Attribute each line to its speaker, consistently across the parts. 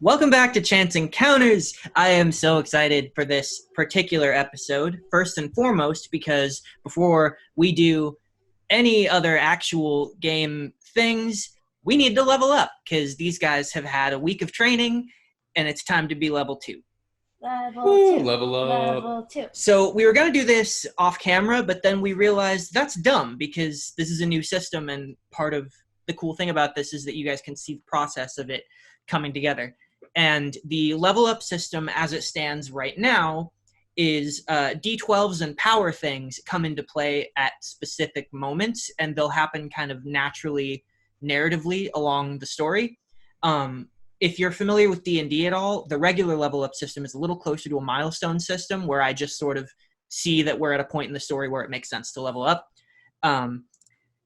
Speaker 1: Welcome back to Chance Encounters. I am so excited for this particular episode, first and foremost, because before we do any other actual game things, we need to level up, because these guys have had a week of training, and it's time to be level 2.
Speaker 2: Level up.
Speaker 3: Level 2.
Speaker 1: So we were going to do this off camera, but then we realized that's dumb, because this is a new system, and part of the cool thing about this is that you guys can see the process of it coming together. And the level up system as it stands right now is D12s and power things come into play at specific moments, and they'll happen kind of naturally, narratively along the story. If you're familiar with D&D at all, the regular level up system is a little closer to a milestone system where I just sort of see that we're at a point in the story where it makes sense to level up.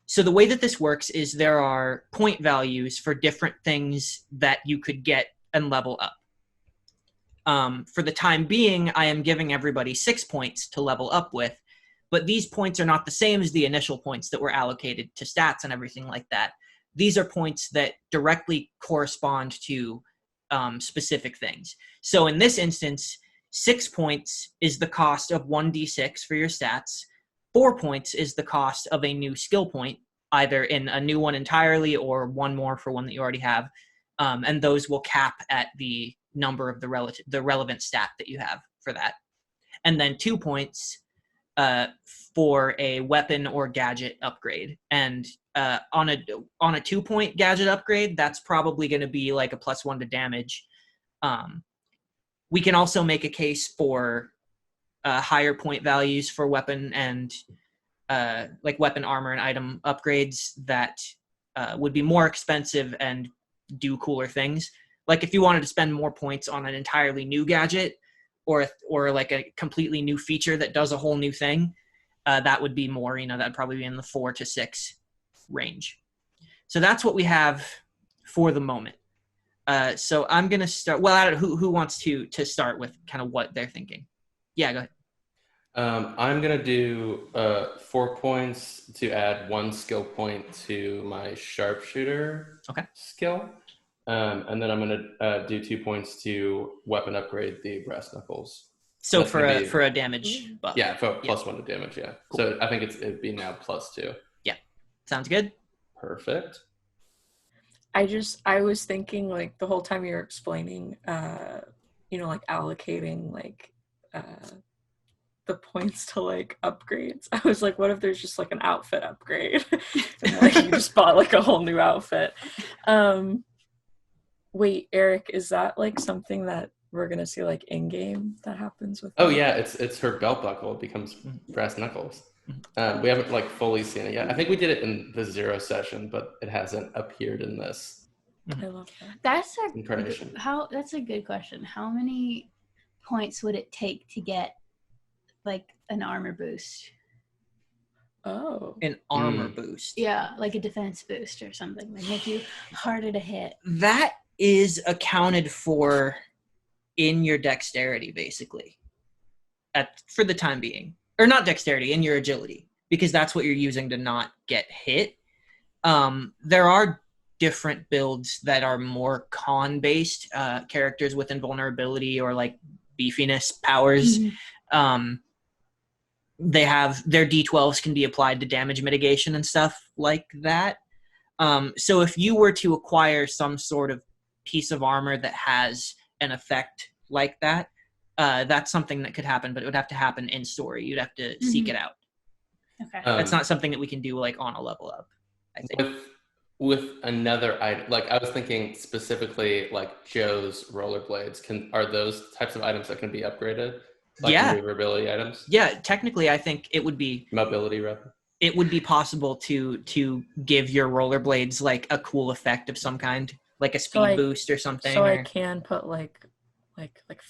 Speaker 1: So the way that this works is there are point values for different things that you could get and level up. For the time being, I am giving everybody 6 points to level up with, but these points are not the same as the initial points that were allocated to stats and everything like that. These are points that directly correspond to specific things. So in this instance, 6 points is the cost of 1d6 for your stats. 4 points is the cost of a new skill point, either in a new one entirely or one more for one that you already have. And those will cap at the number of the relevant stat that you have for that. And then 2 points for a weapon or gadget upgrade. And on a 2-point gadget upgrade, that's probably going to be like a +1 to damage. We can also make a case for higher point values for weapon and like weapon, armor, and item upgrades that would be more expensive and do cooler things. Like if you wanted to spend more points on an entirely new gadget or like a completely new feature that does a whole new thing, that would be more, that'd probably be in the 4 to 6 range. So that's what we have for the moment. So I'm going to start. Well, I don't know, who wants to start with kind of what they're thinking? Yeah, go ahead.
Speaker 2: I'm going to do 4 points to add 1 skill point to my sharpshooter skill. And then I'm going to do 2 points to weapon upgrade the brass knuckles.
Speaker 1: So for a damage buff.
Speaker 2: Yeah, +1 to damage, yeah. Cool. So I think it'd be now +2.
Speaker 1: Yeah, sounds good.
Speaker 2: Perfect.
Speaker 3: I was thinking, like, the whole time you were explaining, like allocating, like, the points to, like, upgrades. I was like, what if there's just, like, an outfit upgrade? And, like, you just bought, like, a whole new outfit. Wait, Eric, is that, like, something that we're going to see, like, in-game that happens with
Speaker 2: that? Yeah, it's her belt buckle. It becomes brass knuckles. We haven't, like, fully seen it yet. I think we did it in the 0 session, but it hasn't appeared in this.
Speaker 3: I love that.
Speaker 4: That's a good question. How many points would it take to get, like, an armor boost?
Speaker 3: Oh.
Speaker 1: An armor boost.
Speaker 4: Yeah, like a defense boost or something. Like make you harder to hit.
Speaker 1: That is accounted for in your dexterity, basically. For the time being. Or not dexterity, in your agility. Because that's what you're using to not get hit. There are different builds that are more con-based. Characters with invulnerability or, like, beefiness powers. Mm-hmm. They have their D12s can be applied to damage mitigation and stuff like that. So if you were to acquire some sort of piece of armor that has an effect like that, that's something that could happen, but it would have to happen in story. You'd have to seek it out.
Speaker 4: Okay.
Speaker 1: That's not something that we can do, like, on a level up, I think.
Speaker 2: With another item, like I was thinking specifically like Joe's rollerblades, are those types of items that can be upgraded? Like maneuverability items? Yeah,
Speaker 1: technically I think it would be
Speaker 2: mobility rather.
Speaker 1: It would be possible to give your rollerblades like a cool effect of some kind, like a speed boost or something.
Speaker 3: So I can put like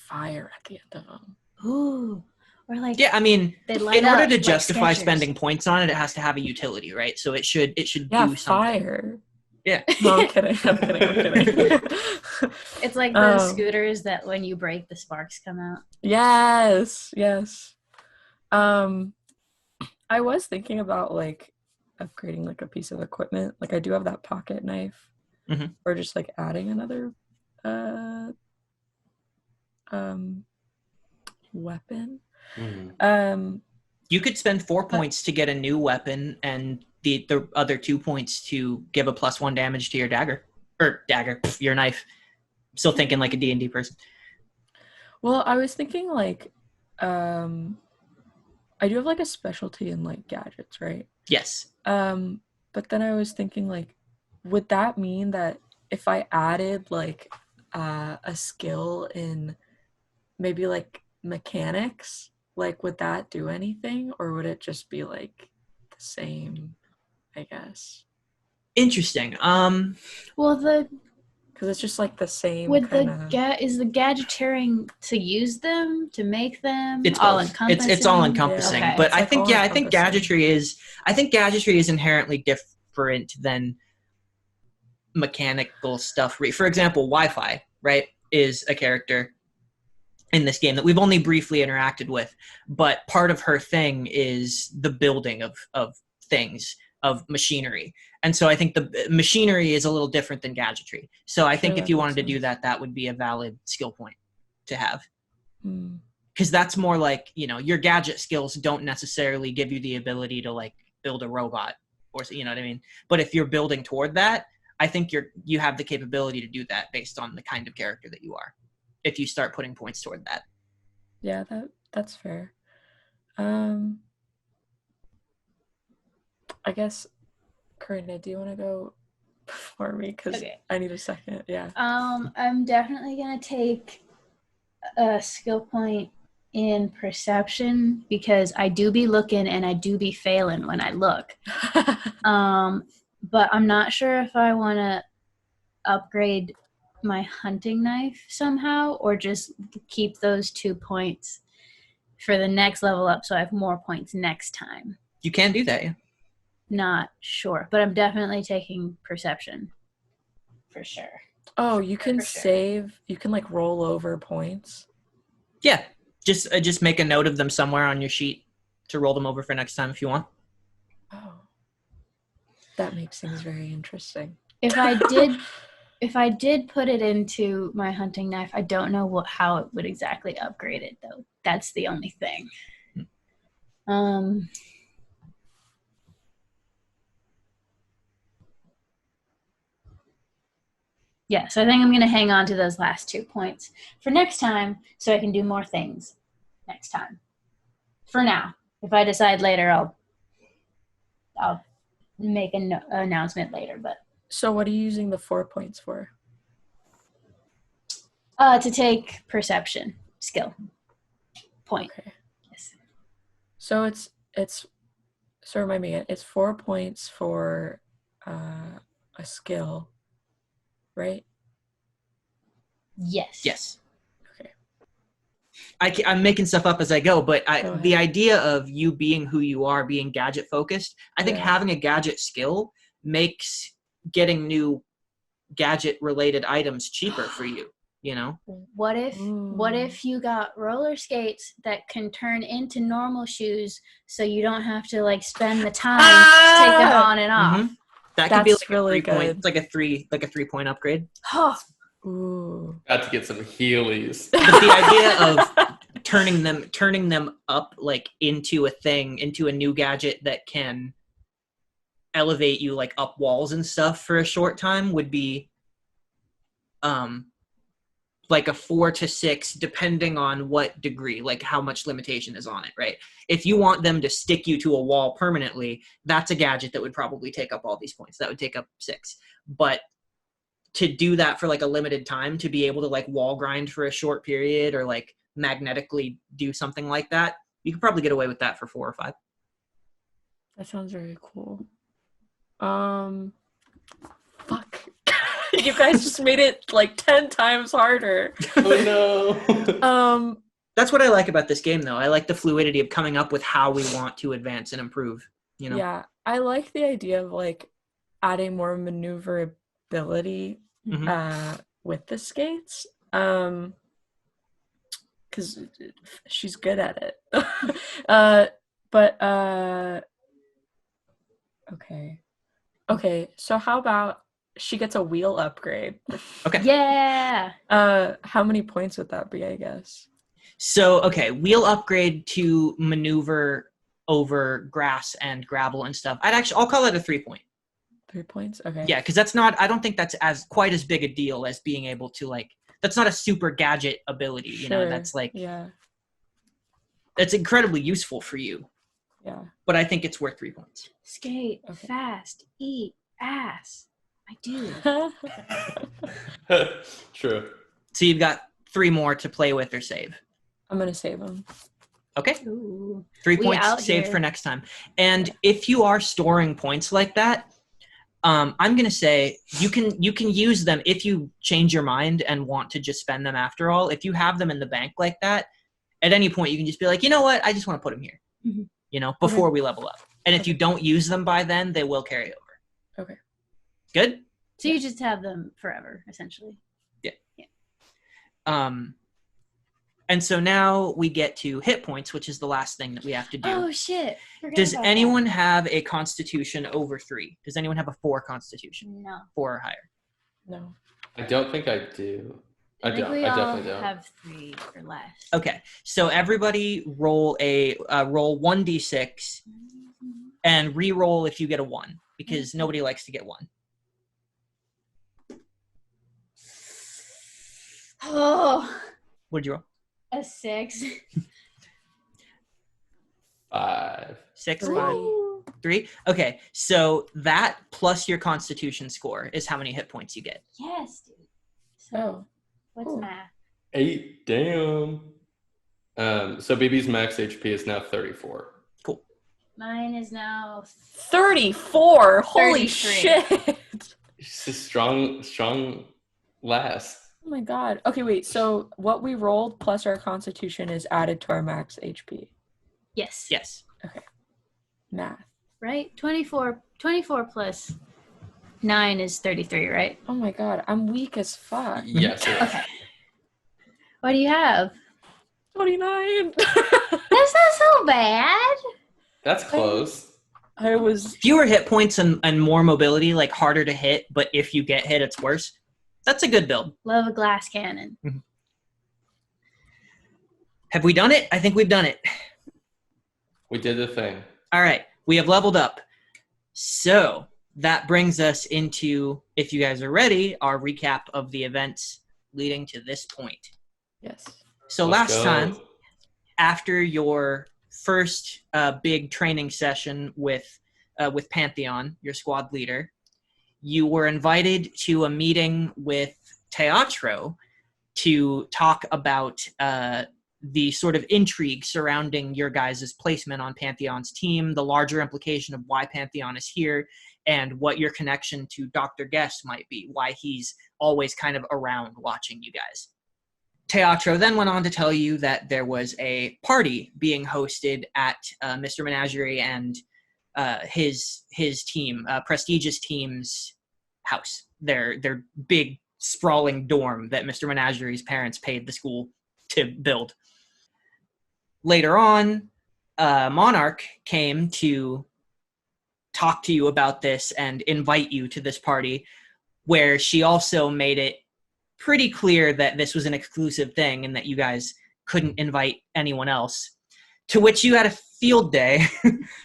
Speaker 3: fire at the end of them.
Speaker 4: Ooh. Or like
Speaker 1: I mean, in order to justify
Speaker 4: like
Speaker 1: spending points on it, it has to have a utility, right? So it should do something.
Speaker 3: Fire.
Speaker 1: Yeah.
Speaker 3: No, I'm kidding.
Speaker 4: It's like those scooters that when you break, the sparks come out.
Speaker 3: Yes. I was thinking about, like, upgrading, like, a piece of equipment. Like, I do have that pocket knife.
Speaker 1: Mm-hmm.
Speaker 3: Or just, like, adding another weapon.
Speaker 1: You could spend 4 points to get a new weapon, and the other 2 points to give a +1 damage to your your knife. Still thinking like a D&D person.
Speaker 3: Well, I was thinking like, I do have like a specialty in like gadgets, right?
Speaker 1: Yes.
Speaker 3: But then I was thinking like, would that mean that if I added like a skill in maybe like mechanics, like would that do anything, or would it just be like the same, I guess?
Speaker 1: Interesting.
Speaker 4: Well,
Speaker 3: because it's just like the same
Speaker 4: with
Speaker 3: kind of...
Speaker 4: is the gadgeteering to use them, to make them?
Speaker 1: It's
Speaker 4: all
Speaker 1: both.
Speaker 4: encompassing?
Speaker 1: It's all encompassing.
Speaker 4: Okay.
Speaker 1: But
Speaker 3: It's
Speaker 1: I
Speaker 3: like
Speaker 1: think
Speaker 3: all
Speaker 1: I think gadgetry is inherently different than mechanical stuff. For example, Wi-Fi, right, is a character in this game that we've only briefly interacted with, but part of her thing is the building of things, of machinery. And so I think the machinery is a little different than gadgetry. So I think if you wanted to do that, that would be a valid skill point to have. Because that's more like, your gadget skills don't necessarily give you the ability to like build a robot, or you know what I mean? But if you're building toward that, I think you have the capability to do that based on the kind of character that you are, if you start putting points toward that.
Speaker 3: Yeah, that's fair. I guess, Karina, do you want to go before me? Because I need a second. Yeah.
Speaker 4: I'm definitely gonna take a skill point in perception, because I do be looking and I do be failing when I look. But I'm not sure if I want to upgrade my hunting knife somehow, or just keep those 2 points for the next level up so I have more points next time.
Speaker 1: You can do that, yeah.
Speaker 4: Not sure, but I'm definitely taking perception for sure.
Speaker 3: Oh, you can save, you can like roll over points.
Speaker 1: Yeah, just make a note of them somewhere on your sheet to roll them over for next time if you want.
Speaker 3: Oh, that makes things very interesting.
Speaker 4: If I did put it into my hunting knife, I don't know how it would exactly upgrade it though. That's the only thing. Yeah, so I think I'm going to hang on to those last 2 points for next time so I can do more things next time. For now. If I decide later, I'll make an announcement later. But
Speaker 3: so what are you using the 4 points for?
Speaker 4: To take perception skill point.
Speaker 3: Okay.
Speaker 4: Yes.
Speaker 3: So so remind me, it's 4 points for a skill, right?
Speaker 4: Yes.
Speaker 1: Yes.
Speaker 3: Okay.
Speaker 1: I'm making stuff up as I go, but the idea of you being who you are, being gadget focused, I think having a gadget skill makes getting new gadget related items cheaper for you.
Speaker 4: What if you got roller skates that can turn into normal shoes, so you don't have to like spend the time to take them on and off?
Speaker 1: Mm-hmm. That could be like really a 3 point. It's like a 3 point upgrade.
Speaker 3: Ooh.
Speaker 2: About to get some Heelys.
Speaker 1: But the idea of turning them up like into a new gadget that can elevate you like up walls and stuff for a short time would be like a 4 to 6, depending on what degree, like how much limitation is on it, right? If you want them to stick you to a wall permanently, that's a gadget that would probably take up all these points. That would take up 6. But to do that for like a limited time, to be able to like wall grind for a short period or like magnetically do something like that, you could probably get away with that for 4 or 5.
Speaker 3: That sounds very cool. Fuck. You guys just made it like 10 times harder.
Speaker 2: Oh no.
Speaker 1: That's what I like about this game though. I like the fluidity of coming up with how we want to advance and improve,
Speaker 3: Yeah, I like the idea of like adding more maneuverability with the skates. Cuz she's good at it. Okay. Okay, so how about she gets a wheel upgrade.
Speaker 1: Okay.
Speaker 4: Yeah.
Speaker 3: How many points would that be, I guess?
Speaker 1: So, okay, wheel upgrade to maneuver over grass and gravel and stuff. I'll call it a 3 point.
Speaker 3: 3 points? Okay.
Speaker 1: Yeah, because I don't think that's quite as big a deal as being able to, like, that's not a super gadget ability, you know, that's like,
Speaker 3: yeah.
Speaker 1: That's incredibly useful for you.
Speaker 3: Yeah.
Speaker 1: But I think it's worth 3 points.
Speaker 4: Skate, fast, eat, ass. I do.
Speaker 2: True.
Speaker 1: So you've got 3 more to play with or save.
Speaker 3: I'm going to save them.
Speaker 1: Okay.
Speaker 4: Ooh.
Speaker 1: 3 points saved for next time. And if you are storing points like that, I'm going to say you can use them if you change your mind and want to just spend them after all. If you have them in the bank like that, at any point you can just be like, you know what, I just want to put them here, you know, before we level up. And if you don't use them by then, they will carry over.
Speaker 3: Okay.
Speaker 1: Good?
Speaker 4: So you just have them forever, essentially.
Speaker 1: Yeah. And so now we get to hit points, which is the last thing that we have to do.
Speaker 4: Oh, shit.
Speaker 1: Does anyone have a constitution over 3? Does anyone have a 4 constitution?
Speaker 4: No.
Speaker 1: 4 or higher?
Speaker 3: No.
Speaker 2: I don't think I do. I definitely don't.
Speaker 4: Have 3 or less.
Speaker 1: Okay, so everybody roll 1d6 and re-roll if you get a 1, because nobody likes to get 1.
Speaker 4: Oh.
Speaker 1: What'd you roll?
Speaker 4: A 6.
Speaker 2: 5.
Speaker 1: 6,
Speaker 3: 3.
Speaker 1: 5, 3. Okay, so that plus your constitution score is how many hit points you get.
Speaker 4: Yes, dude. So, what's math?
Speaker 2: 8. Damn. So BB's max HP is now 34.
Speaker 1: Cool.
Speaker 4: Mine is now
Speaker 3: 34. Holy
Speaker 4: 33.
Speaker 3: shit.
Speaker 2: She's a strong lass.
Speaker 3: Oh my god. Okay, wait. So what we rolled plus our constitution is added to our max HP.
Speaker 4: Yes.
Speaker 1: Yes.
Speaker 3: Okay. Math.
Speaker 4: Right? 24 plus 9 is 33, right?
Speaker 3: Oh my god. I'm weak as fuck.
Speaker 2: Yes.
Speaker 4: Okay. What do you have?
Speaker 3: 29.
Speaker 4: That's not so bad.
Speaker 2: That's close.
Speaker 3: I was...
Speaker 1: Fewer hit points and more mobility, like harder to hit, but if you get hit, it's worse. That's a good build.
Speaker 4: Love a glass cannon.
Speaker 1: Mm-hmm. Have we done it? I think we've done it.
Speaker 2: We did the thing.
Speaker 1: All right. We have leveled up. So that brings us into, if you guys are ready, our recap of the events leading to this point.
Speaker 3: Yes.
Speaker 1: So last time, after your first big training session with Pantheon, your squad leader, you were invited to a meeting with Teatro to talk about the sort of intrigue surrounding your guys' placement on Pantheon's team, the larger implication of why Pantheon is here, and what your connection to Dr. Guest might be, why he's always kind of around watching you guys. Teatro then went on to tell you that there was a party being hosted at Mr. Menagerie and his team, prestigious team's house, their big sprawling dorm that Mr. Menagerie's parents paid the school to build. Later on, Monarch came to talk to you about this and invite you to this party, where she also made it pretty clear that this was an exclusive thing and that you guys couldn't invite anyone else. To which you had a field day,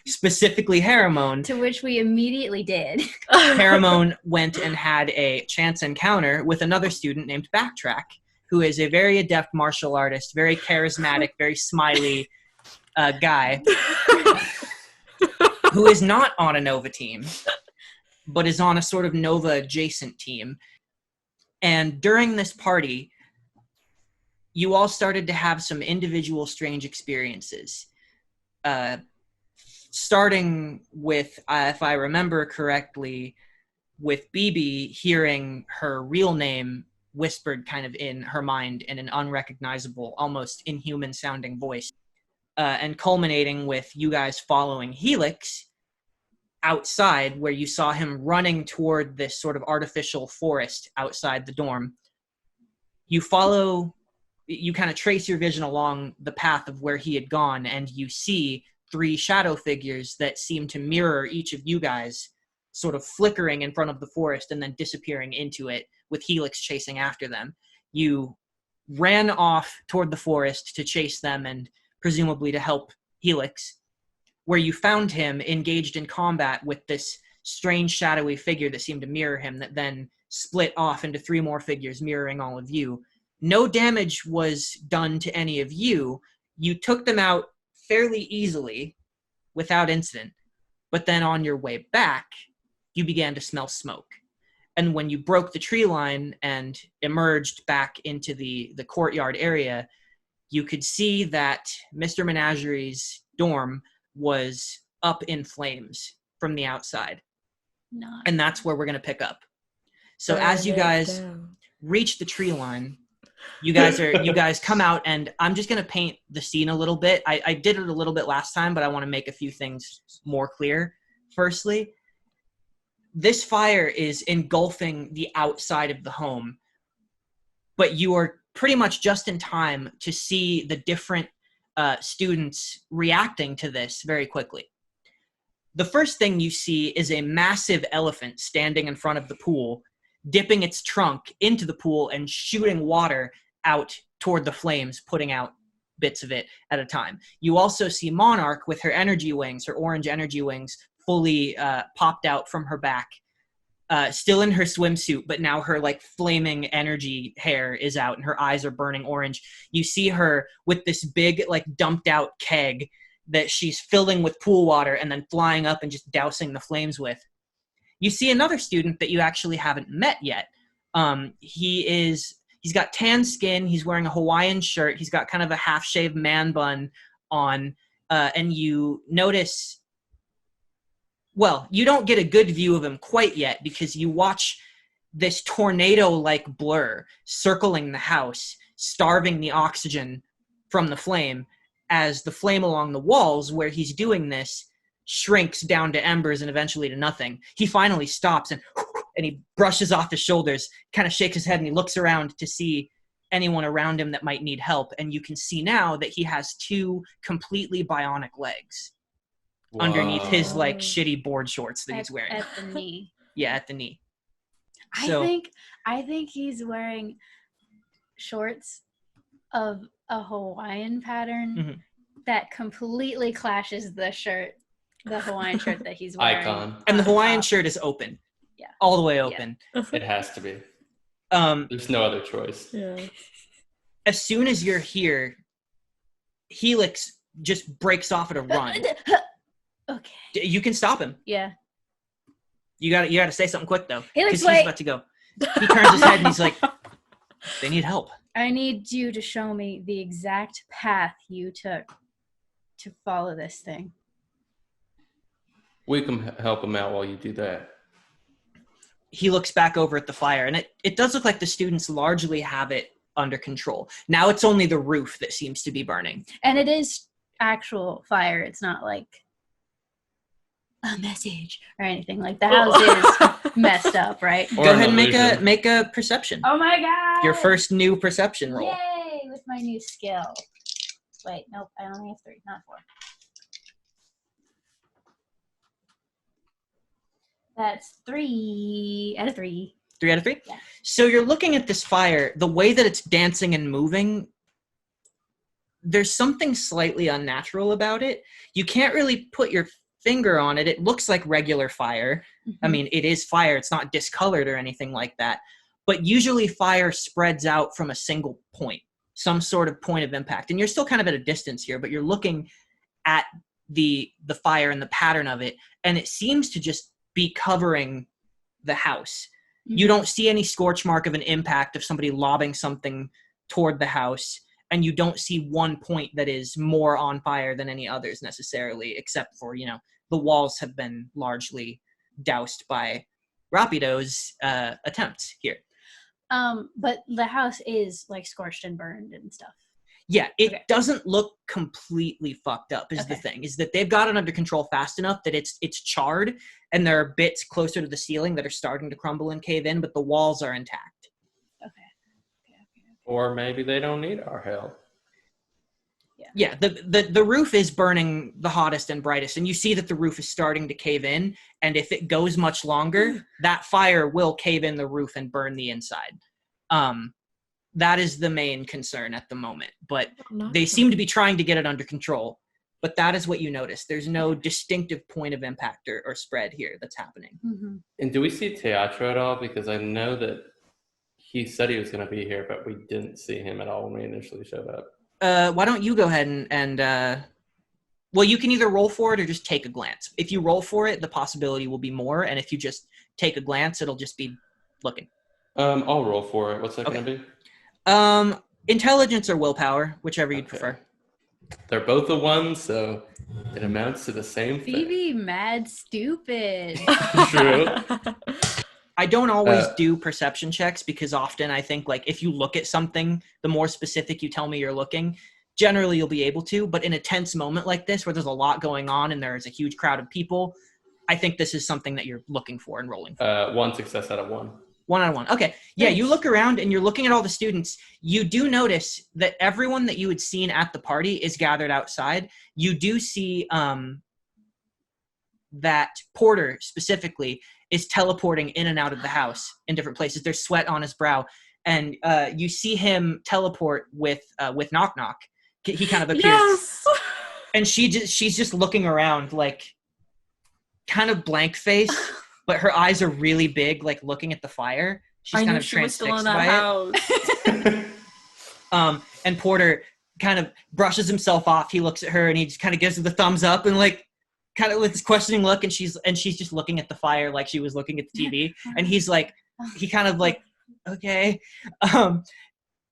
Speaker 1: specifically Haramone.
Speaker 4: To which we immediately did.
Speaker 1: Haramone went and had a chance encounter with another student named Backtrack, who is a very adept martial artist, very charismatic, very smiley guy, who is not on a Nova team, but is on a sort of Nova adjacent team. And during this party, you all started to have some individual strange experiences. Starting with, if I remember correctly, with BB hearing her real name whispered kind of in her mind in an unrecognizable, almost inhuman-sounding voice, and culminating with you guys following Helix outside, where you saw him running toward this sort of artificial forest outside the dorm. You kind of trace your vision along the path of where he had gone, and you see 3 shadow figures that seem to mirror each of you guys sort of flickering in front of the forest and then disappearing into it with Helix chasing after them. You ran off toward the forest to chase them and presumably to help Helix, where you found him engaged in combat with this strange shadowy figure that seemed to mirror him, that then split off into 3 more figures mirroring all of you. No damage was done to any of you. You took them out fairly easily without incident, but then on your way back, you began to smell smoke. And when you broke the tree line and emerged back into the courtyard area, you could see that Mr. Menagerie's dorm was up in flames from the outside.
Speaker 4: Nice.
Speaker 1: And that's where we're going to pick up. So as you guys reach the tree line, you guys come out, and I'm just going to paint the scene a little bit. I did it a little bit last time, but I want to make a few things more clear. Firstly, this fire is engulfing the outside of the home, but you are pretty much just in time to see the different students reacting to this very quickly. The first thing you see is a massive elephant standing in front of the pool, dipping its trunk into the pool and shooting water out toward the flames, putting out bits of it at a time. You also see Monarch with her energy wings, her orange energy wings, fully popped out from her back, still in her swimsuit, but now her like flaming energy hair is out and her eyes are burning orange. You see her with this big like dumped out keg that she's filling with pool water and then flying up and just dousing the flames with. You see another student that you actually haven't met yet. He's got tan skin, he's wearing a Hawaiian shirt, he's got kind of a half-shaved man bun on, and you notice, well, you don't get a good view of him quite yet because you watch this tornado-like blur circling the house, starving the oxygen from the flame, as the flame along the walls where he's doing this shrinks down to embers and eventually to nothing. He finally stops and he brushes off his shoulders, kind of shakes his head, and he looks around to see anyone around him that might need help. And you can see now that he has 2 completely bionic legs. Whoa. Underneath his like shitty board shorts that he's wearing.
Speaker 4: At the knee.
Speaker 1: Yeah, at the knee.
Speaker 4: So, I think he's wearing shorts of a Hawaiian pattern that completely clashes the Hawaiian shirt that he's wearing.
Speaker 2: Icon.
Speaker 1: And the Hawaiian shirt is open.
Speaker 4: Yeah.
Speaker 1: All the way open.
Speaker 2: Yeah. It has to be. There's no other choice.
Speaker 3: Yeah.
Speaker 1: As soon as you're here, Helix just breaks off at a run.
Speaker 4: Okay.
Speaker 1: You can stop him.
Speaker 4: Yeah.
Speaker 1: You got to say something quick though,
Speaker 4: because
Speaker 1: he's about to go. He turns his head and he's like, "They need help."
Speaker 4: I need you to show me the exact path you took to follow this thing.
Speaker 2: We can help him out while you do that.
Speaker 1: He looks back over at the fire, and it does look like the students largely have it under control. Now it's only the roof that seems to be burning.
Speaker 4: And it is actual fire. It's not like a message or anything. Like the house is messed up, right?
Speaker 1: Go ahead and make a perception.
Speaker 4: Oh my god!
Speaker 1: Your first new perception roll.
Speaker 4: Yay! With my new skill. Wait, nope. I only have 3, not 4. That's 3 out of 3.
Speaker 1: 3 out of 3?
Speaker 4: Yeah.
Speaker 1: So you're looking at this fire, the way that it's dancing and moving, there's something slightly unnatural about it. You can't really put your finger on it. It looks like regular fire. Mm-hmm. I mean, it is fire. It's not discolored or anything like that. But usually fire spreads out from a single point, some sort of point of impact. And you're still kind of at a distance here, but you're looking at the fire and the pattern of it, and it seems to just be covering the house. Mm-hmm. You don't see any scorch mark of an impact of somebody lobbing something toward the house, and you don't see one point that is more on fire than any others necessarily, except for, the walls have been largely doused by Rapido's attempts here.
Speaker 4: But the house is like scorched and burned and stuff.
Speaker 1: Yeah, it doesn't look completely fucked up is the thing, is that they've got it under control fast enough that it's charred, and there are bits closer to the ceiling that are starting to crumble and cave in, but the walls are intact.
Speaker 4: Okay.
Speaker 2: Or maybe they don't need our help.
Speaker 4: Yeah.
Speaker 1: Yeah, the roof is burning the hottest and brightest, and you see that the roof is starting to cave in, and if it goes much longer, that fire will cave in the roof and burn the inside. That is the main concern at the moment, but they seem to be trying to get it under control. But that is what you notice. There's no distinctive point of impact or spread here that's happening.
Speaker 4: Mm-hmm.
Speaker 2: And do we see Teatro at all? Because I know that he said he was going to be here, but we didn't see him at all when we initially showed up.
Speaker 1: Why don't you go ahead and well, you can either roll for it or just take a glance. If you roll for it, the possibility will be more, and if you just take a glance, it'll just be looking.
Speaker 2: I'll roll for it. What's that going to
Speaker 1: be? Intelligence or willpower, whichever you'd prefer.
Speaker 2: They're both a 1, so it amounts to the same thing.
Speaker 4: Phoebe, mad stupid.
Speaker 2: True.
Speaker 1: I don't always do perception checks because often I think, like, if you look at something, the more specific you tell me you're looking, generally you'll be able to. But in a tense moment like this where there's a lot going on and there's a huge crowd of people, I think this is something that you're looking for and rolling for.
Speaker 2: 1 success out of 1.
Speaker 1: 1 out of 1. Okay. Yeah, you look around and you're looking at all the students. You do notice that everyone that you had seen at the party is gathered outside. You do see that Porter specifically is teleporting in and out of the house in different places. There's sweat on his brow. And you see him teleport with Knock Knock. He kind of appears.
Speaker 3: Yes!
Speaker 1: And she's just looking around, like, kind of blank face. But her eyes are really big, like looking at the fire. She's kind of transfixed by it. And Porter kind of brushes himself off. He looks at her and he just kind of gives her the thumbs up and like kind of with this questioning look. And she's just looking at the fire like she was looking at the TV. And he's like, he kind of like, okay.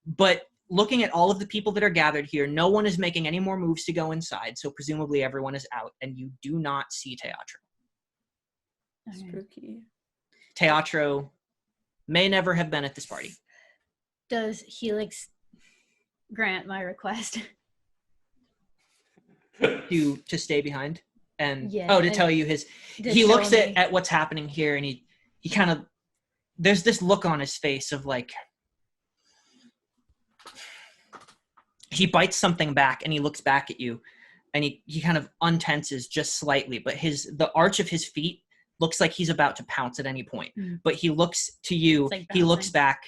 Speaker 1: But looking at all of the people that are gathered here, no one is making any more moves to go inside. So presumably everyone is out, and you do not see Teatro.
Speaker 3: Spooky.
Speaker 1: Teatro may never have been at this party.
Speaker 4: Does Helix grant my request?
Speaker 1: to stay behind and
Speaker 4: to
Speaker 1: tell you his he looks at what's happening here, and he kind of, there's this look on his face of like, he bites something back and he looks back at you, and he kind of untenses just slightly, but the arch of his feet looks like he's about to pounce at any point. But he looks to you, like he looks back,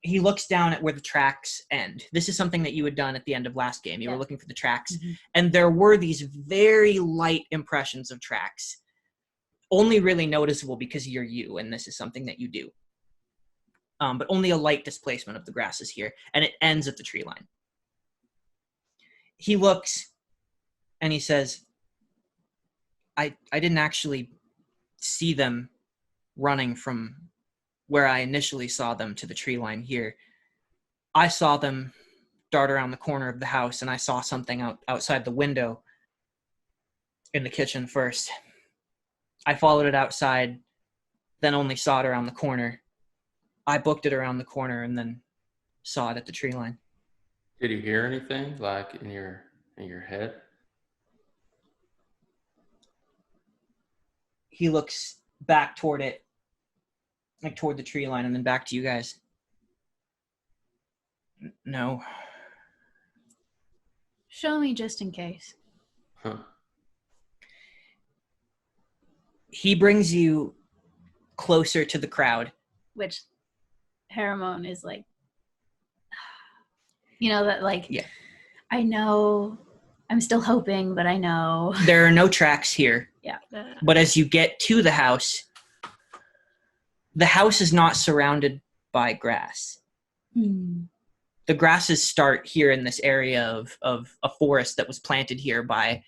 Speaker 1: he looks down at where the tracks end. This is something that you had done at the end of last game. You were looking for the tracks, and there were these very light impressions of tracks, only really noticeable because you're you, and this is something that you do. But only a light displacement of the grass is here, and it ends at the tree line. He looks, and he says, I didn't actually see them running from where I initially saw them to the tree line here. I saw them dart around the corner of the house, and I saw something outside the window in the kitchen first. I followed it outside, then only saw it around the corner. I booked it around the corner and then saw it at the tree line.
Speaker 2: Did you hear anything, like in your head?
Speaker 1: He looks back toward it, like toward the tree line, and then back to you guys. No.
Speaker 4: Show me just in case.
Speaker 2: Huh.
Speaker 1: He brings you closer to the crowd.
Speaker 4: Which Haramon is like, you know, that like,
Speaker 1: yeah.
Speaker 4: I know, I'm still hoping, but I know.
Speaker 1: There are no tracks here.
Speaker 4: Yeah.
Speaker 1: But as you get to the house is not surrounded by grass. The grasses start here in this area of a forest that was planted here by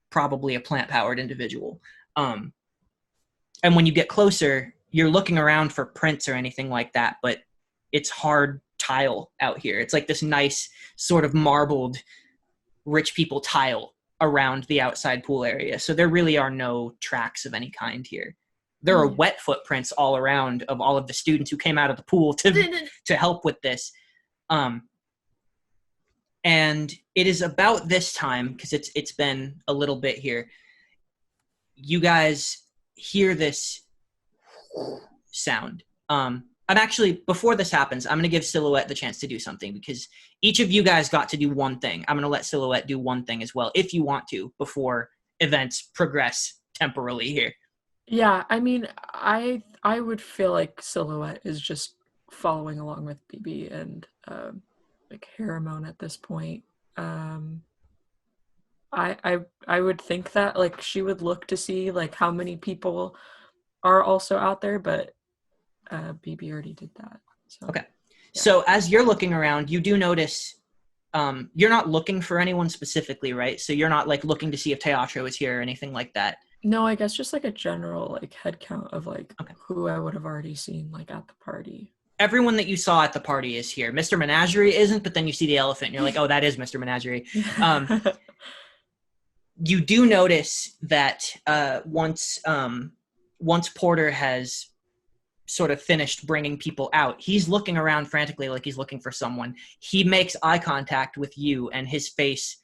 Speaker 1: probably a plant-powered individual. And when you get closer, you're looking around for prints or anything like that, but it's hard tile out here. It's like this nice sort of marbled rich people tile around the outside pool area. So there really are no tracks of any kind here. There are wet footprints all around of all of the students who came out of the pool to help with this. And it is about this time, because it's been a little bit here, you guys hear this sound. before this happens, I'm going to give Silhouette the chance to do something, because each of you guys got to do one thing. I'm going to let Silhouette do one thing as well, if you want to, before events progress temporally here.
Speaker 3: Yeah, I mean, I would feel like Silhouette is just following along with BB and like Haramon at this point. I would think that like she would look to see like how many people are also out there, but BB already did that. So.
Speaker 1: Okay.
Speaker 3: Yeah.
Speaker 1: So as you're looking around, you do notice you're not looking for anyone specifically, right? So you're not like looking to see if Teatro is here or anything like that.
Speaker 3: No, I guess just like a general like head count of like who I would have already seen like at the party.
Speaker 1: Everyone that you saw at the party is here. Mr. Menagerie isn't, but then you see the elephant and you're like, oh, that is Mr. Menagerie. You do notice that once Porter has sort of finished bringing people out, he's looking around frantically like he's looking for someone. He makes eye contact with you, and his face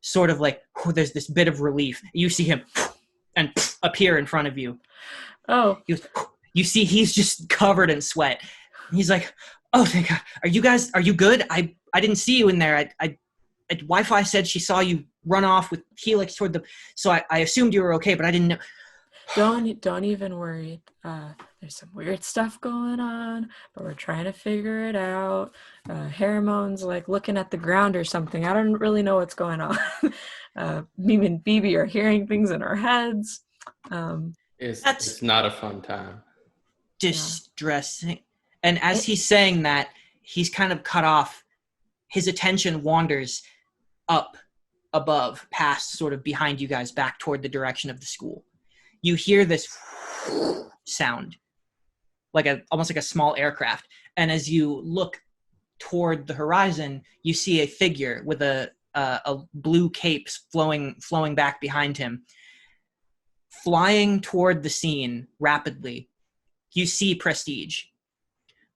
Speaker 1: sort of like, there's this bit of relief. You see him and appear in front of you.
Speaker 3: Oh.
Speaker 1: You see he's just covered in sweat. He's like, oh, thank God. Are you good? I didn't see you in there. Wi-Fi said she saw you run off with Helix toward the... So I assumed you were okay, but I didn't know.
Speaker 3: Don't even worry. There's some weird stuff going on, but we're trying to figure it out. Haramon's like looking at the ground or something. I don't really know what's going on. Me and BB are hearing things in our heads.
Speaker 2: It's not a fun time.
Speaker 1: Distressing. Yeah. And as he's saying that, he's kind of cut off. His attention wanders up above, past sort of behind you guys, back toward the direction of the school. You hear this sound, almost like a small aircraft. And as you look toward the horizon, you see a figure with a blue cape flowing back behind him, flying toward the scene rapidly. You see Prestige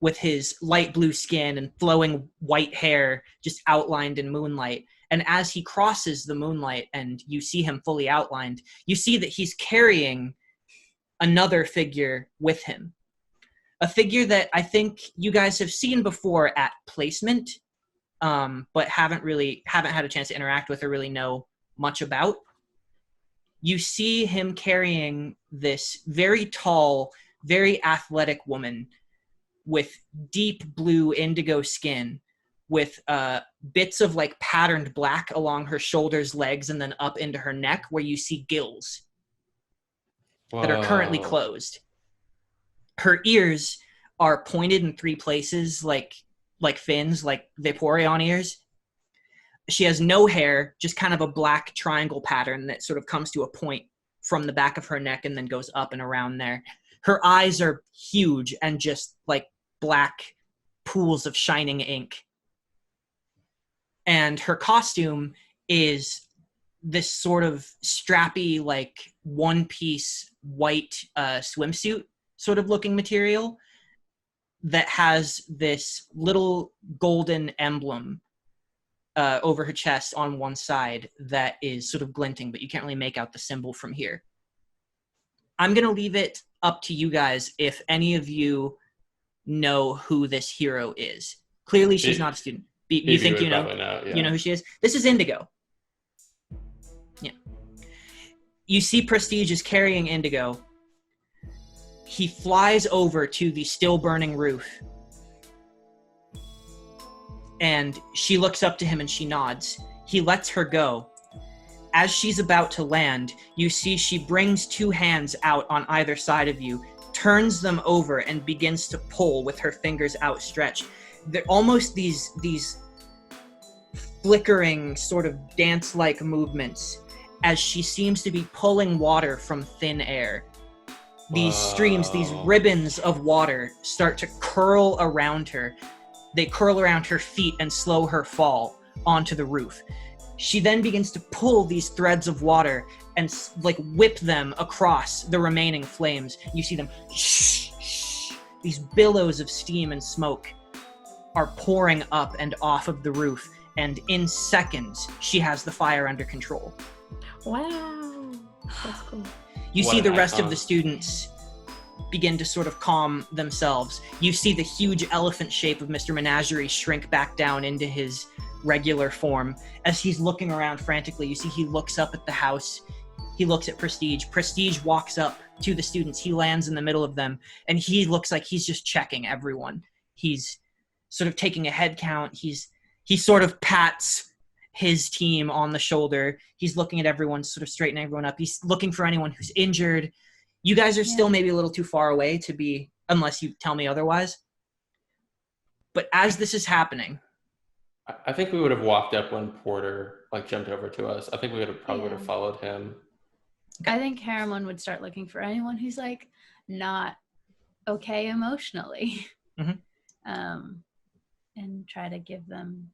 Speaker 1: with his light blue skin and flowing white hair just outlined in moonlight. And as he crosses the moonlight and you see him fully outlined, you see that he's carrying another figure with him. A figure that I think you guys have seen before at placement, but haven't had a chance to interact with or really know much about. You see him carrying this very tall, very athletic woman with deep blue indigo skin, with bits of like patterned black along her shoulders, legs, and then up into her neck, where you see gills that are currently closed. Her ears are pointed in three places, like fins, like Vaporeon ears. She has no hair, just kind of a black triangle pattern that sort of comes to a point from the back of her neck and then goes up and around there. Her eyes are huge and just like black pools of shining ink. And her costume is this sort of strappy, like one-piece white swimsuit sort of looking material that has this little golden emblem over her chest on one side that is sort of glinting, but you can't really make out the symbol from here. I'm going to leave it up to you guys if any of you know who this hero is. Clearly, she's not a student. You think you know?
Speaker 2: Yeah.
Speaker 1: You know who she is? This is Indigo. Yeah. You see Prestige is carrying Indigo. He flies over to the still burning roof. And she looks up to him and she nods. He lets her go. As she's about to land, you see she brings two hands out on either side of you, turns them over, and begins to pull with her fingers outstretched. They're almost these flickering sort of dance-like movements as she seems to be pulling water from thin air. These streams, these ribbons of water start to curl around her. They curl around her feet and slow her fall onto the roof. She then begins to pull these threads of water and like whip them across the remaining flames. You see them, these billows of steam and smoke are pouring up and off of the roof. And in seconds, she has the fire under control.
Speaker 3: Wow, that's cool.
Speaker 1: You see the rest of the students begin to sort of calm themselves. You see the huge elephant shape of Mr. Menagerie shrink back down into his regular form. As he's looking around frantically, you see he looks up at the house. He looks at Prestige. Prestige walks up to the students. He lands in the middle of them, and he looks like he's just checking everyone. He's sort of taking a head count. He sort of pats his team on the shoulder. He's looking at everyone, sort of straightening everyone up. He's looking for anyone who's injured. You guys are still maybe a little too far away to be, unless you tell me otherwise. But as this is happening,
Speaker 2: I think we would have walked up when Porter jumped over to us. I think we would have followed him.
Speaker 4: I think Harriman would start looking for anyone who's not okay emotionally, and try to give them.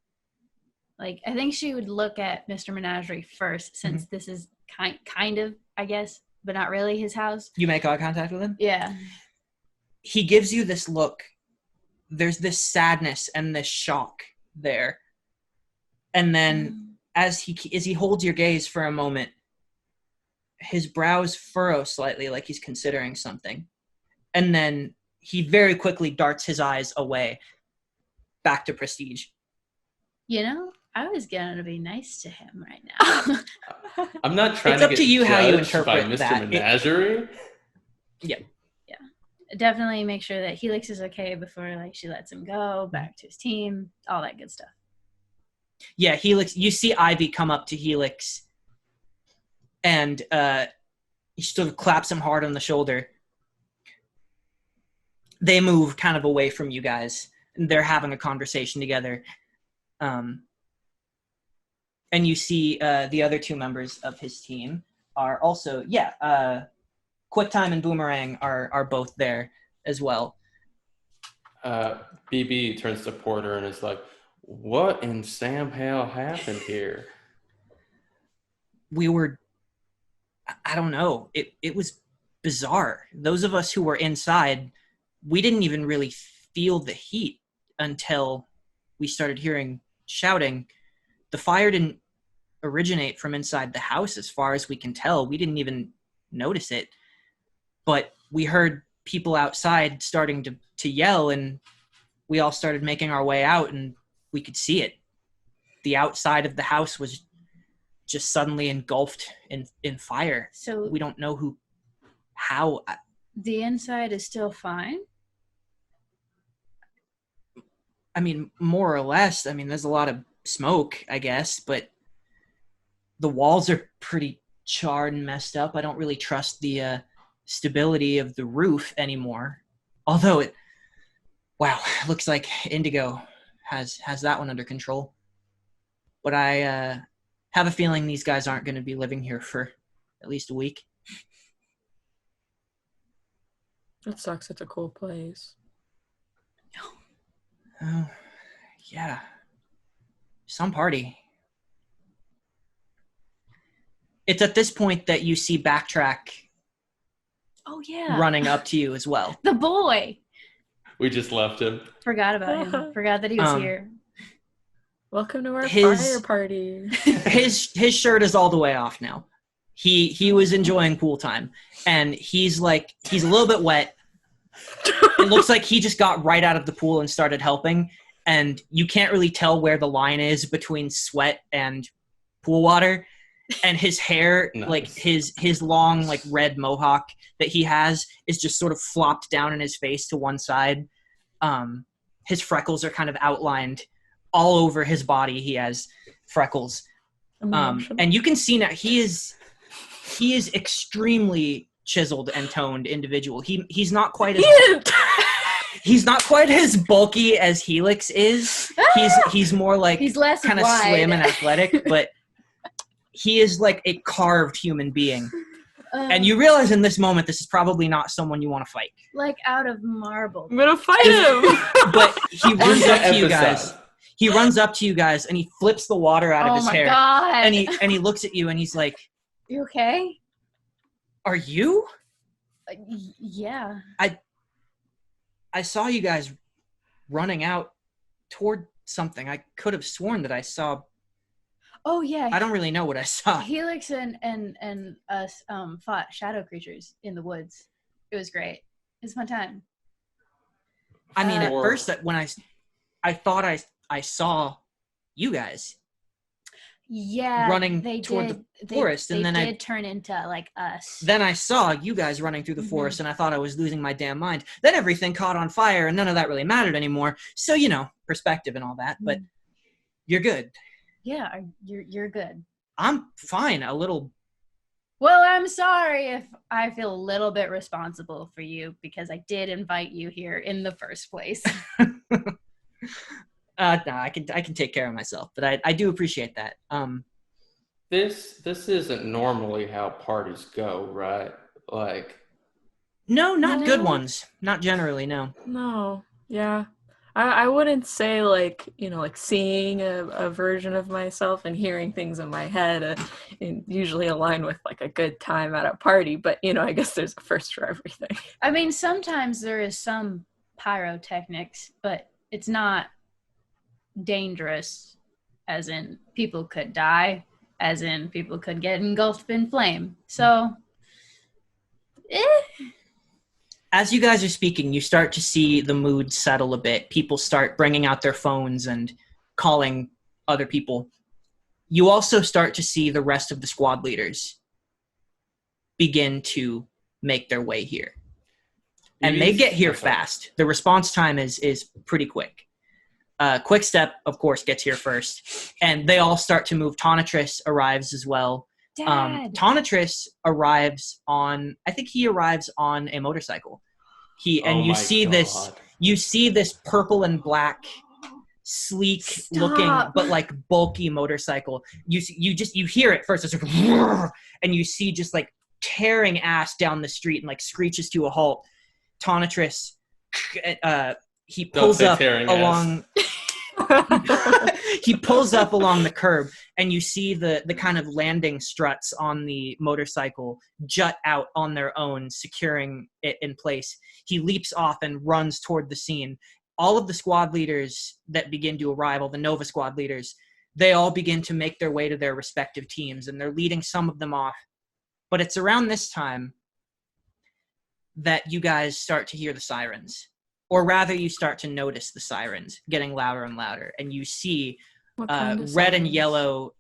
Speaker 4: I think she would look at Mr. Menagerie first, since this is kind of, I guess, but not really his house.
Speaker 1: You make eye contact with him?
Speaker 4: Yeah.
Speaker 1: He gives you this look. There's this sadness and this shock there. And then as he holds your gaze for a moment, his brows furrow slightly, like he's considering something. And then he very quickly darts his eyes away, back to Prestige.
Speaker 4: I was going to be nice to him right now.
Speaker 2: I'm not trying
Speaker 1: it's
Speaker 2: to
Speaker 1: up
Speaker 2: get
Speaker 1: to you how you
Speaker 2: judged
Speaker 1: interpret
Speaker 2: by Mr.
Speaker 1: that.
Speaker 2: Menagerie.
Speaker 1: Yeah.
Speaker 4: Definitely make sure that Helix is okay before she lets him go back to his team, all that good stuff.
Speaker 1: Yeah, Helix, you see Ivy come up to Helix, and he sort of claps him hard on the shoulder. They move kind of away from you guys, and they're having a conversation together. And you see the other two members of his team are also, QuickTime and Boomerang are both there as well.
Speaker 2: BB turns to Porter and is like, what in Sam Hale happened here?
Speaker 1: I don't know. It was bizarre. Those of us who were inside, we didn't even really feel the heat until we started hearing shouting. The fire didn't originate from inside the house as far as we can tell. We didn't even notice it. But we heard people outside starting to yell, and we all started making our way out, and we could see it. The outside of the house was just suddenly engulfed in fire.
Speaker 4: So
Speaker 1: we don't know how.
Speaker 4: The inside is still fine?
Speaker 1: I mean, more or less. I mean, there's a lot of smoke, I guess, but the walls are pretty charred and messed up. I don't really trust the stability of the roof anymore. Although it looks like Indigo has that one under control. But I have a feeling these guys aren't going to be living here for at least a week.
Speaker 3: It sucks. It's a cool place.
Speaker 1: Oh, yeah. Some party. It's at this point that you see Backtrack running up to you as well.
Speaker 4: The boy!
Speaker 2: We just left him.
Speaker 4: Forgot about him. Forgot that he was here.
Speaker 3: Welcome to our fire party.
Speaker 1: His shirt is all the way off now. He was enjoying pool time, and he's a little bit wet. It looks like he just got right out of the pool and started helping, and you can't really tell where the line is between sweat and pool water. And his hair,
Speaker 2: nice.
Speaker 1: his long red mohawk that he has is just sort of flopped down in his face to one side. His freckles are kind of outlined all over his body. He has freckles. And you can see now he is extremely chiseled and toned individual. He's not quite as he's not quite as bulky as Helix is. He's more
Speaker 4: he's less
Speaker 1: kind of slim and athletic, but he is like a carved human being. And you realize in this moment, this is probably not someone you want to fight.
Speaker 4: Out of marble.
Speaker 3: I'm going to fight him!
Speaker 1: But he runs up to you guys. He runs up to you guys, and he flips the water out of his hair.
Speaker 4: God.
Speaker 1: And he looks at you, and he's like,
Speaker 4: "You okay?"
Speaker 1: Are you?
Speaker 4: Yeah.
Speaker 1: I saw you guys running out toward something. I could have sworn that I saw...
Speaker 4: Oh yeah.
Speaker 1: I don't really know what I saw.
Speaker 4: Helix and us fought shadow creatures in the woods. It was great. It's my time.
Speaker 1: I mean, at first, when I thought I saw you guys.
Speaker 4: Yeah,
Speaker 1: running toward the forest, and then
Speaker 4: they did turn into like us.
Speaker 1: Then I saw you guys running through the forest, and I thought I was losing my damn mind. Then everything caught on fire, and none of that really mattered anymore. So, perspective and all that, but you're good.
Speaker 4: Yeah, you're good.
Speaker 1: I'm fine, a little.
Speaker 4: Well, I'm sorry if I feel a little bit responsible for you, because I did invite you here in the first place.
Speaker 1: No, I can take care of myself, but I do appreciate that.
Speaker 2: This isn't normally how parties go, right? Like,
Speaker 1: no, not good ones. Not generally, no.
Speaker 3: No, yeah. I wouldn't say like seeing a version of myself and hearing things in my head usually align with like a good time at a party, but I guess there's a first for everything.
Speaker 4: I mean, sometimes there is some pyrotechnics, but it's not dangerous, as in people could die, as in people could get engulfed in flame. So,
Speaker 1: As you guys are speaking, you start to see the mood settle a bit. People start bringing out their phones and calling other people. You also start to see the rest of the squad leaders begin to make their way here. And they get here fast. The response time is pretty quick. Quick Step, of course, gets here first. And they all start to move. Tonatrus arrives as well. Tonatrus arrives on a motorcycle. You see this purple and black, sleek looking but like bulky motorcycle. You hear it first, it's like, and you see just like tearing ass down the street and like screeches to a halt. Tonatrus, he pulls up along. He pulls up along the curb, and you see the kind of landing struts on the motorcycle jut out on their own, securing it in place. He leaps off and runs toward the scene. All of the squad leaders that begin to arrive, all the Nova squad leaders, they all begin to make their way to their respective teams, and they're leading some of them off. But it's around this time that you guys start to hear the sirens. Or rather, you start to notice the sirens getting louder and louder, and you see red and yellow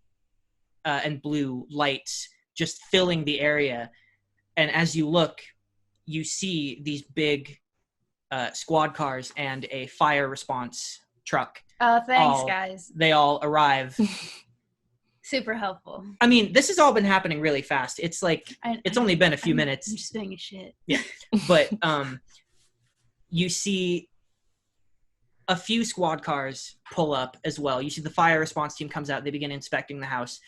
Speaker 1: and blue lights just filling the area. And as you look, you see these big squad cars and a fire response truck.
Speaker 4: Oh, thanks, guys.
Speaker 1: They all arrive.
Speaker 4: Super helpful.
Speaker 1: I mean, this has all been happening really fast. It's like, it's only been a few minutes.
Speaker 4: I'm just doing a shit.
Speaker 1: Yeah, but... you see a few squad cars pull up as well. You see the fire response team comes out. They begin inspecting the house.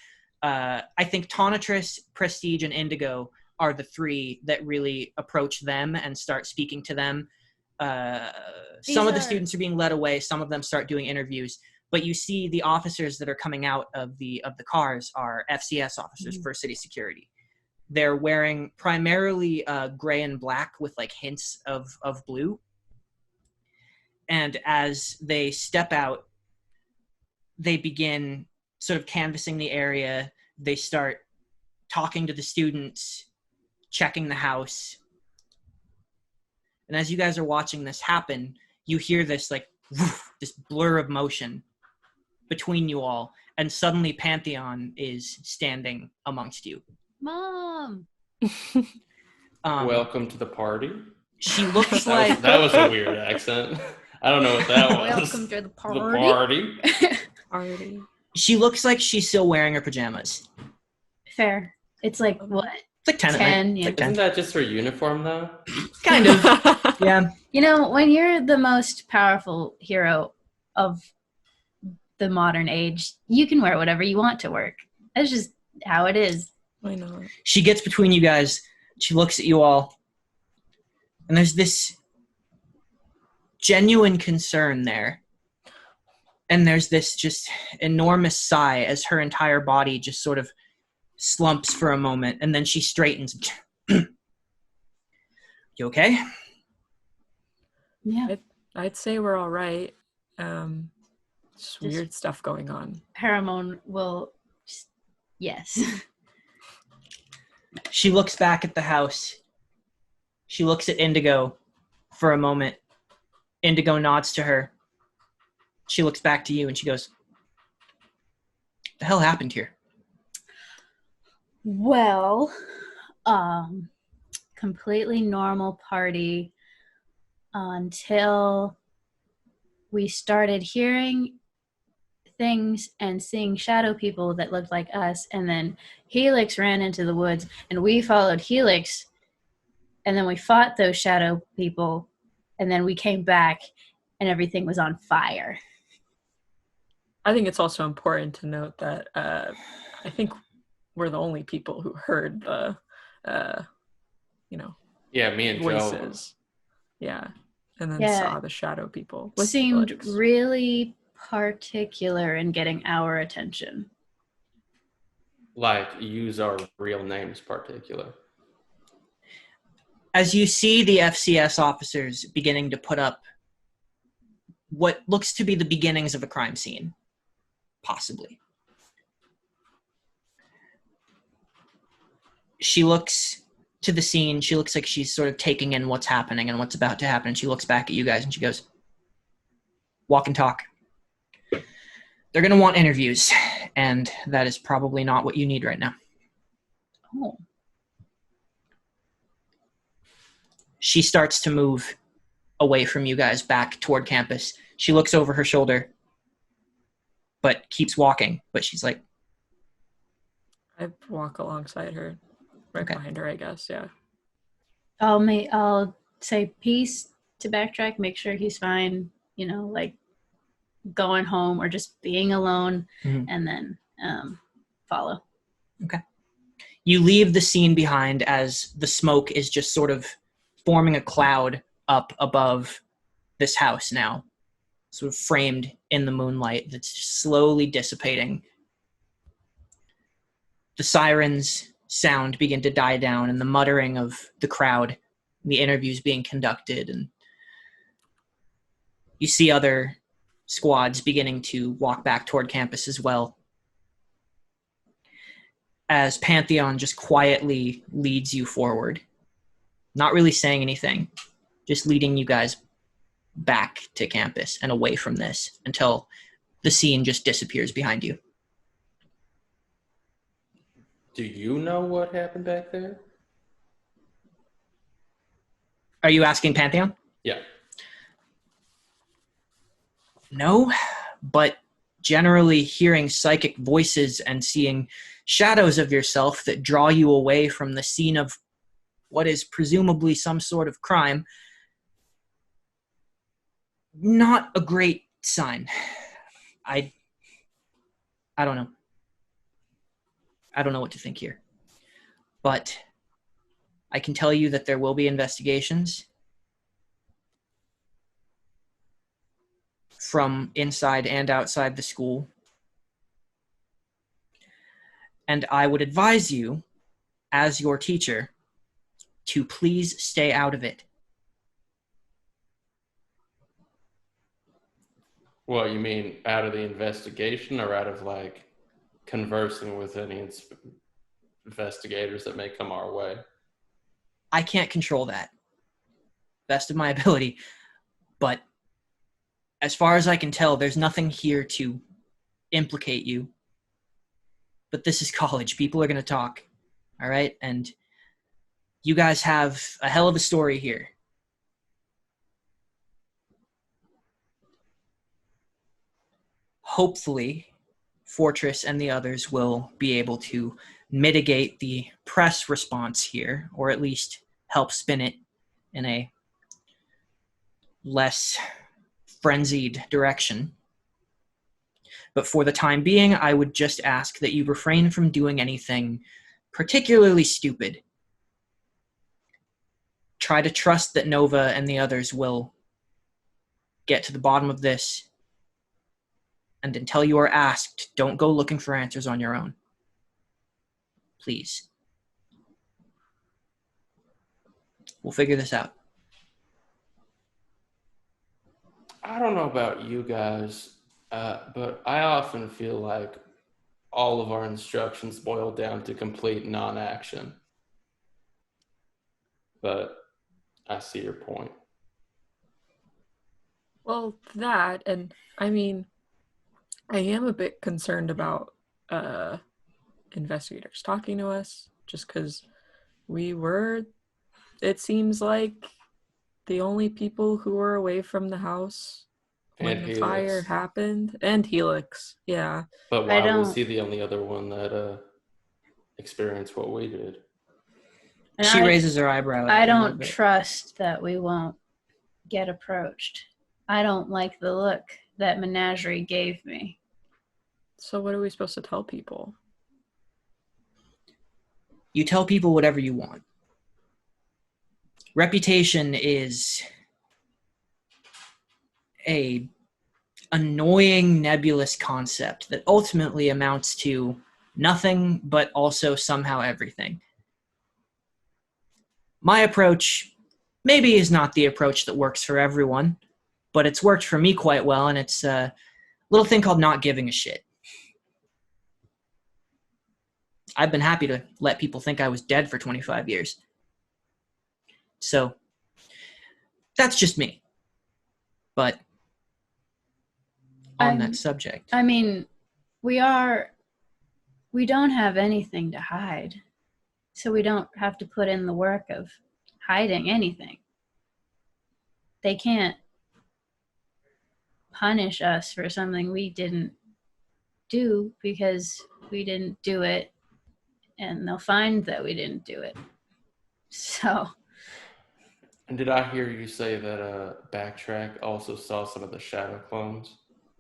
Speaker 1: I think Tonatrus, Prestige, and Indigo are the three that really approach them and start speaking to them. Some of the students are being led away. Some of them start doing interviews. But you see the officers that are coming out of the cars are FCS officers, First City Security. They're wearing primarily gray and black with like hints of blue. And as they step out, they begin sort of canvassing the area. They start talking to the students, checking the house. And as you guys are watching this happen, you hear this like woof, this blur of motion between you all. And suddenly Pantheon is standing amongst you.
Speaker 4: Mom!
Speaker 2: Welcome to the party.
Speaker 1: She looks like...
Speaker 2: That was a weird accent. I don't know what that was.
Speaker 4: Welcome to the party.
Speaker 2: The
Speaker 3: Party.
Speaker 1: She looks like she's still wearing her pajamas.
Speaker 4: Fair. It's like, what?
Speaker 1: It's like 10 at night.
Speaker 4: Yeah.
Speaker 1: Like 10.
Speaker 2: Isn't that just her uniform, though?
Speaker 1: Kind of. Yeah.
Speaker 4: When you're the most powerful hero of the modern age, you can wear whatever you want to work. That's just how it is.
Speaker 3: Why not?
Speaker 1: She gets between you guys. She looks at you all. And there's this genuine concern there. And there's this just enormous sigh as her entire body just sort of slumps for a moment. And then she straightens. You okay?
Speaker 4: Yeah.
Speaker 3: I'd say we're all right. Just weird stuff going on.
Speaker 4: Paramount will... Yes.
Speaker 1: She looks back at the house. She looks at Indigo. for a moment. Indigo nods to her. She looks back to you and she goes, "What the hell happened here?"
Speaker 4: Well, completely normal party until we started hearing things and seeing shadow people that looked like us, and then Helix ran into the woods and we followed Helix, and then we fought those shadow people, and then we came back and everything was on fire.
Speaker 3: I think it's also important to note that I think we're the only people who heard the
Speaker 2: me and
Speaker 3: voices.
Speaker 2: Joe.
Speaker 3: Yeah. And then saw the shadow people.
Speaker 4: Seemed really particular in getting our attention.
Speaker 2: Like, use our real names particular.
Speaker 1: As you see the FCS officers beginning to put up what looks to be the beginnings of a crime scene, possibly. She looks to the scene. She looks like she's sort of taking in what's happening and what's about to happen. And she looks back at you guys and she goes, "Walk and talk. They're going to want interviews, and that is probably not what you need right now."
Speaker 4: Oh.
Speaker 1: She starts to move away from you guys back toward campus. She looks over her shoulder, but keeps walking. But she's like,
Speaker 3: I walk alongside her, behind her, I guess. Yeah.
Speaker 4: I'll say peace to Backtrack, make sure he's fine, like going home or just being alone, and then follow.
Speaker 1: Okay. You leave the scene behind as the smoke is just sort of forming a cloud up above this house now, sort of framed in the moonlight that's slowly dissipating. The sirens sound begin to die down, and the muttering of the crowd, the interviews being conducted, and you see other squads beginning to walk back toward campus as well, as Pantheon just quietly leads you forward, not really saying anything, just leading you guys back to campus and away from this until the scene just disappears behind you.
Speaker 2: Do you know what happened back there?
Speaker 1: Are you asking Pantheon?
Speaker 2: Yeah.
Speaker 1: No, but generally hearing psychic voices and seeing shadows of yourself that draw you away from the scene of what is presumably some sort of crime, not a great sign. I don't know. I don't know what to think here. But I can tell you that there will be investigations from inside and outside the school. And I would advise you, as your teacher, to please stay out of it.
Speaker 2: What, you mean out of the investigation or out of, like, conversing with any investigators that may come our way?
Speaker 1: I can't control that. Best of my ability. But as far as I can tell, there's nothing here to implicate you. But this is college. People are going to talk. All right? And you guys have a hell of a story here. Hopefully, Fortress and the others will be able to mitigate the press response here, or at least help spin it in a less frenzied direction. But for the time being, I would just ask that you refrain from doing anything particularly stupid. Try to trust that Nova and the others will get to the bottom of this. And until you are asked, don't go looking for answers on your own. Please. We'll figure this out.
Speaker 2: I don't know about you guys, but I often feel like all of our instructions boil down to complete non-action. But I see your point.
Speaker 3: Well, that, and I mean, I am a bit concerned about investigators talking to us, just because we were, it seems like, the only people who were away from the house when
Speaker 2: And
Speaker 3: the
Speaker 2: Helix.
Speaker 3: fire happened. And Helix, yeah.
Speaker 2: But why was he the only other one that experienced what we did?
Speaker 1: She raises her eyebrow.
Speaker 4: I don't trust that we won't get approached. I don't like the look that Menagerie gave me.
Speaker 3: So what are we supposed to tell people?
Speaker 1: You tell people whatever you want. Reputation is a annoying, nebulous concept that ultimately amounts to nothing, but also somehow everything. My approach maybe is not the approach that works for everyone, but it's worked for me quite well, and it's a little thing called not giving a shit. I've been happy to let people think I was dead for 25 years. So, that's just me. But on that subject.
Speaker 4: I mean, we don't have anything to hide. So we don't have to put in the work of hiding anything. They can't punish us for something we didn't do because we didn't do it, and they'll find that we didn't do it. So.
Speaker 2: And did I hear you say that Backtrack also saw some of the shadow clones?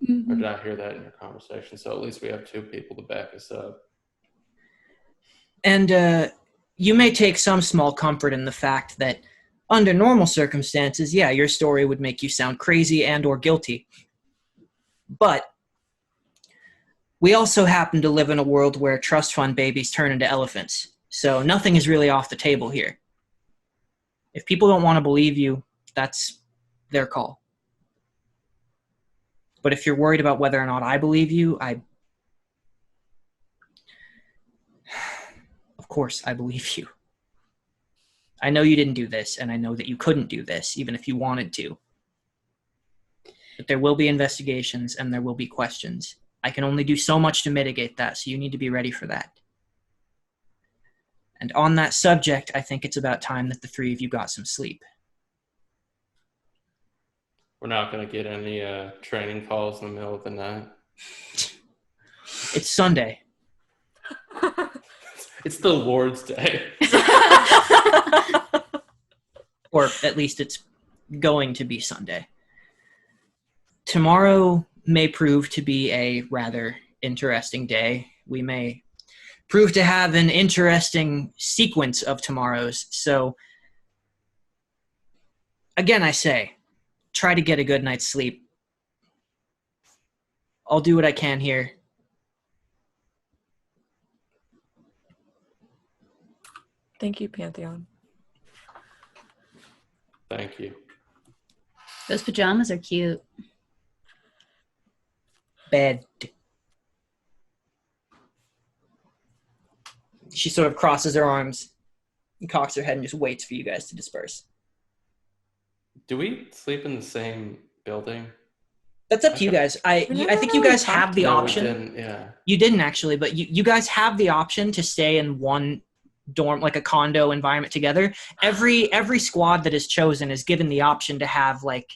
Speaker 4: Mm-hmm.
Speaker 2: Or did I hear that in your conversation? So at least we have two people to back us up.
Speaker 1: And you may take some small comfort in the fact that under normal circumstances, yeah, your story would make you sound crazy and or guilty. But we also happen to live in a world where trust fund babies turn into elephants. So nothing is really off the table here. If people don't want to believe you, that's their call. But if you're worried about whether or not I believe you, of course I believe you. I know you didn't do this, and I know that you couldn't do this, even if you wanted to. But there will be investigations, and there will be questions. I can only do so much to mitigate that, so you need to be ready for that. And on that subject, I think it's about time that the three of you got some sleep.
Speaker 2: We're not going to get any training calls in the middle of the night.
Speaker 1: It's Sunday.
Speaker 2: It's the Lord's Day.
Speaker 1: Or at least it's going to be Sunday. Tomorrow may prove to be a rather interesting day. We may prove to have an interesting sequence of tomorrows. So, again, I say, try to get a good night's sleep. I'll do what I can here.
Speaker 3: Thank you, Pantheon.
Speaker 2: Thank you.
Speaker 4: Those pajamas are cute.
Speaker 1: Bed. She sort of crosses her arms and cocks her head and just waits for you guys to disperse.
Speaker 2: Do we sleep in the same building?
Speaker 1: That's up to you guys. I think you guys have the option.
Speaker 2: We didn't, yeah.
Speaker 1: You didn't actually, but you guys have the option to stay in one dorm, like a condo environment together. Every squad that is chosen is given the option to have like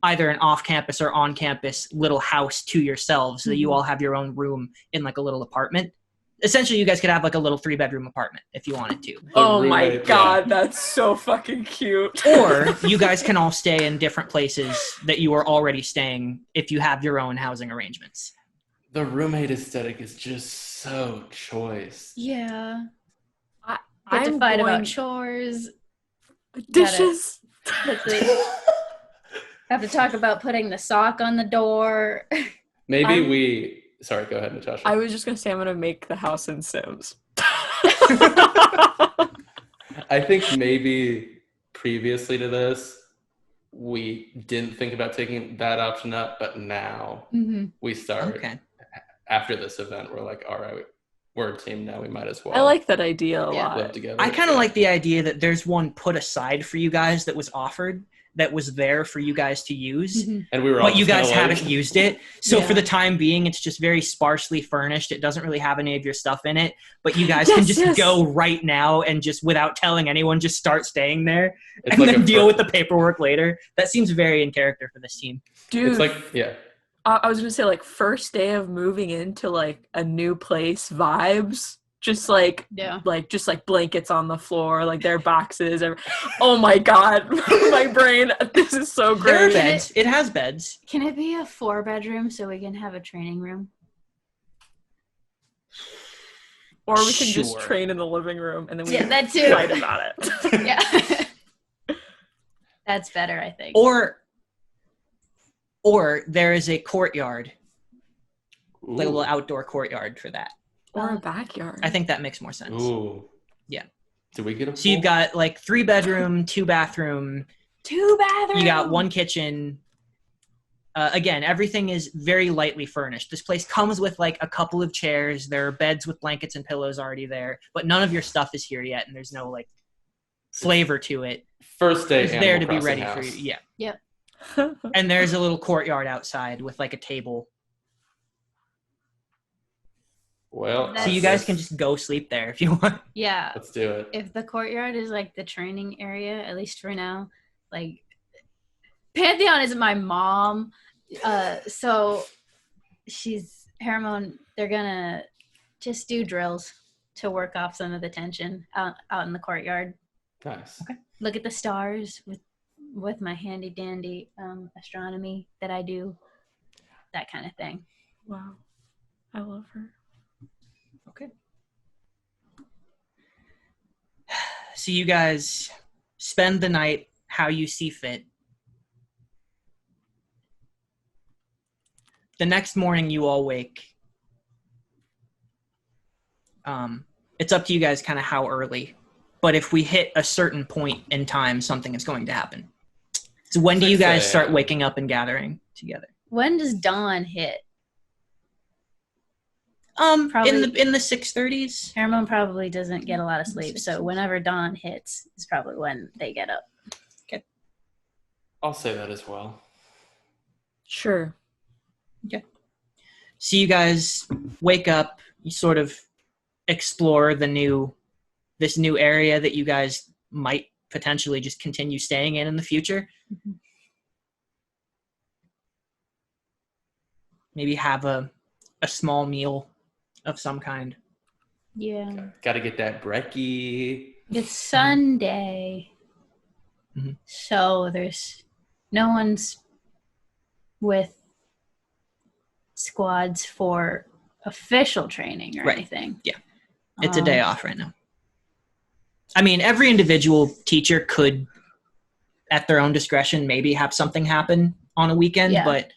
Speaker 1: either an off-campus or on-campus little house to yourselves so that you all have your own room in like a little apartment. Essentially, you guys could have like a little 3-bedroom apartment if you wanted to.
Speaker 3: Oh my god, that's so fucking cute.
Speaker 1: Or you guys can all stay in different places that you are already staying if you have your own housing arrangements.
Speaker 2: The roommate aesthetic is just so choice.
Speaker 4: Yeah. Get to fight about chores.
Speaker 3: Dishes.
Speaker 4: Have to talk about putting the sock on the door.
Speaker 2: Maybe Sorry, go ahead, Natasha.
Speaker 3: I was just going to say I'm going to make the house in Sims.
Speaker 2: I think maybe previously to this, we didn't think about taking that option up, but now we start.
Speaker 1: Okay.
Speaker 2: After this event, we're like, all right, we're a team now. We might as well.
Speaker 3: I like that idea a lot.
Speaker 2: Live together.
Speaker 1: I kind of like the idea that there's one put aside for you guys that was offered, that was there for you guys to use,
Speaker 2: and we were all
Speaker 1: but you guys
Speaker 2: like...
Speaker 1: haven't used it. So for the time being, it's just very sparsely furnished. It doesn't really have any of your stuff in it, but you guys can just go right now and just, without telling anyone, just start staying there and like then deal with the paperwork later. That seems very in character for this team.
Speaker 3: Dude,
Speaker 2: it's like,
Speaker 3: I was gonna say, like, first day of moving into like a new place vibes. Just like, just like blankets on the floor, like there are boxes. Oh my God, my brain. This is so great.
Speaker 1: There are beds. It has beds.
Speaker 4: Can it be a 4-bedroom so we can have a training room?
Speaker 3: Or we can just train in the living room and then we
Speaker 4: that too.
Speaker 3: fight about it.
Speaker 4: Yeah. That's better, I think.
Speaker 1: Or there is a courtyard, like a little outdoor courtyard for that.
Speaker 3: Or a backyard.
Speaker 1: I think that makes more sense.
Speaker 2: Ooh.
Speaker 1: Yeah.
Speaker 2: Do we get a pool?
Speaker 1: So you've got like 3-bedroom, 2-bathroom.
Speaker 4: 2-bathroom.
Speaker 1: You got 1 kitchen. Again, everything is very lightly furnished. This place comes with like a couple of chairs. There are beds with blankets and pillows already there, but none of your stuff is here yet, and there's no like flavor to it.
Speaker 2: First day
Speaker 1: it's there to be ready
Speaker 2: house.
Speaker 1: for you. Yeah.
Speaker 4: Yep.
Speaker 1: And there's a little courtyard outside with like a table.
Speaker 2: Well,
Speaker 1: so you guys can just go sleep there if you want.
Speaker 4: Yeah.
Speaker 2: Let's do it.
Speaker 4: If the courtyard is like the training area, at least for now, like Pantheon is my mom. So she's Hermone. They're gonna just do drills to work off some of the tension out in the courtyard.
Speaker 2: Nice.
Speaker 1: Okay.
Speaker 4: Look at the stars with my handy dandy astronomy that I do. That kind of thing.
Speaker 3: Wow. I love her.
Speaker 1: Okay. So you guys spend the night how you see fit. The next morning you all wake. It's up to you guys kind of how early. But if we hit a certain point in time, something is going to happen. So when do you guys start waking up and gathering together?
Speaker 4: When does dawn hit?
Speaker 1: Probably in the 6:30s.
Speaker 4: Hermone probably doesn't get a lot of sleep, so whenever dawn hits is probably when they get up.
Speaker 1: Okay.
Speaker 2: I'll say that as well.
Speaker 3: Sure.
Speaker 1: Okay. So you guys wake up, you sort of explore this new area that you guys might potentially just continue staying in the future.
Speaker 4: Mm-hmm.
Speaker 1: Maybe have a small meal of some kind.
Speaker 4: Yeah.
Speaker 2: Gotta get that brekkie.
Speaker 4: It's Sunday.
Speaker 1: Mm-hmm.
Speaker 4: So there's no one's with squads for official training or anything.
Speaker 1: Yeah. It's a day off right now. I mean, every individual teacher could, at their own discretion, maybe have something happen on a weekend, but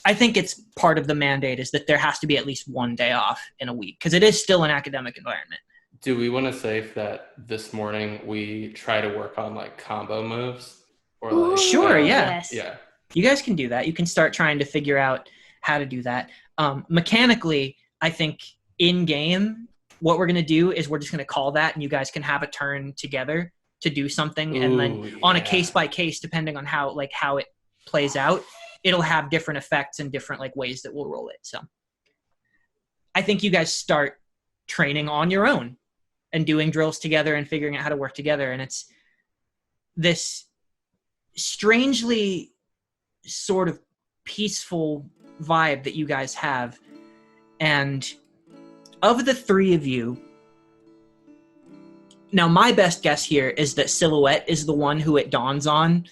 Speaker 1: I think it's part of the mandate is that there has to be at least one day off in a week because it is still an academic environment.
Speaker 2: Do we want to say that this morning we try to work on like combo moves? Or like,
Speaker 1: sure, yeah.
Speaker 4: Yes.
Speaker 2: Yeah.
Speaker 1: You guys can do that. You can start trying to figure out how to do that. Mechanically, I think in-game, what we're going to do is we're just going to call that and you guys can have a turn together to do something. And then on a case-by-case, depending on how it plays out, it'll have different effects and different like ways that we'll roll it. So I think you guys start training on your own and doing drills together and figuring out how to work together. And it's this strangely sort of peaceful vibe that you guys have. And of the three of you, now my best guess here is that Silhouette is the one who it dawns on.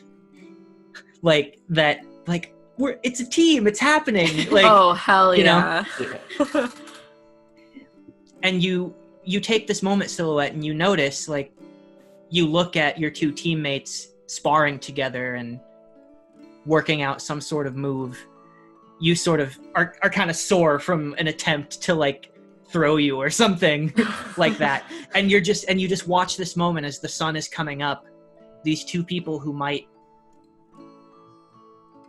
Speaker 1: It's a team, it's happening. Like,
Speaker 3: oh, hell yeah.
Speaker 1: And you take this moment, Silhouette, and you notice, like, you look at your two teammates sparring together and working out some sort of move. You sort of are kind of sore from an attempt to, like, throw you or something like that. And you just watch this moment as the sun is coming up. These two people who might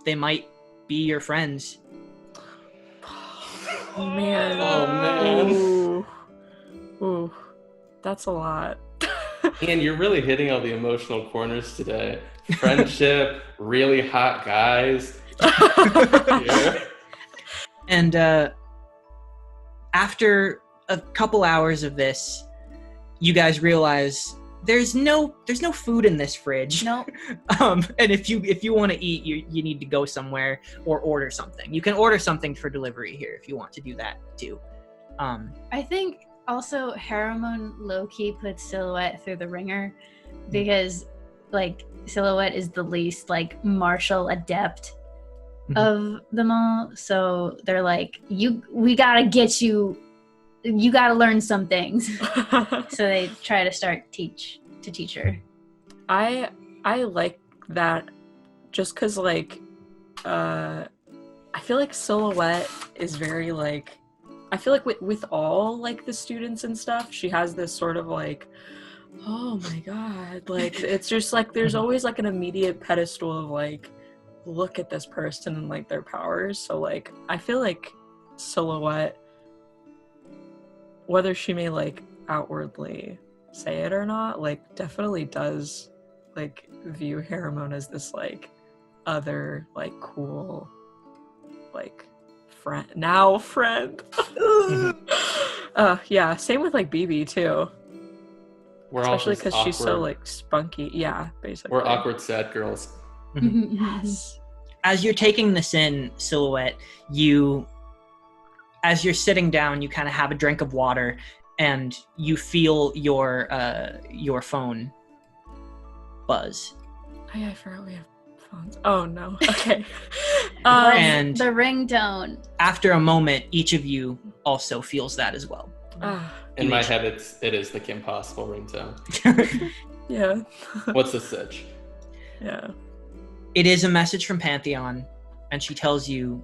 Speaker 1: be your friends.
Speaker 3: Oh man.
Speaker 2: Oh man.
Speaker 3: Ooh. That's a lot.
Speaker 2: And you're really hitting all the emotional corners today. Friendship, really hot guys. Yeah.
Speaker 1: And after a couple hours of this, you guys realize there's no food in this fridge.
Speaker 4: Nope.
Speaker 1: And if you want to eat, you need to go somewhere or order something. You can order something for delivery here if you want to do that too.
Speaker 4: I think also Haramon low-key puts Silhouette through the ringer because like Silhouette is the least like martial adept of them all. So they're like, we gotta get you gotta learn some things. So they try to start teach her.
Speaker 3: I like that just because like I feel like Silhouette is very like, I feel like with all like the students and stuff, she has this sort of like, oh my god, like it's just like there's always like an immediate pedestal of like, look at this person and like their powers. So like I feel like Silhouette, whether she may like outwardly say it or not, like definitely does like view Haramon as this like other like cool like friend. Yeah, same with like BB too.
Speaker 2: We're
Speaker 3: especially
Speaker 2: all
Speaker 3: because she's so like spunky. Yeah, basically.
Speaker 2: We're awkward sad girls.
Speaker 3: Yes.
Speaker 1: As you're taking this in, Silhouette, as you're sitting down, you kind of have a drink of water, and you feel your phone buzz.
Speaker 3: Oh yeah, I forgot we have phones. Oh no. Okay.
Speaker 1: And
Speaker 4: the ringtone.
Speaker 1: After a moment, each of you also feels that as well.
Speaker 2: In my head, it is the Kim Possible ringtone.
Speaker 3: Yeah.
Speaker 2: What's the sitch?
Speaker 3: Yeah.
Speaker 1: It is a message from Pantheon, and she tells you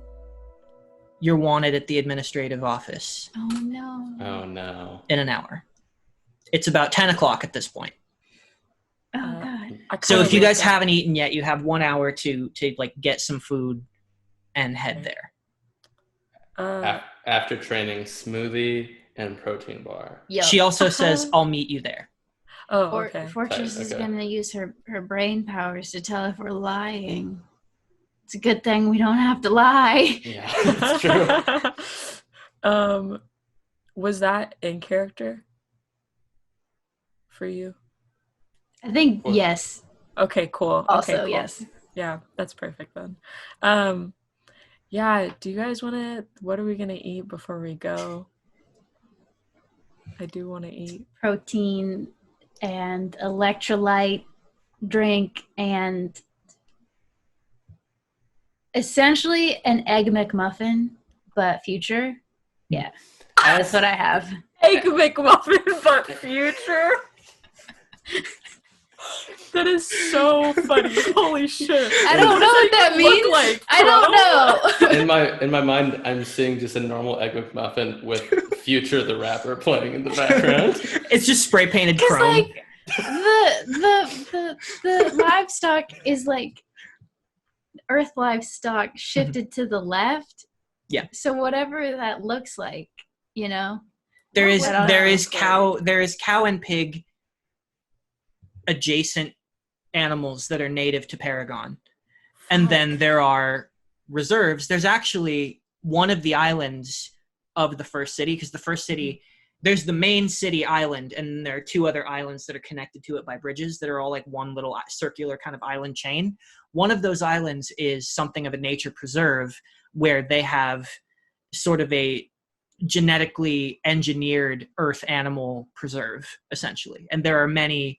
Speaker 1: you're wanted at the administrative office.
Speaker 4: Oh no.
Speaker 2: Oh no.
Speaker 1: In an hour. It's about 10 o'clock at this point.
Speaker 4: Oh god.
Speaker 1: So if you guys haven't eaten yet, you have 1 hour to like get some food and head there.
Speaker 2: After training, smoothie and protein bar.
Speaker 4: Yep.
Speaker 1: She also says, I'll meet you there.
Speaker 3: Oh, okay.
Speaker 4: Fortress is going to use her brain powers to tell if we're lying. It's a good thing we don't have to lie.
Speaker 2: Yeah, that's true.
Speaker 3: Was that in character for you?
Speaker 4: I think yes.
Speaker 3: Okay, cool.
Speaker 4: Also,
Speaker 3: okay, cool.
Speaker 4: Yes.
Speaker 3: Yeah, that's perfect then. Yeah, do you guys what are we going to eat before we go? I do want to eat.
Speaker 4: Protein and electrolyte drink and essentially an Egg McMuffin, but future. Yeah, that's what I have.
Speaker 3: Egg McMuffin, but future? That is so funny. Holy shit.
Speaker 4: I don't know what that means.
Speaker 3: Like,
Speaker 4: I don't know.
Speaker 2: In my mind, I'm seeing just a normal Egg McMuffin with Future the rapper playing in the background.
Speaker 1: It's just spray painted chrome.
Speaker 4: Like the livestock is like Earth livestock shifted to the left.
Speaker 1: Yeah.
Speaker 4: So whatever that looks like, you know.
Speaker 1: There is cow and pig adjacent animals that are native to Paragon. And then there are reserves. There's actually one of the islands of the first city, because the first city, there's the main city island, and there are two other islands that are connected to it by bridges that are all like one little circular kind of island chain. One of those islands is something of a nature preserve where they have sort of a genetically engineered earth animal preserve, essentially. And there are many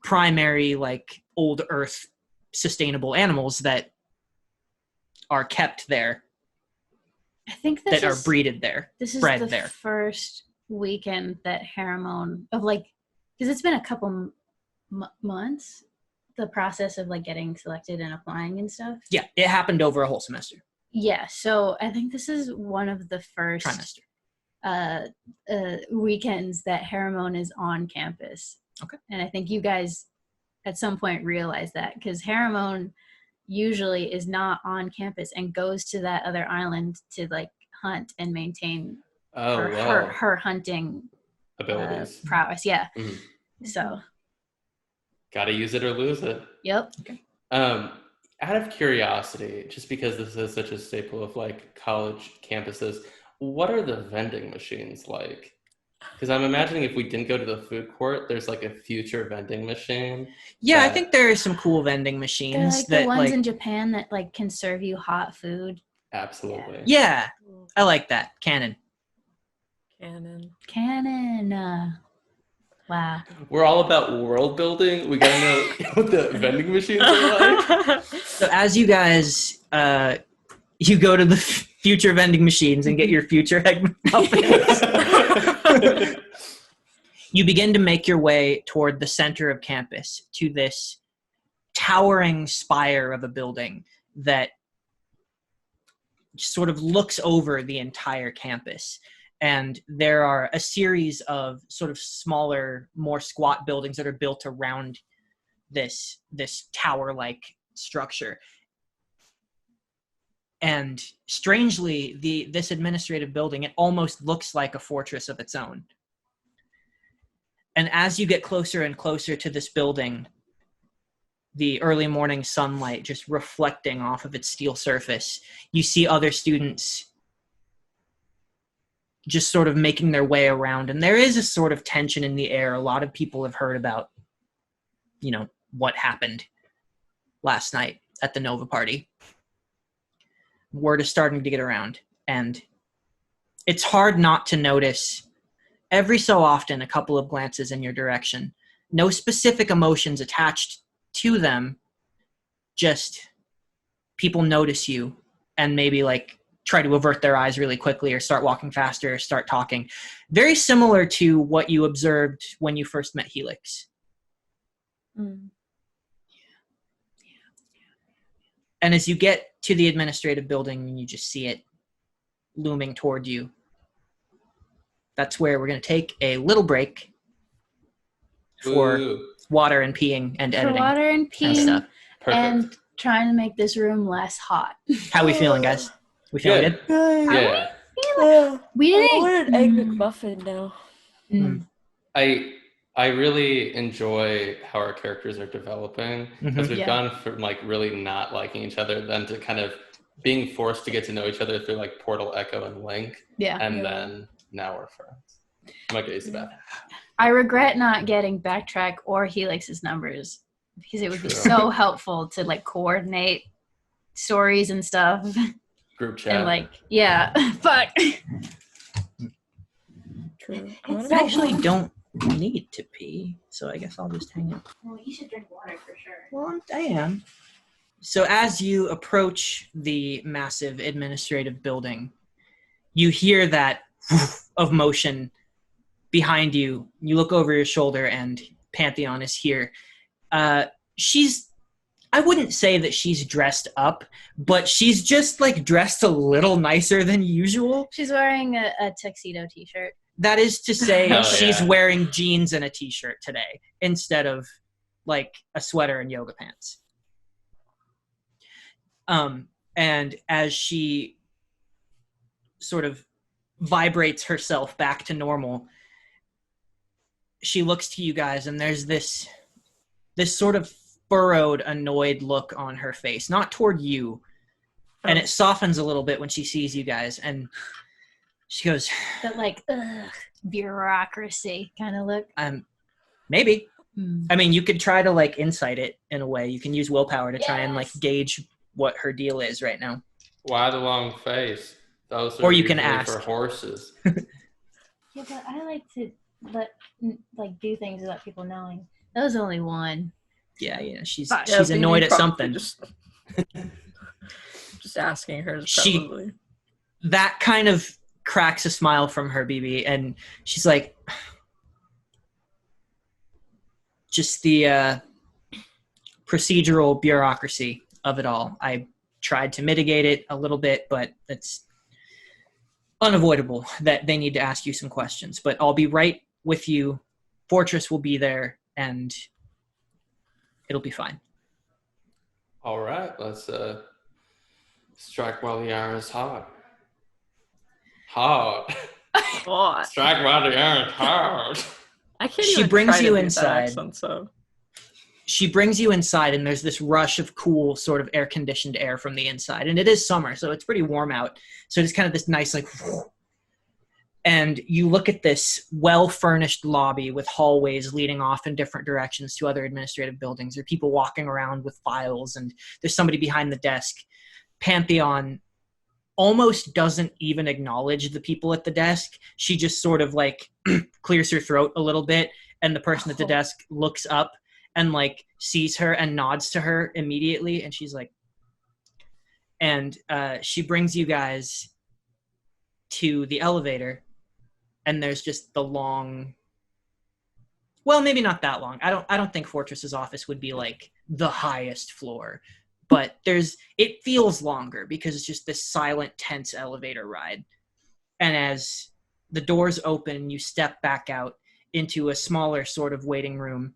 Speaker 1: primary like old earth sustainable animals that are kept there.
Speaker 4: I think
Speaker 1: that are breeded there.
Speaker 4: This is
Speaker 1: bred
Speaker 4: the
Speaker 1: there.
Speaker 4: first weekend that Haramon of like, because it's been a couple months, the process of like getting selected and applying and stuff.
Speaker 1: Yeah, it happened over a whole semester.
Speaker 4: Yeah, so I think this is one of the first
Speaker 1: trimester
Speaker 4: weekends that Haramon is on campus.
Speaker 1: Okay.
Speaker 4: And I think you guys at some point realize that, because Haramon usually is not on campus and goes to that other island to like hunt and maintain her hunting
Speaker 2: abilities,
Speaker 4: prowess. Yeah. Mm-hmm. So.
Speaker 2: Gotta use it or lose it.
Speaker 4: Yep.
Speaker 2: Okay. Out of curiosity, just because this is such a staple of like college campuses, what are the vending machines like? Because I'm imagining if we didn't go to the food court, there's like a future vending machine.
Speaker 1: Yeah, I think there are some cool vending machines.
Speaker 4: They're like the ones in Japan that like can serve you hot food.
Speaker 2: Absolutely.
Speaker 1: Yeah, I like that. Canon.
Speaker 4: Wow.
Speaker 2: We're all about world building. We gotta know what the vending machines are like.
Speaker 1: So as you guys, you go to the future vending machines and get your future egg muffins. You begin to make your way toward the center of campus to this towering spire of a building that sort of looks over the entire campus. And there are a series of sort of smaller, more squat buildings that are built around this tower-like structure. And strangely, this administrative building, it almost looks like a fortress of its own. And as you get closer and closer to this building, the early morning sunlight just reflecting off of its steel surface, you see other students just sort of making their way around. And there is a sort of tension in the air. A lot of people have heard about, what happened last night at the Nova party. Word is starting to get around. And it's hard not to notice every so often a couple of glances in your direction. No specific emotions attached to them. Just people notice you and maybe try to avert their eyes really quickly or start walking faster or start talking. Very similar to what you observed when you first met Helix. Mm. And as you get to the administrative building, you just see it looming toward you. That's where we're going to take a little break for water and peeing and editing.
Speaker 4: For water and peeing
Speaker 1: and stuff.
Speaker 4: And trying to make this room less hot.
Speaker 1: How we feeling, guys? We feeling good?
Speaker 2: Yeah.
Speaker 3: We didn't. I want an egg McMuffin now.
Speaker 1: Mm.
Speaker 2: I really enjoy how our characters are developing because we've gone from really not liking each other then to kind of being forced to get to know each other through Portal, Echo, and Link.
Speaker 4: Yeah.
Speaker 2: And then now we're friends. My day's about.
Speaker 4: I regret not getting Backtrack or Helix's numbers because it would be so helpful to coordinate stories and stuff.
Speaker 2: Group chat.
Speaker 4: And fuck.
Speaker 1: True. I actually don't need to pee, so I guess I'll just hang out.
Speaker 4: Well, you should drink water for sure.
Speaker 1: Well, I am. So as you approach the massive administrative building, you hear that of motion behind you. You look over your shoulder and Pantheon is here. I wouldn't say that she's dressed up, but she's just dressed a little nicer than usual.
Speaker 4: She's wearing a tuxedo t-shirt.
Speaker 1: That is to say she's wearing jeans and a t-shirt today instead of a sweater and yoga pants. And as she sort of vibrates herself back to normal, she looks to you guys and there's this sort of furrowed, annoyed look on her face, not toward you. And it softens a little bit when she sees you guys. And she goes...
Speaker 4: That bureaucracy kind of look.
Speaker 1: Maybe. I mean, you could try to insight it in a way. You can use willpower to try and gauge what her deal is right now.
Speaker 2: Why the long face? Those are
Speaker 1: or you can ask
Speaker 2: for horses.
Speaker 4: Yeah, but I like to do things without people knowing. That was only one.
Speaker 1: Yeah, she's annoyed at something.
Speaker 3: Just asking her. Probably.
Speaker 1: That kind of cracks a smile from her, BB, and she's like, just the procedural bureaucracy of it all. I tried to mitigate it a little bit, but it's unavoidable that they need to ask you some questions. But I'll be right with you. Fortress will be there, and it'll be fine.
Speaker 2: All right, let's strike while the iron is hot. Hot.
Speaker 3: God.
Speaker 2: Strike while the iron's hard.
Speaker 3: I can't
Speaker 1: She
Speaker 3: even
Speaker 1: brings
Speaker 3: try to
Speaker 1: you
Speaker 3: do that
Speaker 1: inside.
Speaker 3: accent, so.
Speaker 1: She brings you inside, and there's this rush of cool, sort of air-conditioned air from the inside. And it is summer, so it's pretty warm out. So it's kind of this nice, like... And you look at this well-furnished lobby with hallways leading off in different directions to other administrative buildings. There are people walking around with files, and there's somebody behind the desk. Pantheon almost doesn't even acknowledge the people at the desk. She just sort of, like, clears her throat a little bit, and the person at the desk looks up and, like, sees her and nods to her immediately, and she's like... And she brings you guys to the elevator. And there's just the long, well, maybe not that long. I don't think Fortress's office would be like the highest floor, but it feels longer because it's just this silent, tense elevator ride. And as the doors open, you step back out into a smaller sort of waiting room,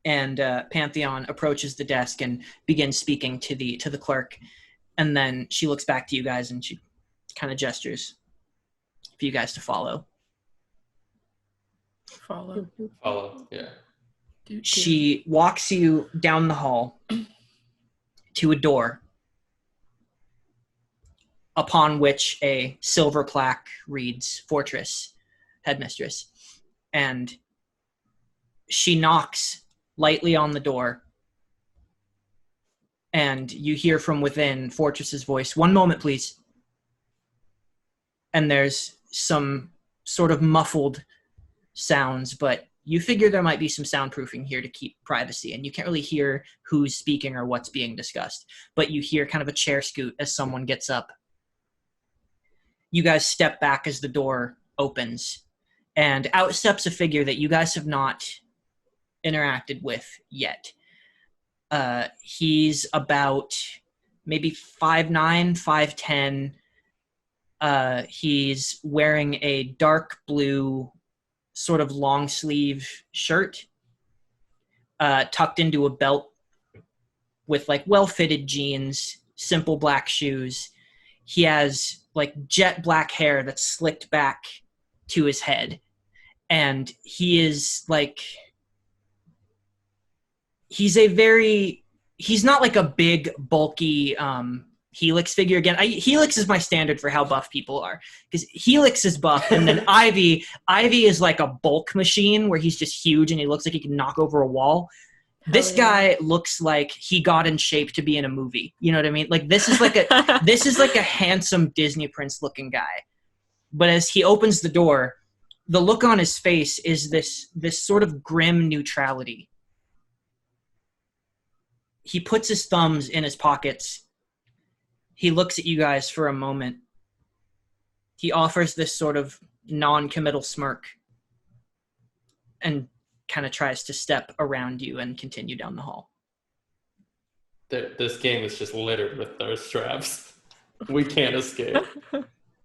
Speaker 1: and Pantheon approaches the desk and begins speaking to the clerk. And then she looks back to you guys and she kind of gestures for you guys to follow.
Speaker 3: Follow,
Speaker 2: yeah.
Speaker 1: She walks you down the hall to a door upon which a silver plaque reads Fortress Headmistress. And she knocks lightly on the door. And you hear from within Fortress's voice, "One moment, please." And there's some sort of muffled sounds, but you figure there might be some soundproofing here to keep privacy, and you can't really hear who's speaking or what's being discussed, but you hear kind of a chair scoot as someone gets up. You guys step back as the door opens, and out steps a figure that you guys have not interacted with yet. He's about maybe 5'9", 5'10". He's wearing a dark blue sort of long sleeve shirt, tucked into a belt with like well-fitted jeans, simple black shoes. He has like jet black hair that's slicked back to his head. And he is like, he's not like a big, bulky, Helix figure. Again, Helix is my standard for how buff people are, because Helix is buff, and then Ivy is like a bulk machine where he's just huge and he looks like he can knock over a wall. This guy looks like he got in shape to be in a movie. You know what I mean? Like this is like a handsome Disney prince looking guy. But as he opens the door, the look on his face is this sort of grim neutrality. He puts his thumbs in his pockets. He looks at you guys for a moment. He offers this sort of non-committal smirk and kind of tries to step around you and continue down the hall.
Speaker 2: This game is just littered with thirst traps. We can't escape.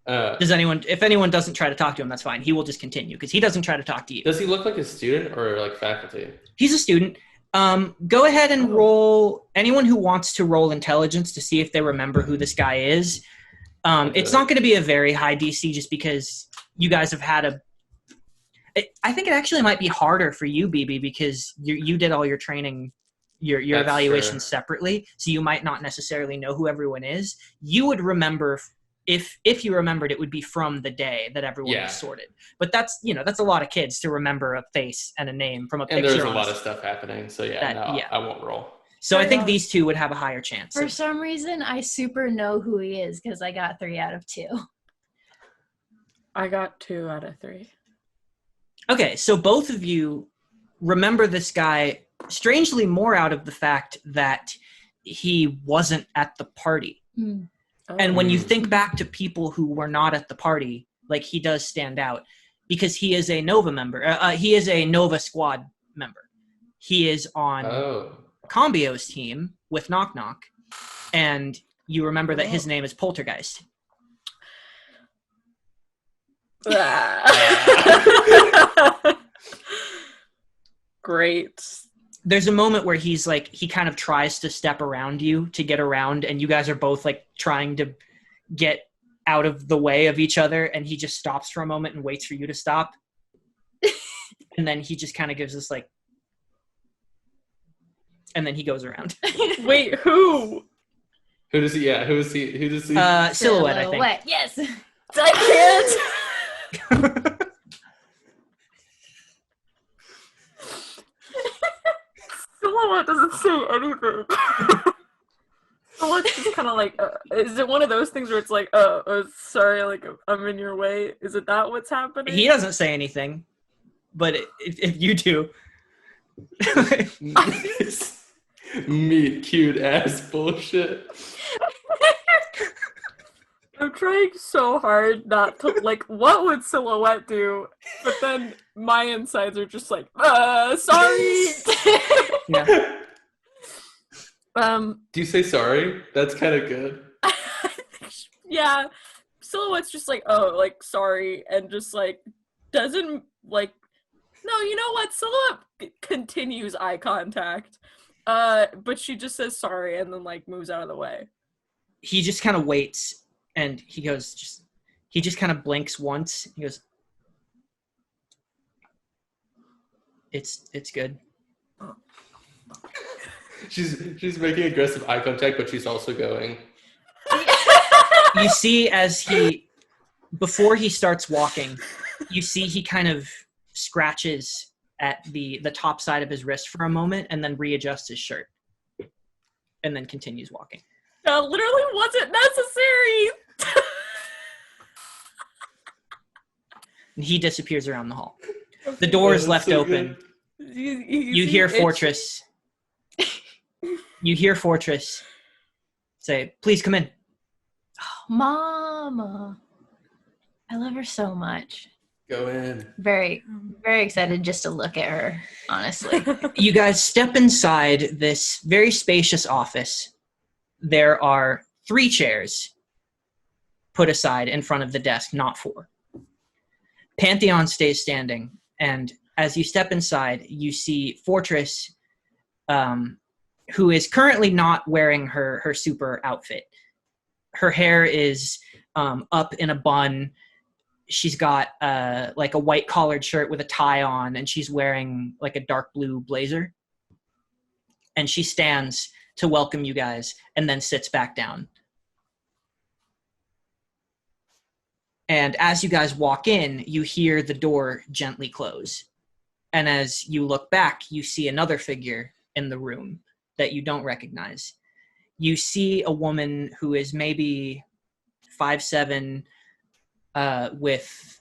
Speaker 1: If anyone doesn't try to talk to him, that's fine. He will just continue because he doesn't try to talk to you.
Speaker 2: Does he look like a student or like faculty?
Speaker 1: He's a student. Go ahead and roll. Anyone who wants to roll intelligence to see if they remember who this guy is. It's not going to be a very high DC just because you guys have had I think it actually might be harder for you, BB, because you did all your training, your evaluations separately, so you might not necessarily know who everyone is. You would remember if you remembered, it would be from the day that everyone was sorted. But that's a lot of kids to remember a face and a name from a picture.
Speaker 2: And there's a lot of stuff happening, so I won't roll.
Speaker 1: So I think these two would have a higher chance.
Speaker 4: For some reason, I super know who he is because I got 3 out of 2.
Speaker 3: I got 2 out of 3.
Speaker 1: Okay, so both of you remember this guy strangely more out of the fact that he wasn't at the party.
Speaker 4: Mm.
Speaker 1: And when you think back to people who were not at the party, like he does stand out because he is a Nova member. He is a Nova squad member. He is on Combio's team with Knock Knock. And you remember that his name is Poltergeist.
Speaker 3: Great.
Speaker 1: There's a moment where he's like, he kind of tries to step around you to get around, and you guys are both like trying to get out of the way of each other, and he just stops for a moment and waits for you to stop. And then he just kind of gives this like, and then he goes around.
Speaker 3: Wait, who?
Speaker 2: Who does he? Yeah, who is he? Who does he?
Speaker 1: Silhouette, I think.
Speaker 4: Yes.
Speaker 3: I can't. Silhouette doesn't say anything. Silhouette's just kind of like, is it one of those things where it's like, sorry, like, I'm in your way? Is it that what's happening?
Speaker 1: He doesn't say anything, but if you do.
Speaker 2: Meet cute ass bullshit.
Speaker 3: I'm trying so hard not to, like, what would Silhouette do? But then my insides are just like, sorry.
Speaker 1: Yeah.
Speaker 2: Do you say sorry? That's kind of good.
Speaker 3: Yeah. Silhouette's just like, oh, like, sorry. And just, like, doesn't, like, no, you know what? Silhouette continues eye contact. But she just says sorry and then, like, moves out of the way.
Speaker 1: He just kind of waits. And he just kind of blinks once. He goes, it's good.
Speaker 2: She's making aggressive eye contact, but she's also going.
Speaker 1: You see before he starts walking, you see he kind of scratches at the top side of his wrist for a moment and then readjusts his shirt. And then continues walking.
Speaker 3: That literally wasn't necessary.
Speaker 1: And he disappears around the hall. The door is left open. You hear Fortress. You hear Fortress say, "Please come in."
Speaker 4: Oh, Mama. I love her so much.
Speaker 2: Go in.
Speaker 4: Very, very excited just to look at her, honestly.
Speaker 1: You guys step inside this very spacious office. There are 3 chairs put aside in front of the desk, not 4. Pantheon stays standing, and as you step inside, you see Fortress, who is currently not wearing her super outfit. Her hair is up in a bun. She's got like a white collared shirt with a tie on, and she's wearing like a dark blue blazer. And she stands to welcome you guys and then sits back down. And as you guys walk in, you hear the door gently close. And as you look back, you see another figure in the room that you don't recognize. You see a woman who is maybe 5'7", with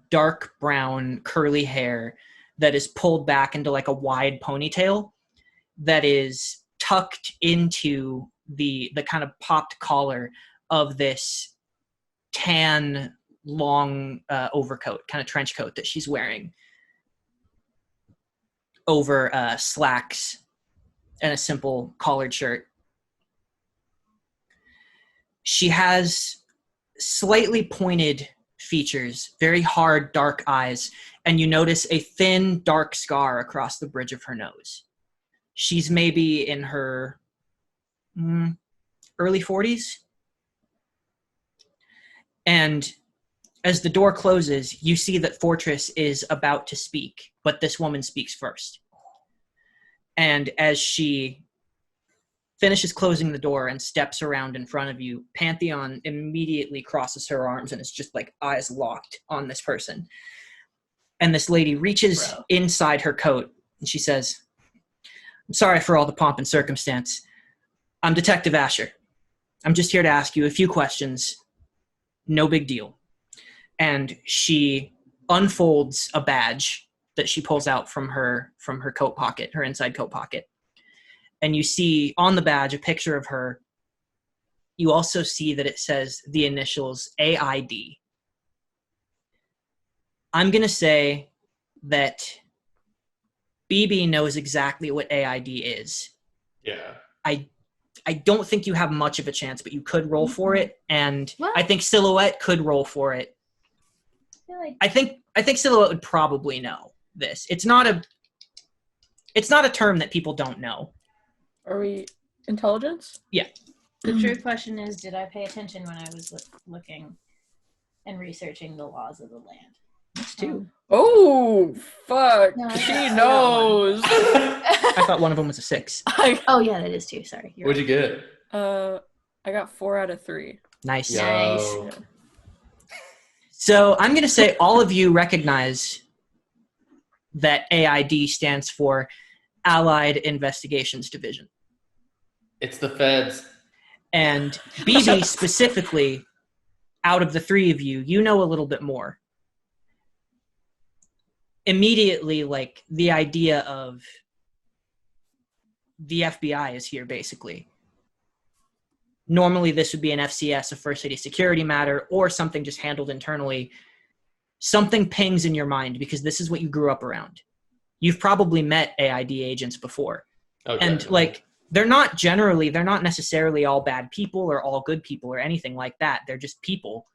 Speaker 1: dark brown curly hair that is pulled back into like a wide ponytail that is tucked into the kind of popped collar of this tan long overcoat, kind of trench coat that she's wearing over slacks and a simple collared shirt. She has slightly pointed features, very hard, dark eyes, and you notice a thin, dark scar across the bridge of her nose. She's maybe in her early 40s. And as the door closes, you see that Fortress is about to speak, but this woman speaks first. And as she finishes closing the door and steps around in front of you, Pantheon immediately crosses her arms and is just like eyes locked on this person. And this lady reaches inside her coat and she says, "I'm sorry for all the pomp and circumstance. I'm Detective Asher. I'm just here to ask you a few questions. No big deal." And she unfolds a badge that she pulls out from her coat pocket, her inside coat pocket. And you see on the badge a picture of her. You also see that it says the initials AID. I'm going to say that BB knows exactly what AID is.
Speaker 2: Yeah.
Speaker 1: I don't think you have much of a chance, but you could roll for it, and
Speaker 4: What?
Speaker 1: I think Silhouette could roll for it. I think Silhouette would probably know this. It's not a term that people don't know.
Speaker 3: Are we intelligence?
Speaker 1: Yeah.
Speaker 4: The true question is, did I pay attention when I was looking? and researching the laws of the land.
Speaker 1: That's 2.
Speaker 3: Oh, fuck.
Speaker 4: No,
Speaker 3: She knows.
Speaker 1: I thought one of them was a 6.
Speaker 4: Oh, yeah, that is 2. Sorry.
Speaker 2: What'd you get?
Speaker 3: I got 4 out of 3.
Speaker 1: Nice.
Speaker 2: Yo.
Speaker 4: Nice.
Speaker 1: So I'm going to say all of you recognize that AID stands for Allied Investigations Division.
Speaker 2: It's the feds.
Speaker 1: And BB specifically, out of the 3 of you, you know a little bit more. Immediately, like, the idea of the FBI is here, basically. Normally, this would be an FCS, a First City security matter, or something just handled internally. Something pings in your mind because this is what you grew up around. You've probably met AID agents before.
Speaker 2: Okay.
Speaker 1: And, like, they're not necessarily all bad people or all good people or anything like that. They're just people.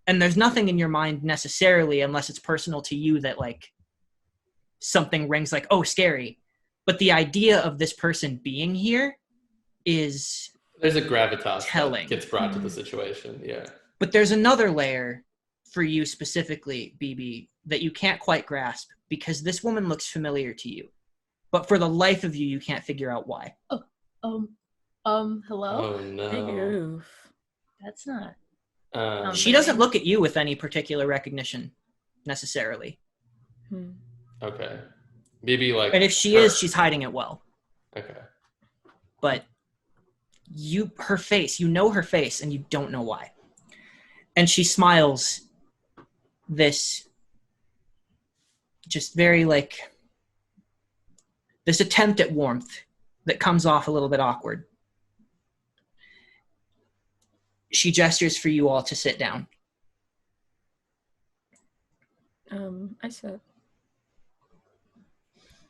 Speaker 1: And there's nothing in your mind necessarily, unless it's personal to you, that, like, something rings like, oh, scary. But the idea of this person being here is...
Speaker 2: There's a gravitas
Speaker 1: telling.
Speaker 2: that gets brought to the situation, yeah.
Speaker 1: But there's another layer for you specifically, BB, that you can't quite grasp because this woman looks familiar to you. But for the life of you, you can't figure out why.
Speaker 4: Hello?
Speaker 2: Oh, no.
Speaker 3: Oof.
Speaker 4: That's not...
Speaker 1: She doesn't look at you with any particular recognition, necessarily.
Speaker 2: Okay. Maybe, like...
Speaker 1: And if she is, she's hiding it well.
Speaker 2: Okay.
Speaker 1: But her face, you know her face, and you don't know why. And she smiles this just very, like, this attempt at warmth that comes off a little bit awkward. She gestures for you all to sit down.
Speaker 3: I sit.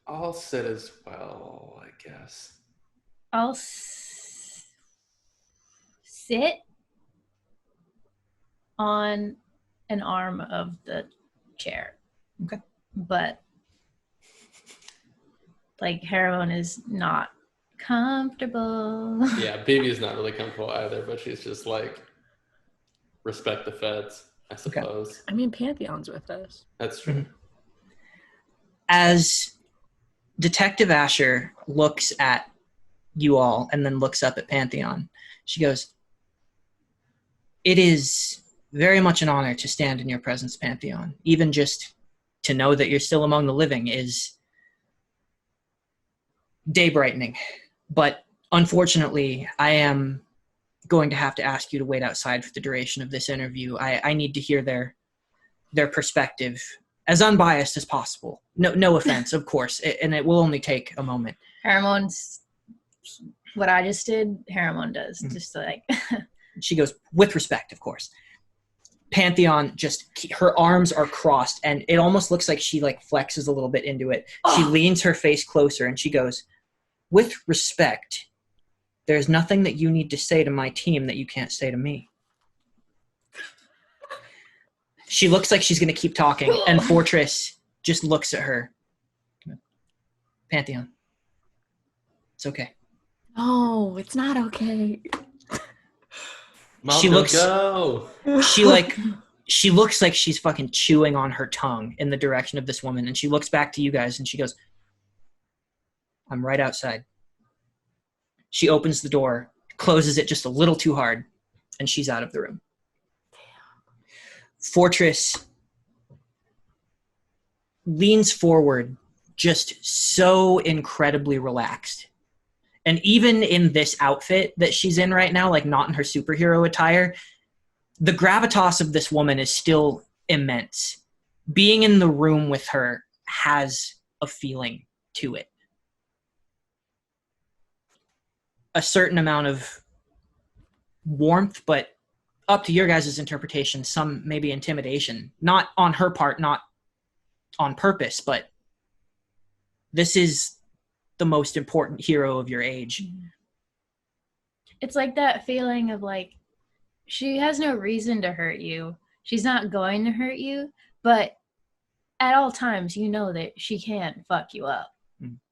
Speaker 2: I'll sit as well, I guess.
Speaker 4: I'll sit on an arm of the chair.
Speaker 1: Okay.
Speaker 4: But, like, Heroin is not comfortable.
Speaker 2: Yeah, Baby is not really comfortable either, but she's just like, respect the feds, I suppose.
Speaker 3: Okay. I mean, Pantheon's with us.
Speaker 2: That's true.
Speaker 1: Mm-hmm. As Detective Asher looks at you all and then looks up at Pantheon, she goes, "It is very much an honor to stand in your presence, Pantheon. Even just to know that you're still among the living is day brightening. But unfortunately, I am going to have to ask you to wait outside for the duration of this interview. I need to hear their perspective as unbiased as possible. No offense, of course, and it will only take a moment."
Speaker 4: Haramon's what I just did, Haramon does. Mm-hmm. Just like
Speaker 1: she goes, "With respect, of course." Pantheon her arms are crossed, and it almost looks like she like flexes a little bit into it. Oh. She leans her face closer, and she goes, "With respect, there's nothing that you need to say to my team that you can't say to me." She looks like she's going to keep talking, and Fortress just looks at her. "Pantheon, it's okay."
Speaker 3: "Oh, it's not okay."
Speaker 2: Mom, she looks. Go.
Speaker 1: She looks like she's fucking chewing on her tongue in the direction of this woman, and she looks back to you guys, and she goes, "I'm right outside." She opens the door, closes it just a little too hard, and she's out of the room. Fortress leans forward, just so incredibly relaxed. And even in this outfit that she's in right now, like not in her superhero attire, the gravitas of this woman is still immense. Being in the room with her has a feeling to it. A certain amount of warmth, but up to your guys' interpretation, some maybe intimidation. Not on her part, not on purpose, but this is the most important hero of your age.
Speaker 4: It's like that feeling of like, she has no reason to hurt you. She's not going to hurt you, but at all times, you know that she can't fuck you up.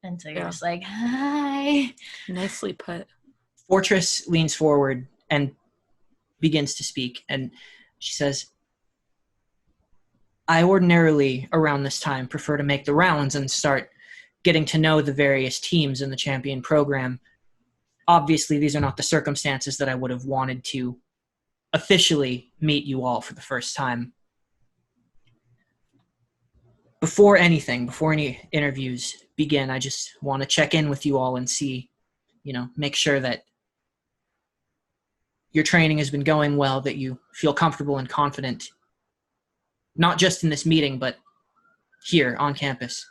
Speaker 4: And so you're just like, "Hi."
Speaker 3: Nicely put.
Speaker 1: Fortress leans forward and begins to speak, and she says, I ordinarily, around this time, prefer to make the rounds and start getting to know the various teams in the champion program. Obviously, these are not the circumstances that I would have wanted to officially meet you all for the first time. Before any interviews begin, I just want to check in with you all and see, make sure that your training has been going well, that you feel comfortable and confident, not just in this meeting, but here on campus.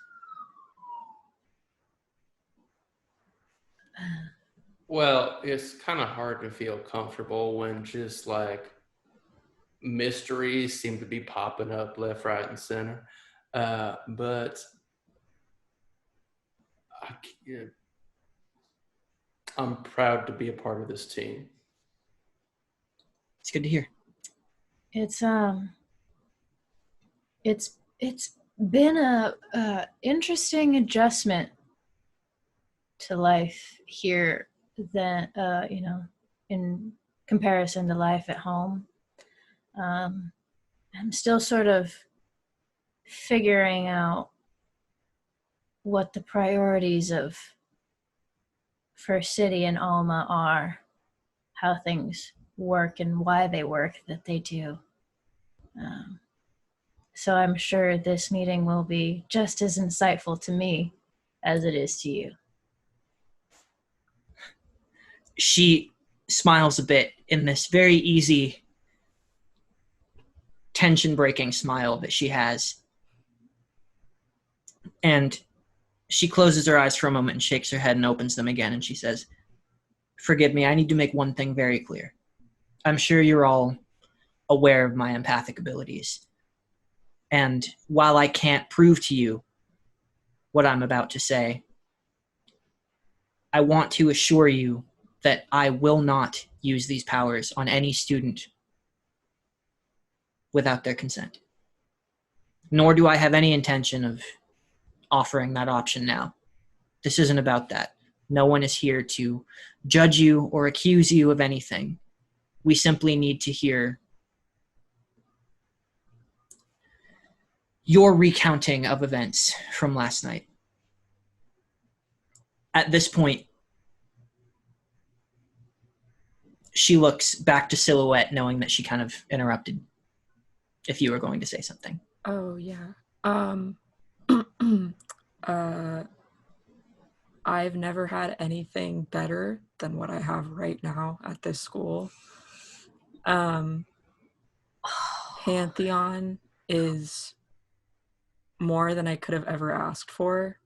Speaker 2: Well, it's kind of hard to feel comfortable when just like mysteries seem to be popping up left, right, and center. But I'm proud to be a part of this team.
Speaker 1: It's good to hear.
Speaker 4: It's been a interesting adjustment to life here than in comparison to life at home. I'm still sort of figuring out what the priorities of First City and Alma are, how things work and why they work that they do. So I'm sure this meeting will be just as insightful to me as it is to you.
Speaker 1: She smiles a bit in this very easy, tension-breaking smile that she has. And she closes her eyes for a moment and shakes her head and opens them again, and she says, "Forgive me, I need to make one thing very clear. I'm sure you're all aware of my empathic abilities. And while I can't prove to you what I'm about to say, I want to assure you that I will not use these powers on any student without their consent. Nor do I have any intention of offering that option now. This isn't about that. No one is here to judge you or accuse you of anything. We simply need to hear your recounting of events from last night." At this point, she looks back to Silhouette, knowing that she kind of interrupted if you were going to say something.
Speaker 3: Oh, yeah. I've never had anything better than what I have right now at this school. Pantheon is more than I could have ever asked for,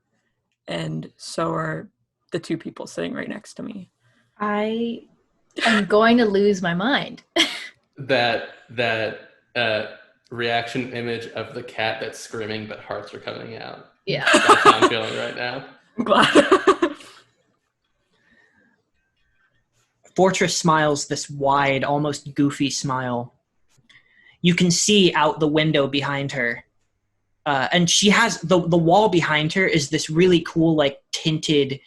Speaker 3: and so are the two people sitting right next to me.
Speaker 4: I am going to lose my mind.
Speaker 2: That reaction image of the cat that's screaming but hearts are coming out.
Speaker 4: Yeah.
Speaker 2: That's how I'm feeling right now.
Speaker 3: I'm glad.
Speaker 1: Fortress smiles this wide, almost goofy smile. You can see out the window behind her. And she has the wall behind her is this really cool, like tinted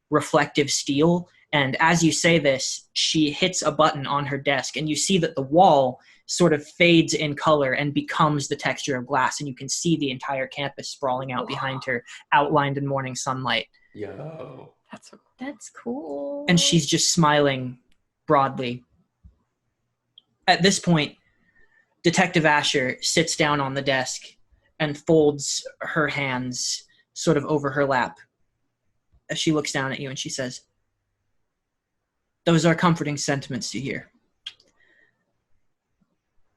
Speaker 1: reflective steel. And as you say this, she hits a button on her desk, and you see that the wall sort of fades in color and becomes the texture of glass. And you can see the entire campus sprawling out behind her, outlined in morning sunlight.
Speaker 2: Yo.
Speaker 4: That's cool.
Speaker 1: And she's just smiling broadly. At this point, Detective Asher sits down on the desk and folds her hands sort of over her lap as she looks down at you and she says, "Those are comforting sentiments to hear.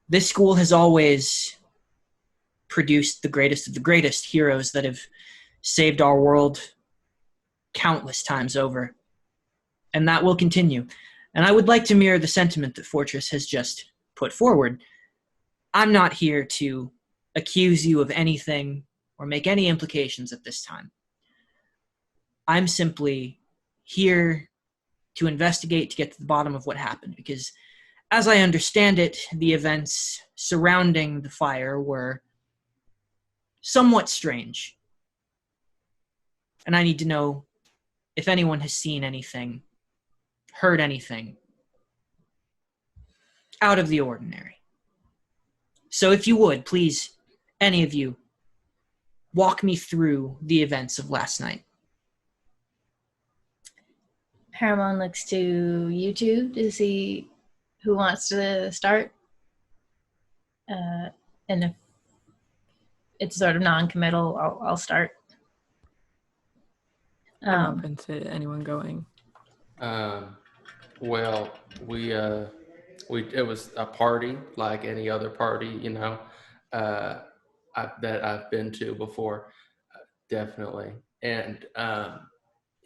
Speaker 1: This school has always produced the greatest of the greatest heroes that have saved our world countless times over. And that will continue. And I would like to mirror the sentiment that Fortress has just put forward. I'm not here to accuse you of anything or make any implications at this time. I'm simply here to investigate, to get to the bottom of what happened, because as I understand it, the events surrounding the fire were somewhat strange. And I need to know if anyone has seen anything, heard anything out of the ordinary. So if you would, please any of you, walk me through the events of last night.
Speaker 4: Paramount looks to you two to see who wants to start. And if it's sort of non-committal, I'll start.
Speaker 3: I'm open to anyone going.
Speaker 2: Well, it was a party like any other party, that I've been to before, definitely. And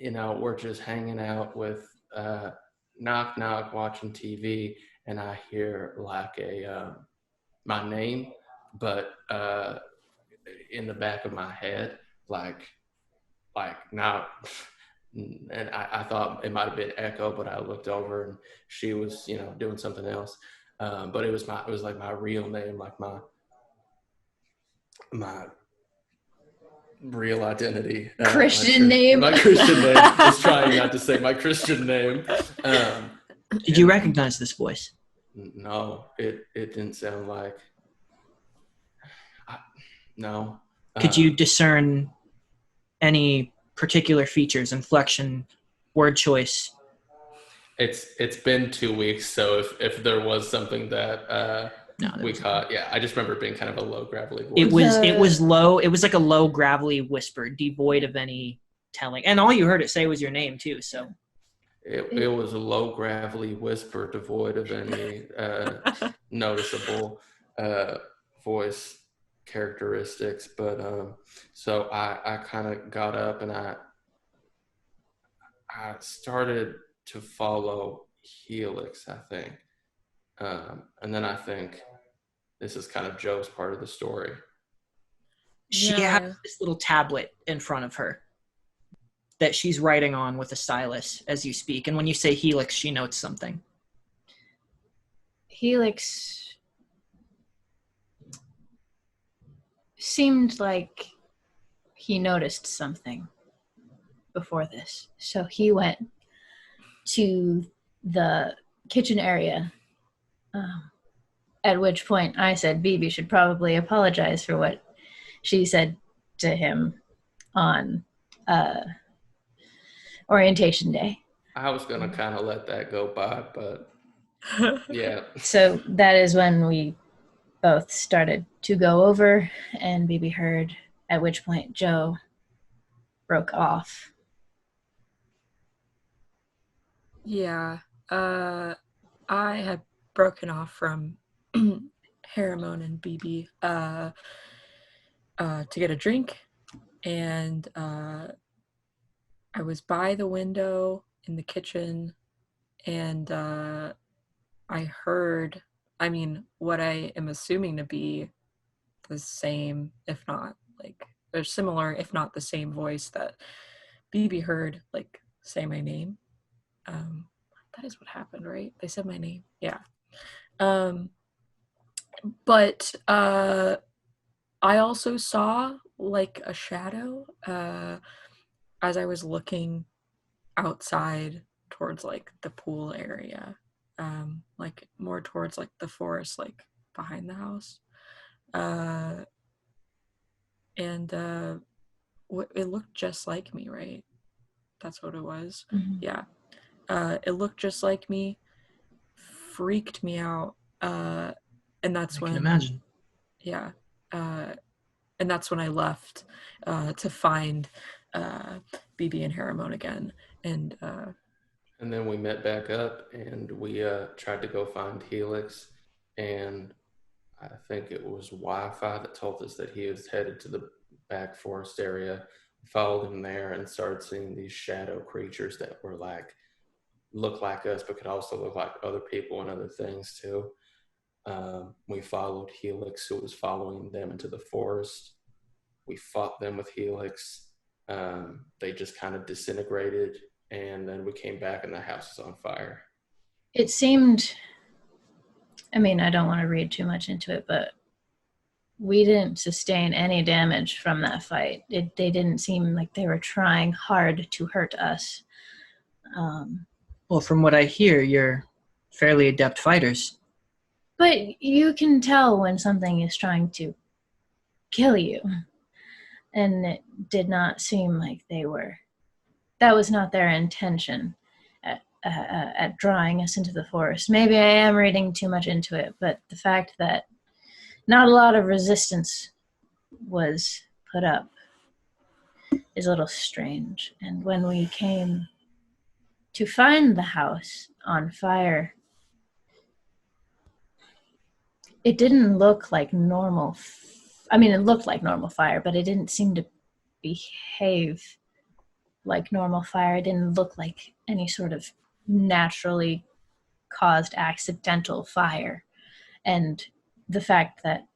Speaker 2: we're just hanging out with knock knock watching TV, and I hear like my name, but in the back of my head, like now. And I thought it might have been Echo, but I looked over and she was, doing something else. But it was like my real name, like my real identity.
Speaker 4: Christian name.
Speaker 2: My Christian name. I was trying not to say my Christian name.
Speaker 1: Did you recognize this voice?
Speaker 2: No, it didn't sound like. No.
Speaker 1: Could you discern any particular features, inflection, word choice?
Speaker 2: It's been 2 weeks, so if there was something that we caught, I just remember it being kind of a low gravelly voice.
Speaker 1: It was low. It was like a low gravelly whisper, devoid of any telling, and all you heard it say was your name too. So
Speaker 2: it was a low gravelly whisper, devoid of any noticeable voice characteristics. But so I kind of got up and I started to follow Helix, I think, and then I think this is kind of Joe's part of the story.
Speaker 1: She has this little tablet in front of her that she's writing on with a stylus as you speak, and when you say Helix, she notes something.
Speaker 4: Helix seemed like he noticed something before this. So he went to the kitchen area, at which point I said Bibi should probably apologize for what she said to him on orientation day.
Speaker 2: I was going to kind of let that go by, but yeah.
Speaker 4: So that is when we both started to go over, and Bibi heard, at which point Joe broke off.
Speaker 3: Yeah, I had broken off from Haramon and Bibi to get a drink, and I was by the window in the kitchen, and I heard, what I am assuming to be the same, if not or similar, if not the same voice that Bibi heard, say my name. That is what happened, right? They said my name. Yeah. But I also saw a shadow as I was looking outside towards the pool area, more towards the forest, behind the house. And it looked just like me, right? That's what it was.
Speaker 4: Mm-hmm.
Speaker 3: Yeah. It looked just like me, freaked me out, and that's when I can
Speaker 1: imagine.
Speaker 3: Yeah, and that's when I left to find Bibi and Haramon again, and
Speaker 2: then we met back up, and we tried to go find Helix, and I think it was Wi-Fi that told us that he was headed to the back forest area. We followed him there and started seeing these shadow creatures that were look like us, but could also look like other people and other things too. We followed Helix, who was following them into the forest. We fought them with Helix. They just kind of disintegrated, and then we came back and the house was on fire.
Speaker 4: It seemed, I don't want to read too much into it, but we didn't sustain any damage from that fight. They didn't seem like they were trying hard to hurt us.
Speaker 1: Well, from what I hear, you're fairly adept fighters.
Speaker 4: But you can tell when something is trying to kill you. And it did not seem like that was not their intention at drawing us into the forest. Maybe I am reading too much into it, but the fact that not a lot of resistance was put up is a little strange. And when we came to find the house on fire, it didn't look like normal. It looked like normal fire, but it didn't seem to behave like normal fire. It didn't look like any sort of naturally caused accidental fire. And the fact that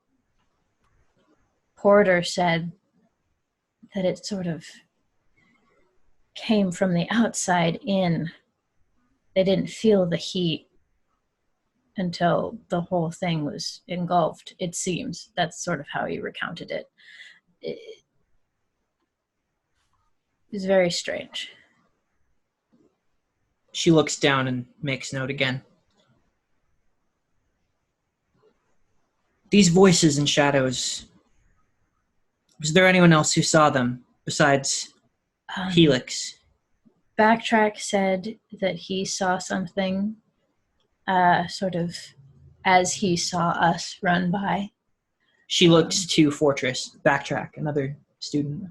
Speaker 4: Porter said that it sort of came from the outside in, they didn't feel the heat until the whole thing was engulfed, it seems. That's sort of how he recounted it. It was very strange.
Speaker 1: She looks down and makes note again. These voices and shadows, was there anyone else who saw them besides Helix?
Speaker 4: Backtrack said that he saw something sort of as he saw us run by.
Speaker 1: She looks to Fortress. Backtrack, another student.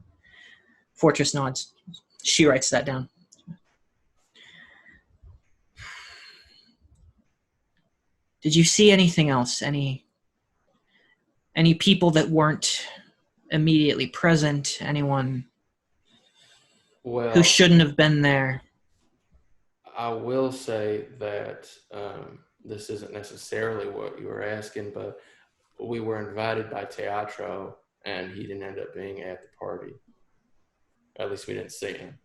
Speaker 1: Fortress nods. She writes that down. Did you see anything else? Any people that weren't immediately present? Anyone who shouldn't have been there?
Speaker 2: I will say that this isn't necessarily what you were asking, but we were invited by Teatro, and he didn't end up being at the party. At least we didn't see him.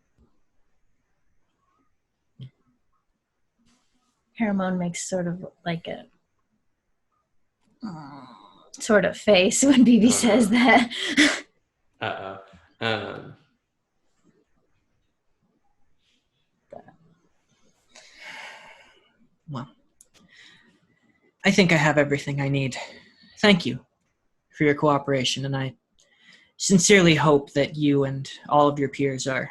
Speaker 4: Hermon makes sort of like a sort of face when BB says that.
Speaker 1: Well, I think I have everything I need. Thank you for your cooperation, and I sincerely hope that you and all of your peers are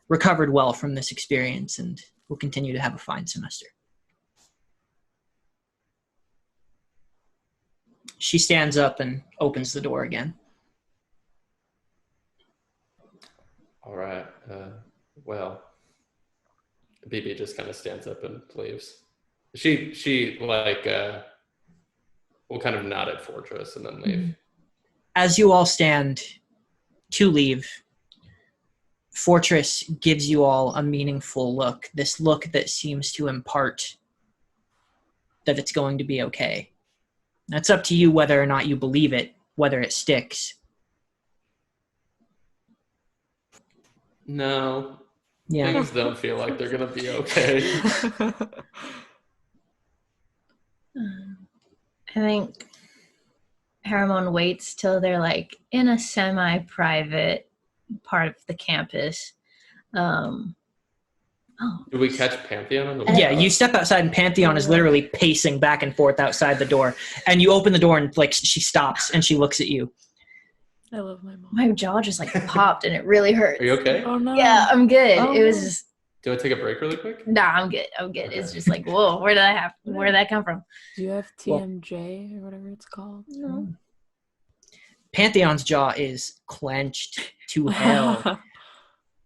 Speaker 1: recovered well from this experience and will continue to have a fine semester. She stands up and opens the door again.
Speaker 2: All right. Well, BB just kind of stands up and leaves. She will kind of nod at Fortress and then leave.
Speaker 1: As you all stand to leave, Fortress gives you all a meaningful look. This look that seems to impart that it's going to be okay. That's up to you whether or not you believe it, whether it sticks.
Speaker 2: No.
Speaker 1: Yeah.
Speaker 2: Things don't feel like they're going to be okay.
Speaker 4: I think Hermon waits till they're like in a semi-private part of the campus.
Speaker 2: Do we catch Pantheon on the way?
Speaker 1: Yeah, you step outside and Pantheon is literally pacing back and forth outside the door. And you open the door and she stops and she looks at you.
Speaker 3: I love my mom.
Speaker 4: My jaw just popped and it really hurt.
Speaker 2: Are you okay?
Speaker 3: Oh no.
Speaker 4: Yeah, I'm good.
Speaker 3: Oh,
Speaker 4: it was just...
Speaker 2: Do I take a break really quick?
Speaker 4: Nah, I'm good. Okay. It's just whoa, where did that come from?
Speaker 3: Do you have TMJ or whatever it's called?
Speaker 4: No.
Speaker 1: Pantheon's jaw is clenched to hell.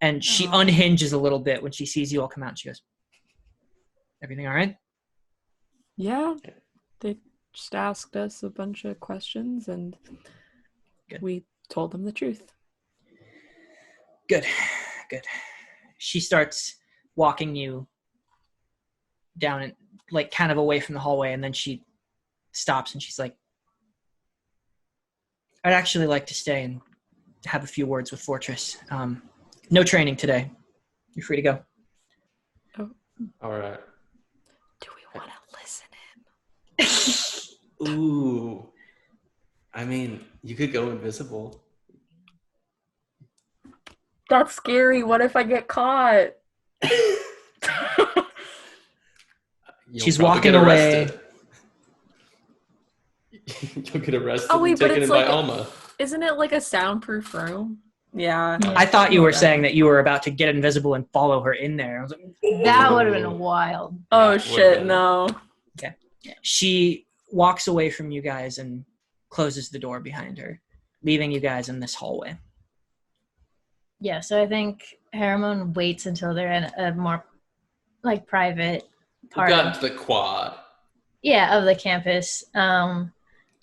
Speaker 1: And she unhinges a little bit when she sees you all come out. And she goes, "Everything all right?"
Speaker 3: Yeah. They just asked us a bunch of questions and we told them the truth.
Speaker 1: Good. She starts walking you down and kind of away from the hallway, and then she stops and she's like, "I'd actually like to stay and have a few words with Fortress. No training today. You're free to go."
Speaker 3: Oh.
Speaker 2: All right.
Speaker 3: Do we want to listen in?
Speaker 2: Ooh. I mean, you could go invisible.
Speaker 3: That's scary. What if I get caught?
Speaker 1: She's walking away.
Speaker 2: You'll get arrested
Speaker 3: Oh, wait,
Speaker 2: and
Speaker 3: but
Speaker 2: taken
Speaker 3: it's
Speaker 2: in by
Speaker 3: like
Speaker 2: Alma.
Speaker 3: Isn't it like a soundproof room? Yeah.
Speaker 1: I thought you were saying that you were about to get invisible and follow her in there. I was like,
Speaker 4: That would have been wild.
Speaker 3: Oh,
Speaker 2: Yeah,
Speaker 3: shit,
Speaker 2: been.
Speaker 3: no.
Speaker 1: Okay. She walks away from you guys and closes the door behind her, leaving you guys in this hallway.
Speaker 4: Yeah, so I think Harriman waits until they're in a more like private part
Speaker 2: We got to the quad.
Speaker 4: Yeah, of the campus.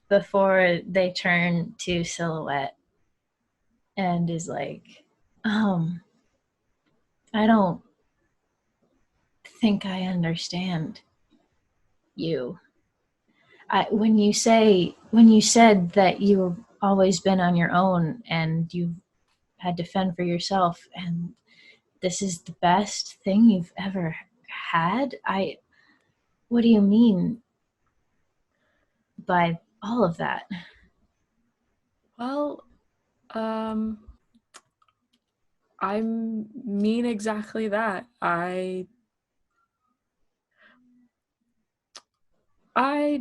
Speaker 4: Before they turn to Silhouette and is like, I don't think I understand you. When you said that you've always been on your own and you've had to fend for yourself and this is the best thing you've ever had, what do you mean by all of that?
Speaker 3: Well, I mean exactly that. I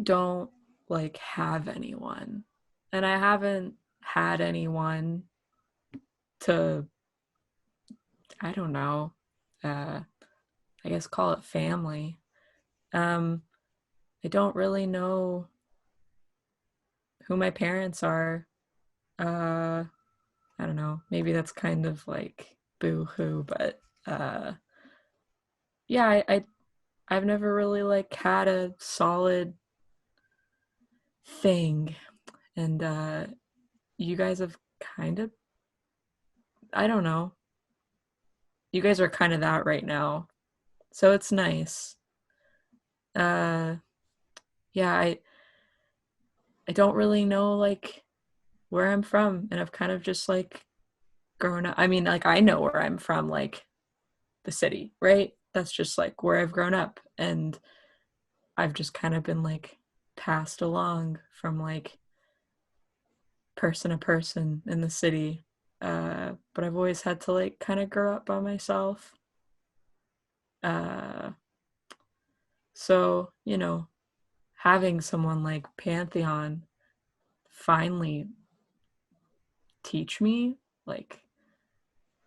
Speaker 3: don't like have anyone, and I haven't had anyone to, I don't know, I guess call it family. I don't really know who my parents are. I don't know, maybe that's kind of like boo-hoo, but yeah, I've never really like had a solid thing, and you guys have kind of, I don't know, you guys are kind of that right now, so it's nice. Yeah, I don't really know like where I'm from, and I've kind of just like grown up. I mean, like I know where I'm from, like the city, right? That's just like where I've grown up, and I've just kind of been like passed along from like person to person in the city. But I've always had to like kind of grow up by myself. So, having someone like Pantheon finally teach me like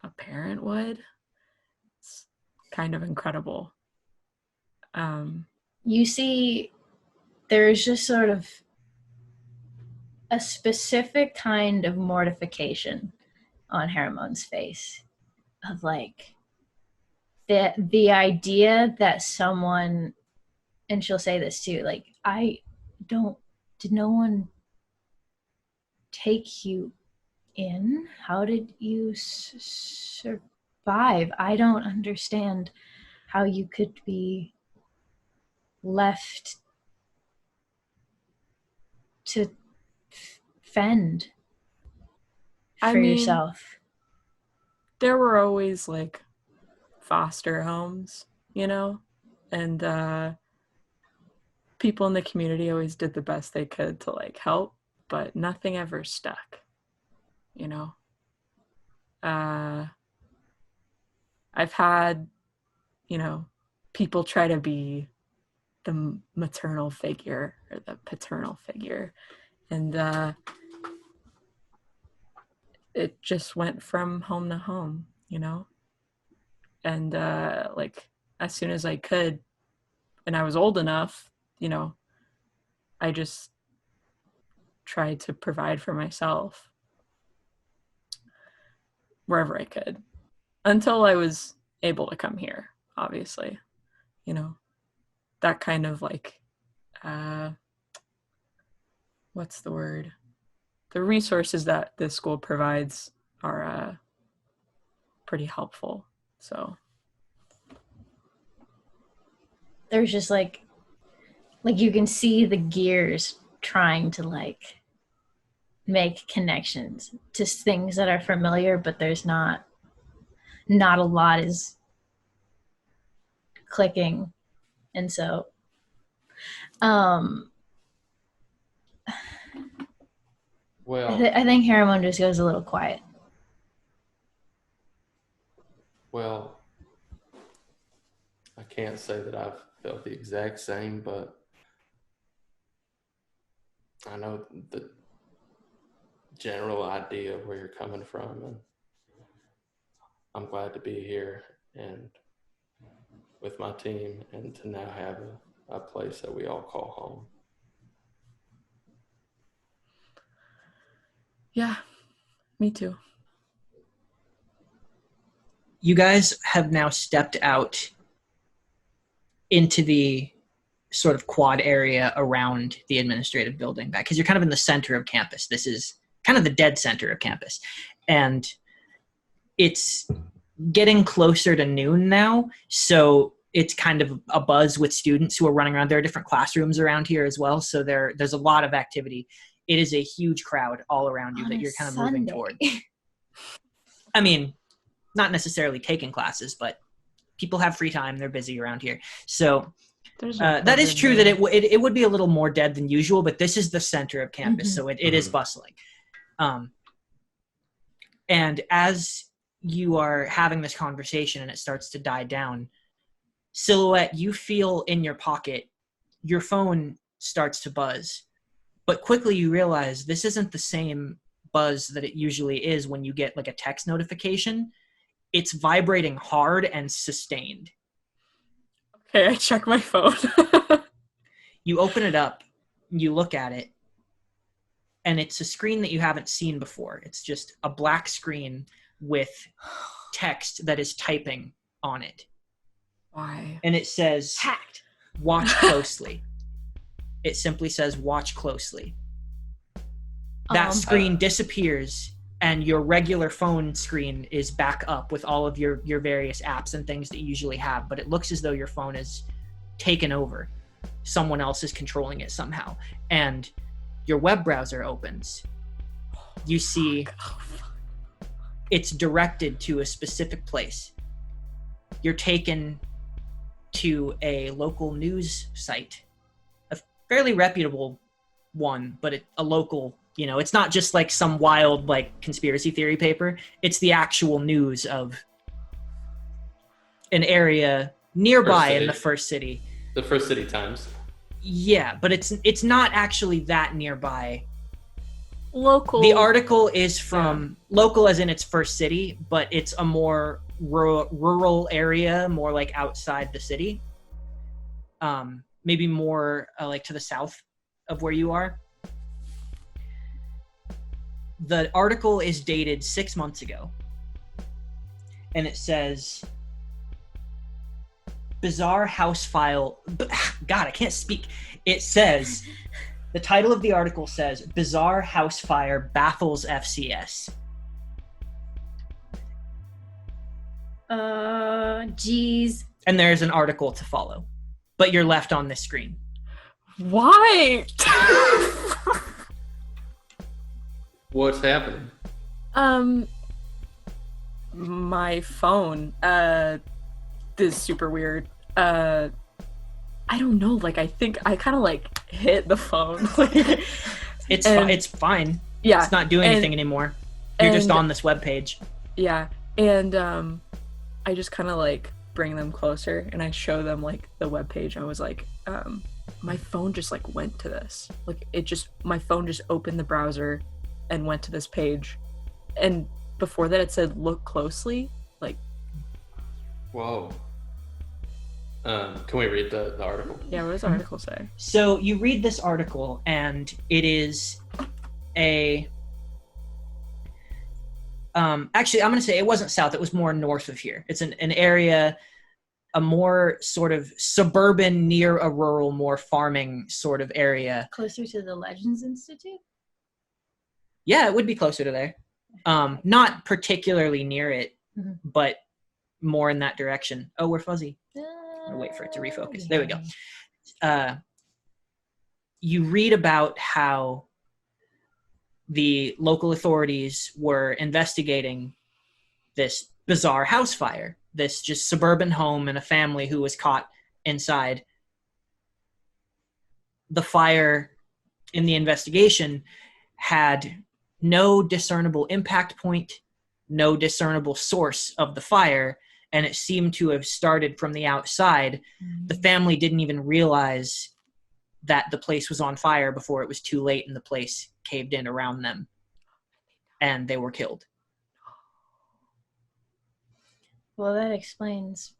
Speaker 3: a parent would, it's kind of incredible.
Speaker 4: You see, there's just sort of a specific kind of mortification on Harriman's face of like the idea that someone, and she'll say this too, like, did no one take you in? How did you survive? I don't understand how you could be left to fend for yourself.
Speaker 3: There were always like foster homes, and people in the community always did the best they could to like help, but nothing ever stuck. I've had, people try to be the maternal figure or the paternal figure, and it just went from home to home, and like as soon as I could and I was old enough, I just tried to provide for myself wherever I could until I was able to come here, obviously. That kind of like what's the word? The resources that this school provides are pretty helpful. So
Speaker 4: there's just like you can see the gears trying to like make connections to things that are familiar, but there's not a lot is clicking. And so
Speaker 2: well,
Speaker 4: I think Harriman just goes a little quiet.
Speaker 2: Well, I can't say that I've felt the exact same, but I know the general idea of where you're coming from, and I'm glad to be here and with my team, and to now have a place that we all call home.
Speaker 3: Yeah, me too.
Speaker 1: You guys have now stepped out into the sort of quad area around the administrative building back, because you're kind of in the center of campus. This is kind of the dead center of campus. And it's getting closer to noon now, so it's kind of a buzz with students who are running around. There are different classrooms around here as well, so there's a lot of activity. It is a huge crowd all around you that you're kind of moving toward. I mean, not necessarily taking classes, but people have free time. They're busy around here. So that is true that it would be a little more dead than usual, but this is the center of campus, so it is bustling. And as you are having this conversation and it starts to die down, Silhouette, you feel in your pocket, your phone starts to buzz. But quickly you realize this isn't the same buzz that it usually is when you get like a text notification. It's vibrating hard and sustained.
Speaker 3: Okay, I check my phone.
Speaker 1: You open it up, you look at it, and it's a screen that you haven't seen before. It's just a black screen with text that is typing on it.
Speaker 3: Why?
Speaker 1: And it says,
Speaker 4: Hacked.
Speaker 1: Watch closely. It simply says, watch closely. That screen disappears, and your regular phone screen is back up with all of your various apps and things that you usually have, but it looks as though your phone is taken over. Someone else is controlling it somehow. And your web browser opens. You see it's directed to a specific place. You're taken to a local news site, a fairly reputable one, but a local, it's not just like some wild like conspiracy theory paper. It's the actual news of an area nearby in the first city.
Speaker 2: The First City Times.
Speaker 1: Yeah, but it's not actually that nearby.
Speaker 3: Local.
Speaker 1: The article is from local as in its first city, but it's a more rural area, more like outside the city. Maybe more like to the south of where you are. The article is dated 6 months ago. And it says, bizarre house file. God, I can't speak. It says, the title of the article says, bizarre house fire baffles FCS.
Speaker 4: Geez.
Speaker 1: And there's an article to follow, but you're left on this screen.
Speaker 3: Why?
Speaker 2: What's happening?
Speaker 3: My phone. This is super weird. I don't know. Like, I think I kind of like hit the phone.
Speaker 1: It's fine.
Speaker 3: Yeah.
Speaker 1: It's not doing anything anymore. You're just on this webpage.
Speaker 3: Yeah. And I just kind of like bring them closer and I show them like the webpage. I was like, my phone just like went to this. Like my phone just opened the browser and went to this page. And before that it said, look closely. Like,
Speaker 2: whoa. Can we read the article?
Speaker 3: Yeah, what does the article say?
Speaker 1: So you read this article, and it is actually, I'm going to say it wasn't south. It was more north of here. It's an area, a more sort of suburban, near a rural, more farming sort of area.
Speaker 4: Closer to the Legends Institute?
Speaker 1: Yeah, it would be closer to there. Not particularly near it, but more in that direction. Oh, we're fuzzy. I'll wait for it to refocus. There we go. You read about how the local authorities were investigating this bizarre house fire, this just suburban home and a family who was caught inside. The fire in the investigation had no discernible impact point, no discernible source of the fire, and it seemed to have started from the outside. The family didn't even realize that the place was on fire before it was too late and the place caved in around them and they were killed.
Speaker 4: Well, that explains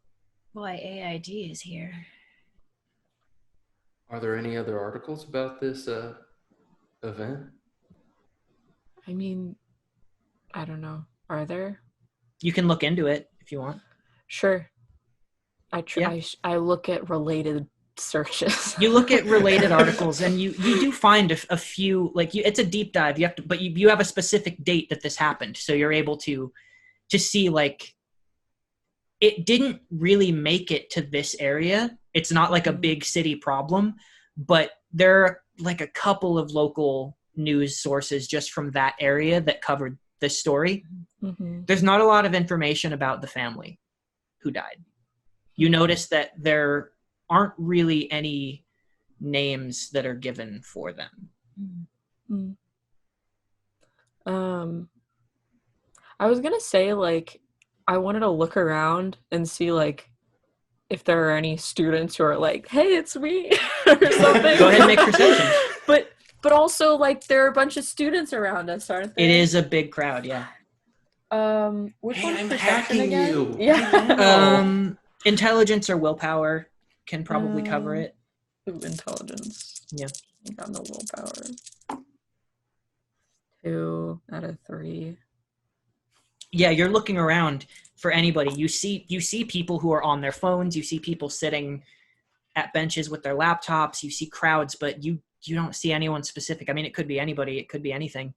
Speaker 4: why AID is here.
Speaker 2: Are there any other articles about this event?
Speaker 3: I mean, I don't know. Are there?
Speaker 1: You can look into it if you want.
Speaker 3: Sure. I look at related searches.
Speaker 1: You look at related articles, and you do find a few. Like it's a deep dive. You have to, but you have a specific date that this happened, so you're able to see like it didn't really make it to this area. It's not like a big city problem, but there are like a couple of local news sources just from that area that covered this story.
Speaker 3: Mm-hmm.
Speaker 1: There's not a lot of information about the family who died. You notice that there aren't really any names that are given for them.
Speaker 3: I was gonna say, like, I wanted to look around and see, like, if there are any students who are like, hey, it's me, or something.
Speaker 1: Go ahead and make perception.
Speaker 3: But also, like, there are a bunch of students around us, aren't there?
Speaker 1: It is a big crowd, yeah.
Speaker 3: Which
Speaker 2: Hey,
Speaker 3: one's
Speaker 2: I'm
Speaker 3: perception
Speaker 2: hacking
Speaker 3: again?
Speaker 2: you.
Speaker 3: Yeah.
Speaker 1: Intelligence or willpower can probably cover it.
Speaker 3: Ooh, intelligence.
Speaker 1: Yeah.
Speaker 3: I got no willpower. 2 out of 3.
Speaker 1: Yeah, you're looking around for anybody. You see people who are on their phones. You see people sitting at benches with their laptops. You see crowds, but you don't see anyone specific. I mean, it could be anybody. It could be anything.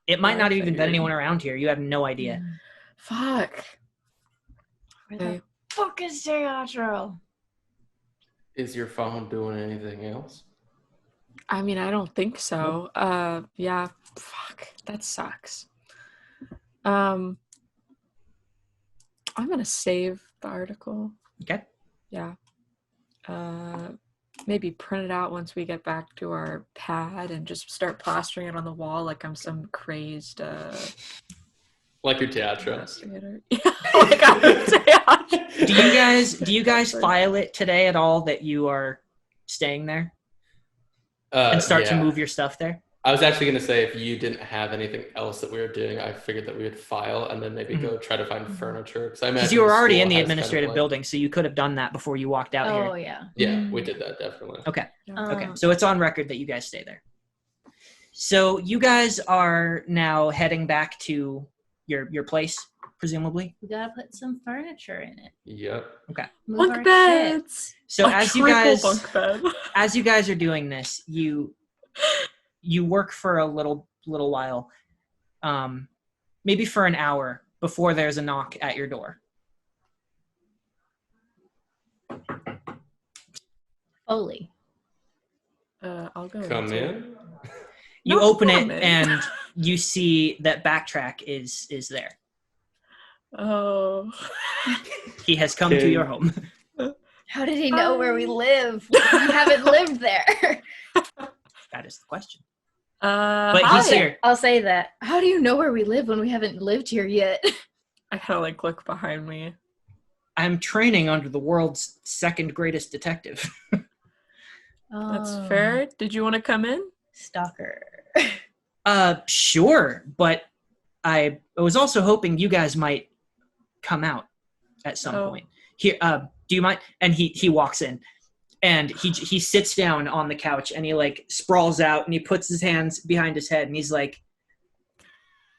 Speaker 1: It might not even been anyone around here. You have no idea.
Speaker 3: Fuck.
Speaker 4: Where the fuck is Teatro?
Speaker 2: Is your phone doing anything else?
Speaker 3: I mean, I don't think so. Yeah. Fuck. That sucks. I'm gonna save the article.
Speaker 1: Okay.
Speaker 3: Yeah. Maybe print it out once we get back to our pad and just start plastering it on the wall like I'm some crazed
Speaker 2: Like your teatro.
Speaker 3: investigator. Yeah, like I'm a teatro.
Speaker 1: Do you guys file it today at all that you are staying there? And start to move your stuff there?
Speaker 2: I was actually going to say, if you didn't have anything else that we were doing, I figured that we would file and then maybe go try to find furniture.
Speaker 1: Because you were already in the administrative building, so you could have done that before you walked out here.
Speaker 4: Oh, yeah.
Speaker 2: Yeah, we did that, definitely.
Speaker 1: Okay. Okay. So it's on record that you guys stay there. So you guys are now heading back to your place, presumably?
Speaker 4: We gotta put some furniture in it.
Speaker 2: Yep.
Speaker 1: Okay.
Speaker 4: Move
Speaker 3: Bunk beds.
Speaker 1: So
Speaker 3: A
Speaker 1: as you guys are doing this, you work for a little while, maybe for an hour before there's a knock at your door.
Speaker 4: Foley.
Speaker 3: I'll go.
Speaker 2: Come in.
Speaker 1: You open it and you see that Backtrack is there.
Speaker 3: Oh.
Speaker 1: He has come to your home.
Speaker 4: How did he know where we live? We haven't lived there.
Speaker 1: That is the question.
Speaker 3: But
Speaker 1: he's here.
Speaker 4: I'll say that. How do you know where we live when we haven't lived here yet?
Speaker 3: I kind of like look behind me.
Speaker 1: I'm training under the world's second greatest detective.
Speaker 3: That's fair. Did you want to come in?
Speaker 4: Stalker.
Speaker 1: Sure, but I was also hoping you guys might come out at some point. Here, do you mind? And he walks in, and he sits down on the couch, and he like sprawls out, and he puts his hands behind his head, and he's like,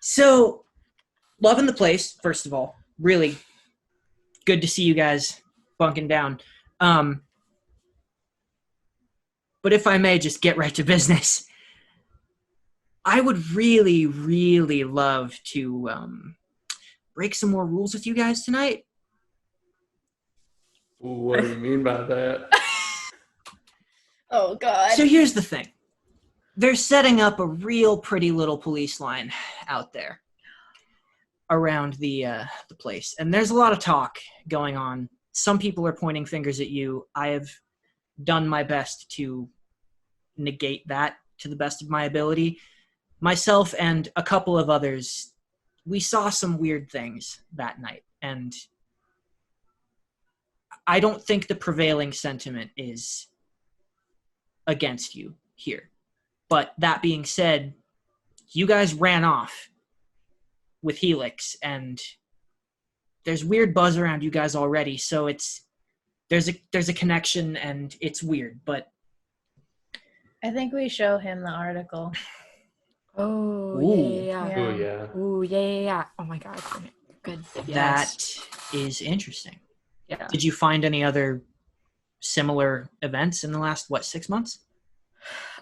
Speaker 1: "So, loving the place, first of all. Really good to see you guys bunking down. But if I may just get right to business, I would really, really love to break some more rules with you guys tonight."
Speaker 2: What do you mean by that?
Speaker 4: Oh, God.
Speaker 1: So here's the thing. They're setting up a real pretty little police line out there around the place. And there's a lot of talk going on. Some people are pointing fingers at you. I have done my best to negate that to the best of my ability. Myself and a couple of others, we saw some weird things that night. And I don't think the prevailing sentiment is against you here. But that being said, you guys ran off with Helix, and there's weird buzz around you guys already, so there's a connection, and it's weird, but
Speaker 4: I think we show him the article.
Speaker 3: Oh,
Speaker 1: Ooh.
Speaker 3: yeah.
Speaker 2: Oh, yeah.
Speaker 3: Ooh, yeah. Oh my god. Good. Yes.
Speaker 1: That is interesting.
Speaker 3: Yeah.
Speaker 1: Did you find any other similar events in the last, 6 months?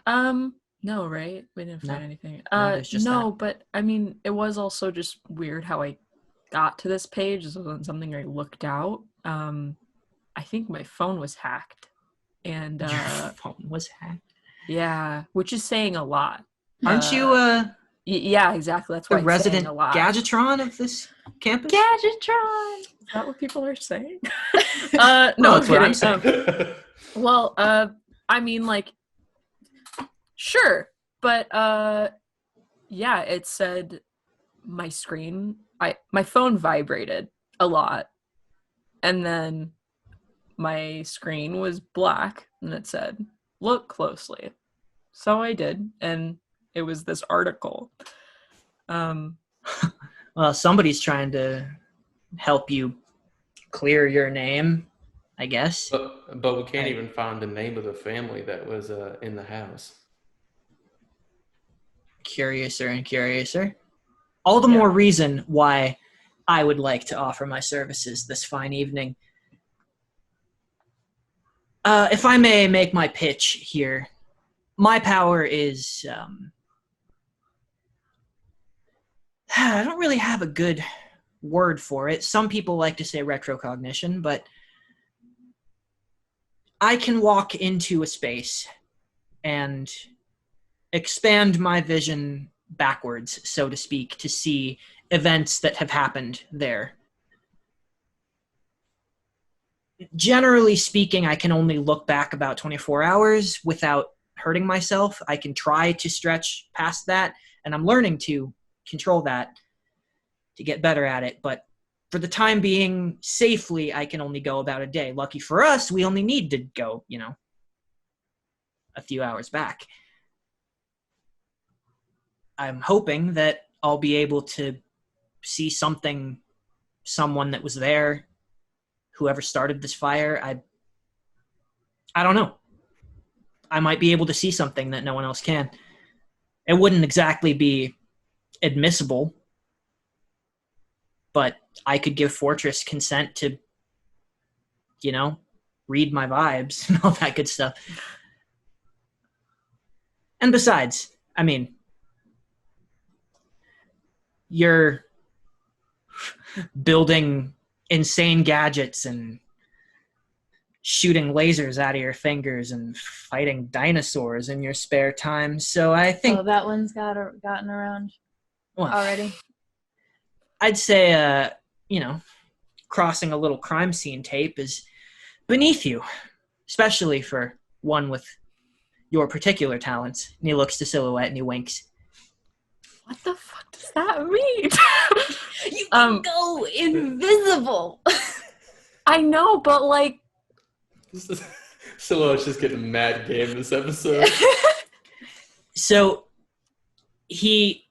Speaker 3: No, right? We didn't find anything.
Speaker 1: No, there's just that.
Speaker 3: But I mean, it was also just weird how I got to this page. This wasn't something I looked out. I think my phone was hacked. And
Speaker 1: Your phone was hacked?
Speaker 3: yeah, which is saying a lot.
Speaker 1: Aren't you
Speaker 3: yeah, exactly. That's why
Speaker 1: the
Speaker 3: it's
Speaker 1: resident
Speaker 3: saying a lot.
Speaker 1: Gadgetron of this campus?
Speaker 4: Gadgetron!
Speaker 3: Is that what people are saying?
Speaker 1: No,
Speaker 3: no,
Speaker 1: that's what I'm
Speaker 3: kidding.
Speaker 1: saying.
Speaker 3: Well, I mean, like, sure, but yeah, it said my phone vibrated a lot, and then my screen was black, and it said, "Look closely." So I did, and it was this article.
Speaker 1: Well, somebody's trying to help you clear your name, I guess.
Speaker 2: But we can't even find the name of the family that was in the house.
Speaker 1: Curiouser and curiouser. All the more reason why I would like to offer my services this fine evening. If I may make my pitch here, my power is... I don't really have a good word for it. Some people like to say retrocognition, but I can walk into a space and expand my vision backwards, so to speak, to see events that have happened there. Generally speaking, I can only look back about 24 hours without hurting myself. I can try to stretch past that, and I'm learning to control that to get better at it. But for the time being, safely, I can only go about a day. Lucky for us, we only need to go, a few hours back. I'm hoping that I'll be able to see someone that was there, whoever started this fire. I don't know. I might be able to see something that no one else can. It wouldn't exactly be admissible, but I could give Fortress consent to, read my vibes and all that good stuff. And besides, I mean, you're building insane gadgets and shooting lasers out of your fingers and fighting dinosaurs in your spare time. So I think...
Speaker 4: Oh, that one's gotten around already.
Speaker 1: I'd say, crossing a little crime scene tape is beneath you, especially for one with your particular talents. And he looks to Silhouette and he winks.
Speaker 3: What the fuck does that mean?
Speaker 4: You can go invisible.
Speaker 3: I know, but like...
Speaker 2: Silhouette's just getting mad game this episode.
Speaker 1: So he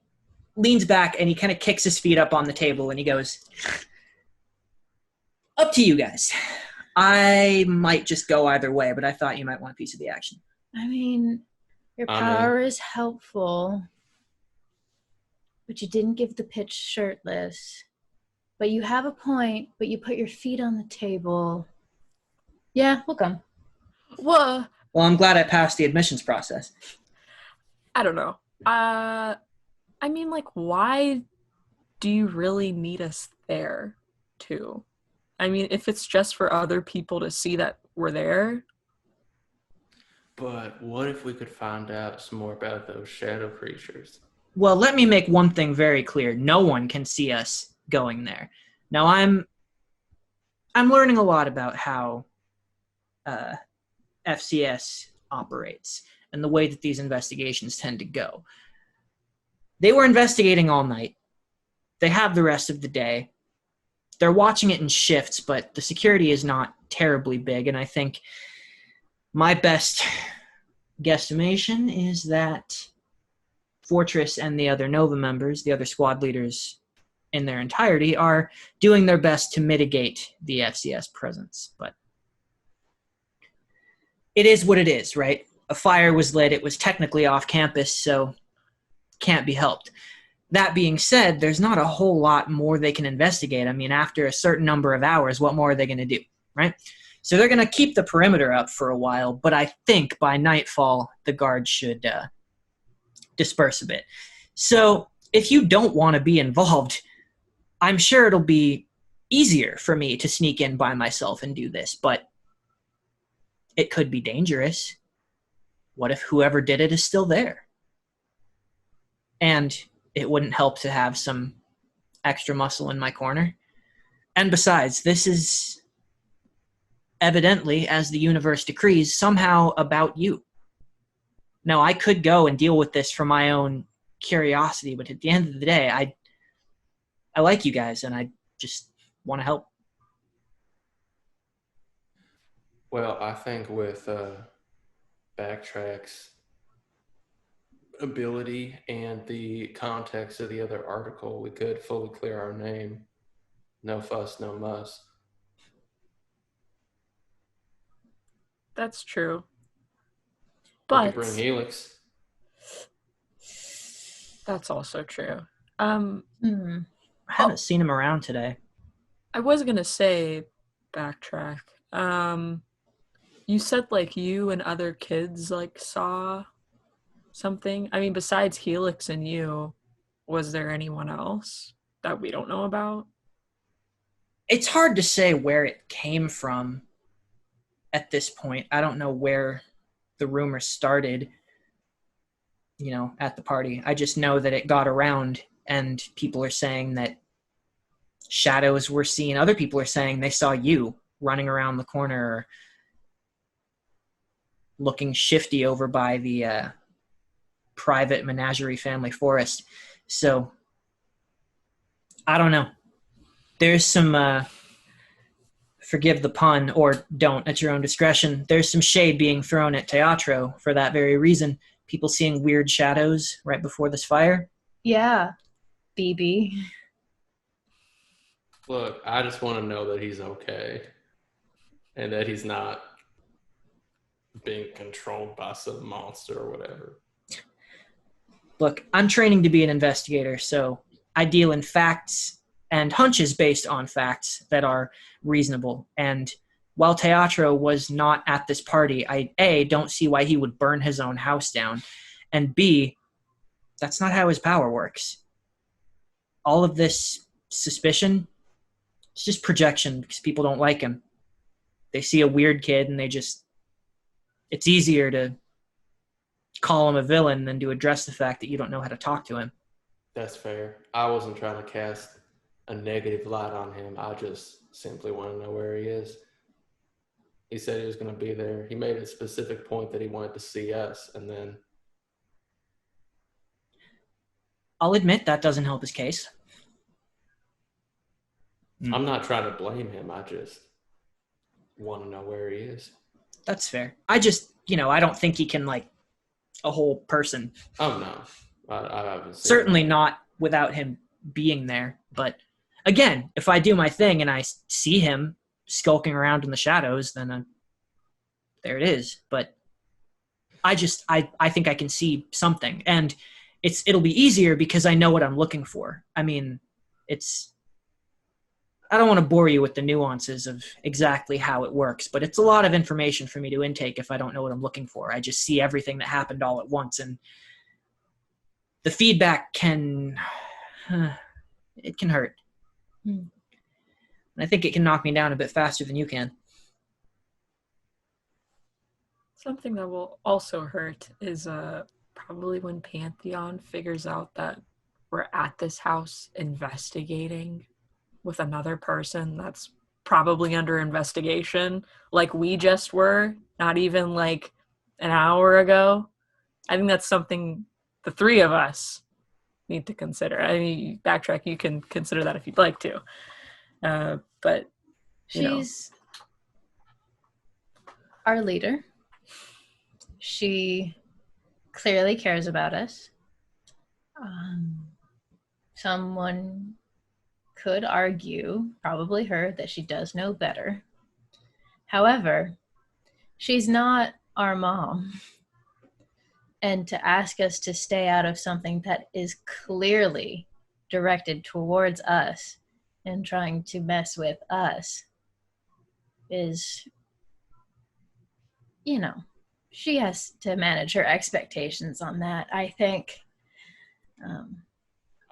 Speaker 1: leans back and he kind of kicks his feet up on the table and he goes, "Up to you guys. I might just go either way, but I thought you might want a piece of the action."
Speaker 4: I mean, your power is helpful, but you didn't give the pitch shirtless. But you have a point, but you put your feet on the table. Yeah, we'll come.
Speaker 3: Well,
Speaker 1: I'm glad I passed the admissions process.
Speaker 3: I don't know. I mean, like, why do you really need us there, too? I mean, if it's just for other people to see that we're there.
Speaker 2: But what if we could find out some more about those shadow creatures?
Speaker 1: Well, let me make one thing very clear. No one can see us going there. Now, I'm learning a lot about how FCS operates and the way that these investigations tend to go. They were investigating all night. They have the rest of the day. They're watching it in shifts, but the security is not terribly big, and I think my best guesstimation is that Fortress and the other Nova members, the other squad leaders in their entirety, are doing their best to mitigate the FCS presence. But it is what it is, right? A fire was lit. It was technically off campus, so can't be helped. That being said, there's not a whole lot more they can investigate. I mean, after a certain number of hours, what more are they going to do, right? So they're going to keep the perimeter up for a while, but I think by nightfall, the guards should disperse a bit. So if you don't want to be involved, I'm sure it'll be easier for me to sneak in by myself and do this, but it could be dangerous. What if whoever did it is still there? And it wouldn't help to have some extra muscle in my corner. And besides, this is evidently, as the universe decrees, somehow about you. Now, I could go and deal with this for my own curiosity, but at the end of the day, I like you guys, and I just want to help.
Speaker 2: Well, I think with Backtrack's ability and the context of the other article, we could fully clear our name. No fuss, no muss.
Speaker 3: That's true.
Speaker 2: We
Speaker 3: But
Speaker 2: could bring Helix.
Speaker 3: That's also true.
Speaker 1: I haven't seen him around today.
Speaker 3: I was gonna say Backtrack. You said like you and other kids like saw something. I mean, besides Helix and you, was there anyone else that we don't know about?
Speaker 1: It's hard to say where it came from at this point. I don't know where the rumor started, at the party. I just know that it got around, and people are saying that shadows were seen. Other people are saying they saw you running around the corner or looking shifty over by the private menagerie family forest. So I don't know. There's some, forgive the pun or don't at your own discretion, there's some shade being thrown at Teatro for that very reason. People seeing weird shadows right before this fire.
Speaker 4: Yeah, BB.
Speaker 2: Look, I just want to know that he's okay and that he's not being controlled by some monster or whatever.
Speaker 1: Look, I'm training to be an investigator, so I deal in facts and hunches based on facts that are reasonable. And while Teatro was not at this party, I, A, don't see why he would burn his own house down, and B, that's not how his power works. All of this suspicion, it's just projection because people don't like him. They see a weird kid and it's easier to call him a villain than to address the fact that you don't know how to talk to him.
Speaker 2: That's fair. I wasn't trying to cast a negative light on him. I just simply want to know where he is. He said he was going to be there. He made a specific point that he wanted to see us, and then...
Speaker 1: I'll admit that doesn't help his case.
Speaker 2: I'm not trying to blame him. I just want to know where he is.
Speaker 1: That's fair. I just, I don't think he can, a whole person.
Speaker 2: Oh, no. I haven't seen
Speaker 1: Certainly
Speaker 2: that.
Speaker 1: not without him being there. But again, if I do my thing and I see him skulking around in the shadows, then there it is. But I think I can see something. And it'll be easier because I know what I'm looking for. I mean, I don't want to bore you with the nuances of exactly how it works, but it's a lot of information for me to intake if I don't know what I'm looking for. I just see everything that happened all at once, and the feedback can hurt. And I think it can knock me down a bit faster than you can.
Speaker 3: Something that will also hurt is probably when Pantheon figures out that we're at this house investigating with another person that's probably under investigation, like we just were, not even like an hour ago. I think that's something the three of us need to consider. I mean, Backtrack, you can consider that if you'd like to. But
Speaker 4: she's our leader. she clearly cares about us. Someone could argue, probably her, that she does know better. However, she's not our mom. And to ask us to stay out of something that is clearly directed towards us and trying to mess with us is, you know, she has to manage her expectations on that, I think.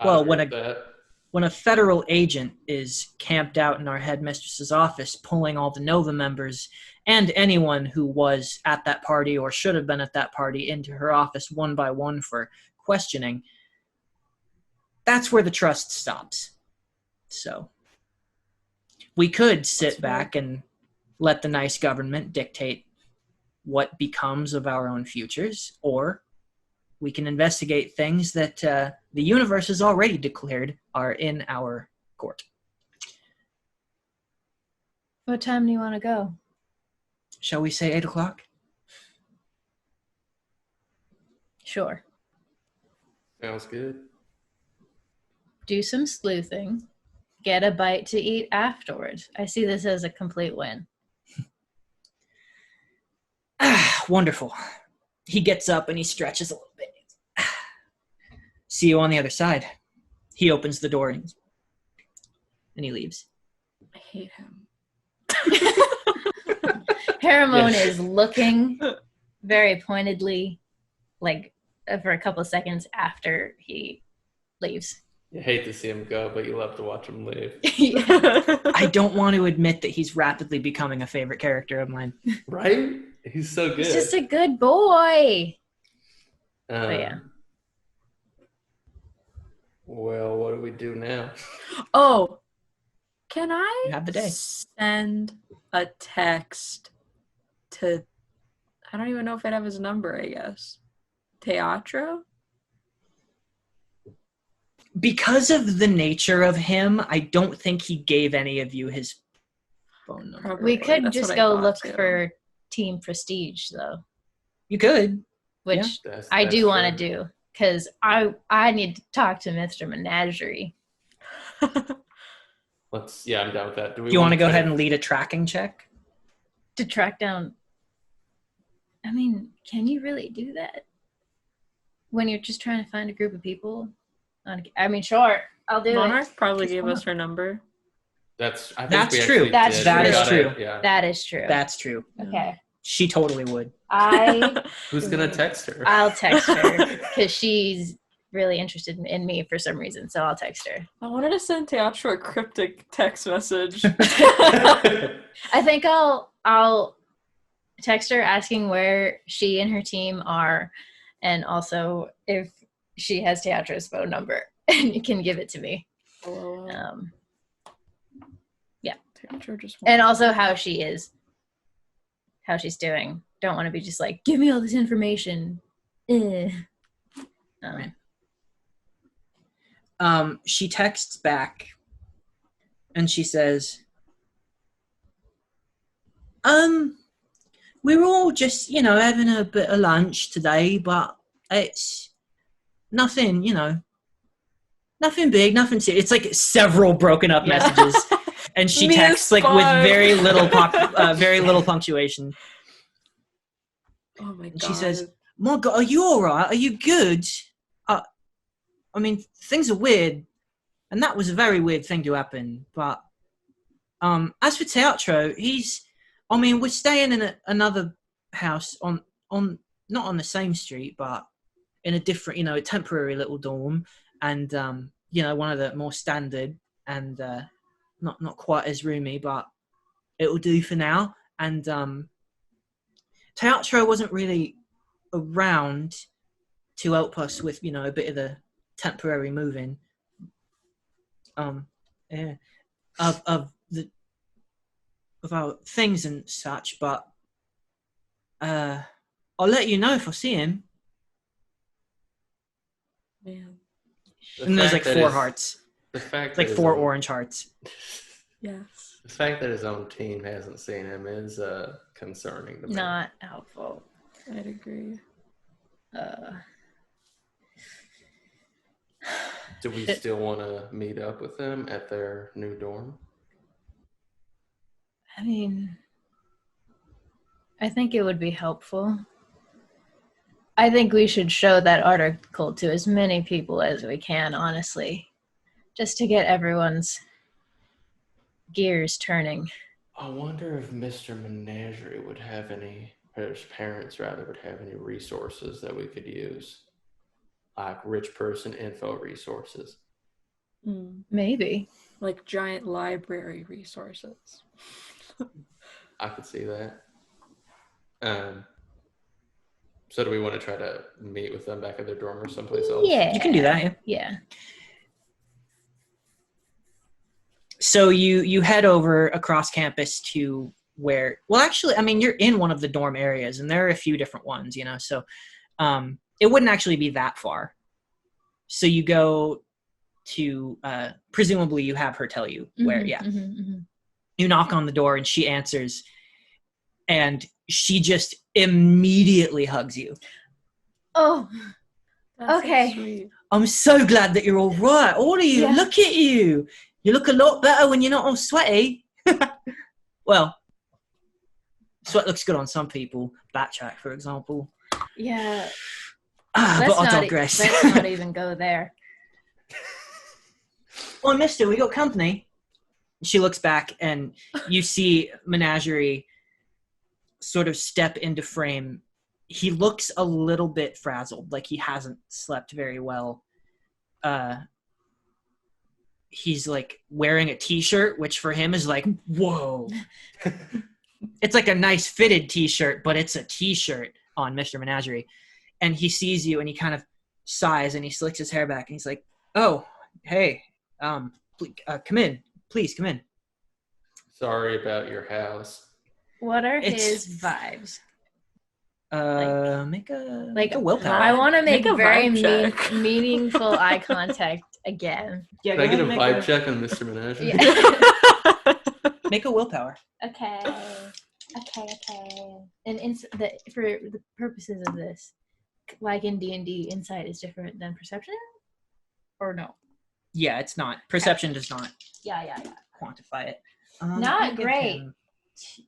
Speaker 1: Well, when a federal agent is camped out in our headmistress's office pulling all the Nova members and anyone who was at that party or should have been at that party into her office one by one for questioning, that's where the trust stops. So we could sit back and let the nice government dictate what becomes of our own futures, or we can investigate things that the universe has already declared are in our court.
Speaker 4: What time do you want to go?
Speaker 1: Shall we say 8 o'clock?
Speaker 4: Sure.
Speaker 2: Sounds good.
Speaker 4: Do some sleuthing. Get a bite to eat afterwards. I see this as a complete win.
Speaker 1: Wonderful. He gets up and he stretches a little bit. See you on the other side. He opens the door and he leaves.
Speaker 3: I hate him.
Speaker 4: Paramount is looking very pointedly, like for a couple of seconds after he leaves.
Speaker 2: You hate to see him go, but you love to watch him leave.
Speaker 1: I don't want to admit that he's rapidly becoming a favorite character of mine.
Speaker 2: Right? He's so good.
Speaker 4: He's just a good boy. But yeah.
Speaker 2: Well, what do we do now?
Speaker 3: Oh, can I
Speaker 1: You have the day.
Speaker 3: send a text to, I don't even know if I'd have his number, I guess. Teatro?
Speaker 1: Because of the nature of him, I don't think he gave any of you his phone number.
Speaker 3: Probably.
Speaker 4: We could
Speaker 3: That's
Speaker 4: just
Speaker 3: what I
Speaker 4: go
Speaker 3: thought,
Speaker 4: look
Speaker 3: too.
Speaker 4: for Team Prestige, though,
Speaker 1: You could.
Speaker 4: which
Speaker 2: That's
Speaker 4: I do want
Speaker 2: true.
Speaker 4: to do, because I need to talk to Mr. Menagerie.
Speaker 2: I'm down with that.
Speaker 1: Do you want to go ahead and lead a tracking check?
Speaker 4: To track down. I mean, can you really do that when you're just trying to find a group of people? I mean, sure, I'll do
Speaker 3: Monarch
Speaker 4: it.
Speaker 3: probably
Speaker 4: Just
Speaker 3: gave
Speaker 4: one.
Speaker 3: us her number.
Speaker 2: That's true.
Speaker 4: That is
Speaker 2: We
Speaker 4: true.
Speaker 2: got it.
Speaker 1: true.
Speaker 2: Yeah.
Speaker 4: That is true.
Speaker 1: That's true.
Speaker 4: Okay.
Speaker 1: She totally would.
Speaker 2: Who's gonna text her?
Speaker 4: I'll text her because she's really interested in me for some reason. So I'll text her.
Speaker 3: I wanted to send Teatro a cryptic text message.
Speaker 4: I think I'll text her asking where she and her team are, and also if she has Teatro's phone number and you can give it to me. Yeah.
Speaker 3: Teatro just
Speaker 4: And also how she is, how she's doing. Don't want to be just like, give me all this information.
Speaker 1: Right. She texts back and she says, we were all just, having a bit of lunch today, but it's nothing, nothing big, nothing serious. It's like several broken up messages. And she texts like with very little punctuation.
Speaker 3: Oh my god.
Speaker 1: She says, "My God, are you all right? Are you good? I mean, things are weird, and that was a very weird thing to happen. But as for Teatro, we're staying in another house on not on the same street, but in a different, a temporary little dorm, and one of the more standard and not quite as roomy, but it'll do for now. And Teatro wasn't really around to help us with, a bit of the temporary moving. Of our things and such, but I'll let you know if I see him."
Speaker 3: Man.
Speaker 1: And there's like 4 hearts.
Speaker 2: The fact
Speaker 1: It's like 4 orange hearts.
Speaker 3: Yes.
Speaker 2: The fact that his own team hasn't seen him is concerning to me.
Speaker 4: Not helpful.
Speaker 3: I'd agree.
Speaker 2: Do we still want to meet up with them at their new dorm?
Speaker 4: I mean, I think it would be helpful. I think we should show that article to as many people as we can, honestly, just to get everyone's gears turning.
Speaker 2: I wonder if Mr. Menagerie would have any, or his parents rather, would have any resources that we could use. Like rich person info resources.
Speaker 4: Maybe.
Speaker 3: Like giant library resources.
Speaker 2: I could see that. So do we want to try to meet with them back at their dorm or someplace else?
Speaker 4: Yeah.
Speaker 1: You can do that,
Speaker 4: Yeah.
Speaker 1: So you head over across campus to where, well, actually, I mean, you're in one of the dorm areas, and there are a few different ones, you know, so it wouldn't actually be that far. So you go to, presumably you have her tell you where, You knock on the door, and she answers, and she just immediately hugs you.
Speaker 4: Oh,
Speaker 3: That's
Speaker 4: okay.
Speaker 3: So sweet.
Speaker 1: I'm so glad that you're all right. All of you, look at you. You look a lot better when you're not all sweaty. Well, sweat looks good on some people. Backtrack, for example.
Speaker 4: Yeah.
Speaker 1: But I'll digress.
Speaker 4: Let's not even go there.
Speaker 1: Oh, mister, we got company. She looks back, and you see Menagerie sort of step into frame. He looks a little bit frazzled, like he hasn't slept very well. He's like wearing a t-shirt, which for him is like, whoa. It's like a nice fitted t-shirt, but it's a t-shirt on Mr. Menagerie. And he sees you, and he kind of sighs, and he slicks his hair back, and he's like, oh, hey, please, come in. Please, come in.
Speaker 2: Sorry about your house.
Speaker 4: What are his vibes?
Speaker 1: Make a willpower.
Speaker 4: I want to make
Speaker 3: a
Speaker 4: very
Speaker 3: meaningful
Speaker 4: eye contact again.
Speaker 2: Yeah, can I get a vibe check on Mr. Menagerie?
Speaker 4: Yeah.
Speaker 1: Make a willpower.
Speaker 4: Okay. And for the purposes of this, like in D&D, insight is different than perception? Or no?
Speaker 1: Yeah, it's not. Perception does not
Speaker 4: Yeah.
Speaker 1: quantify it.
Speaker 4: Not great.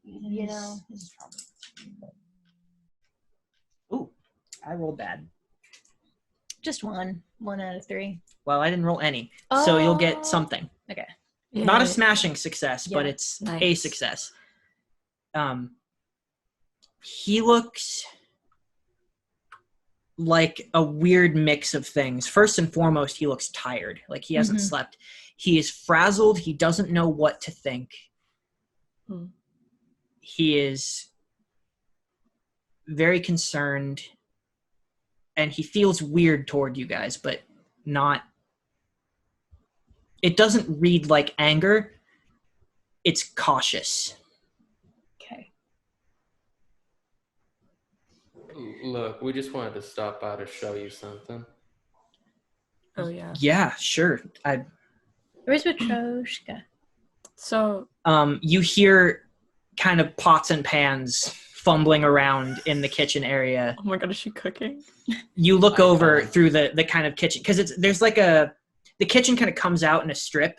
Speaker 4: You know.
Speaker 1: Ooh, I rolled bad.
Speaker 4: Just one out of 3.
Speaker 1: Well, I didn't roll any, so you'll get something.
Speaker 4: Okay.
Speaker 3: Yeah.
Speaker 1: Not a smashing success, but it's
Speaker 3: Nice.
Speaker 1: a success. He looks like a weird mix of things. First and foremost, he looks tired, like he hasn't slept. He is frazzled. He doesn't know what to think. He is very concerned, and he feels weird toward you guys, but not. It doesn't read like anger. It's cautious.
Speaker 4: Okay.
Speaker 2: Look, we just wanted to stop by to show you something.
Speaker 3: Oh, yeah.
Speaker 1: Yeah, sure.
Speaker 4: Where's Matroshka?
Speaker 3: So,
Speaker 1: you hear kind of pots and pans fumbling around in the kitchen area.
Speaker 3: oh my god, is she cooking?
Speaker 1: You look over through the kind of kitchen, because there's like the kitchen kind of comes out in a strip,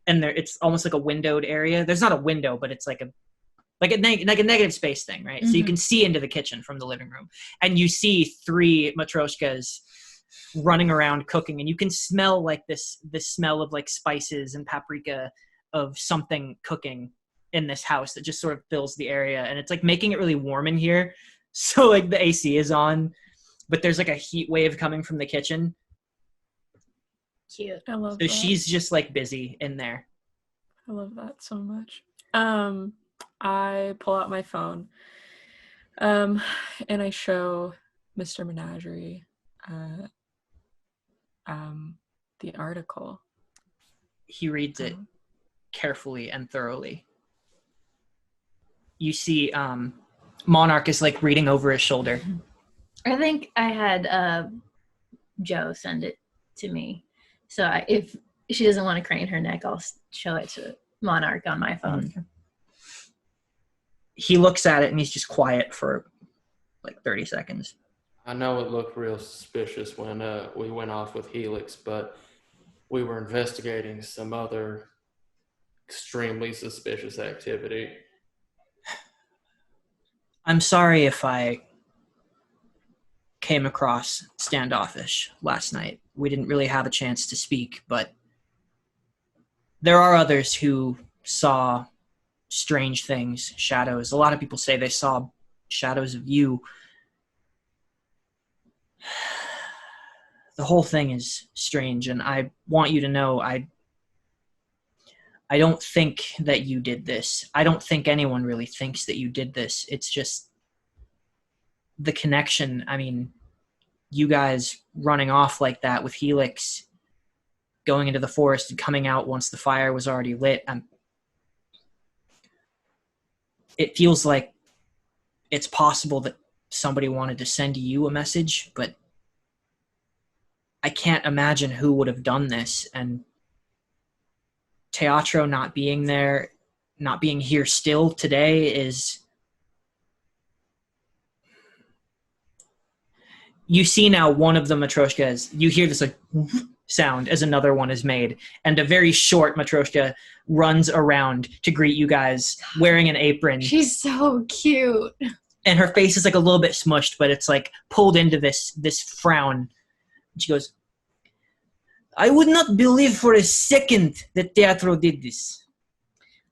Speaker 1: and it's almost like a windowed area. There's not a window, but it's like a negative space thing, right? So you can see into the kitchen from the living room, and you see 3 Matroshkas running around cooking, and you can smell like this smell of like spices and paprika of something cooking in this house that just sort of fills the area, and it's like making it really warm in here. So like the AC is on, but there's like a heat wave coming from the kitchen.
Speaker 4: Cute.
Speaker 3: I love
Speaker 1: So
Speaker 3: that.
Speaker 1: she's just like busy in there.
Speaker 3: I love that so much. I pull out my phone, and I show Mr. Menagerie, the article.
Speaker 1: He reads it carefully and thoroughly. You see Monarch is like reading over his shoulder.
Speaker 4: I think I had Joe send it to me. So if she doesn't want to crane her neck, I'll show it to Monarch on my phone.
Speaker 1: He looks at it, and he's just quiet for like 30 seconds.
Speaker 2: I know it looked real suspicious when we went off with Helix, but we were investigating some other extremely suspicious activity.
Speaker 1: I'm sorry if I came across standoffish last night. We didn't really have a chance to speak, but there are others who saw strange things, shadows. A lot of people say they saw shadows of you. The whole thing is strange, and I want you to know I don't think that you did this. I don't think anyone really thinks that you did this. It's just the connection. I mean, you guys running off like that with Helix, going into the forest and coming out once the fire was already lit. It feels like it's possible that somebody wanted to send you a message, but I can't imagine who would have done this. And Teatro not being there, not being here still today is... You see now one of the Matryoshkas, you hear this like sound as another one is made, and a very short Matryoshka runs around to greet you guys wearing an apron.
Speaker 4: She's so cute.
Speaker 1: And her face is like a little bit smushed, but it's like pulled into this frown. She goes, I would not believe for a second that Teatro did this.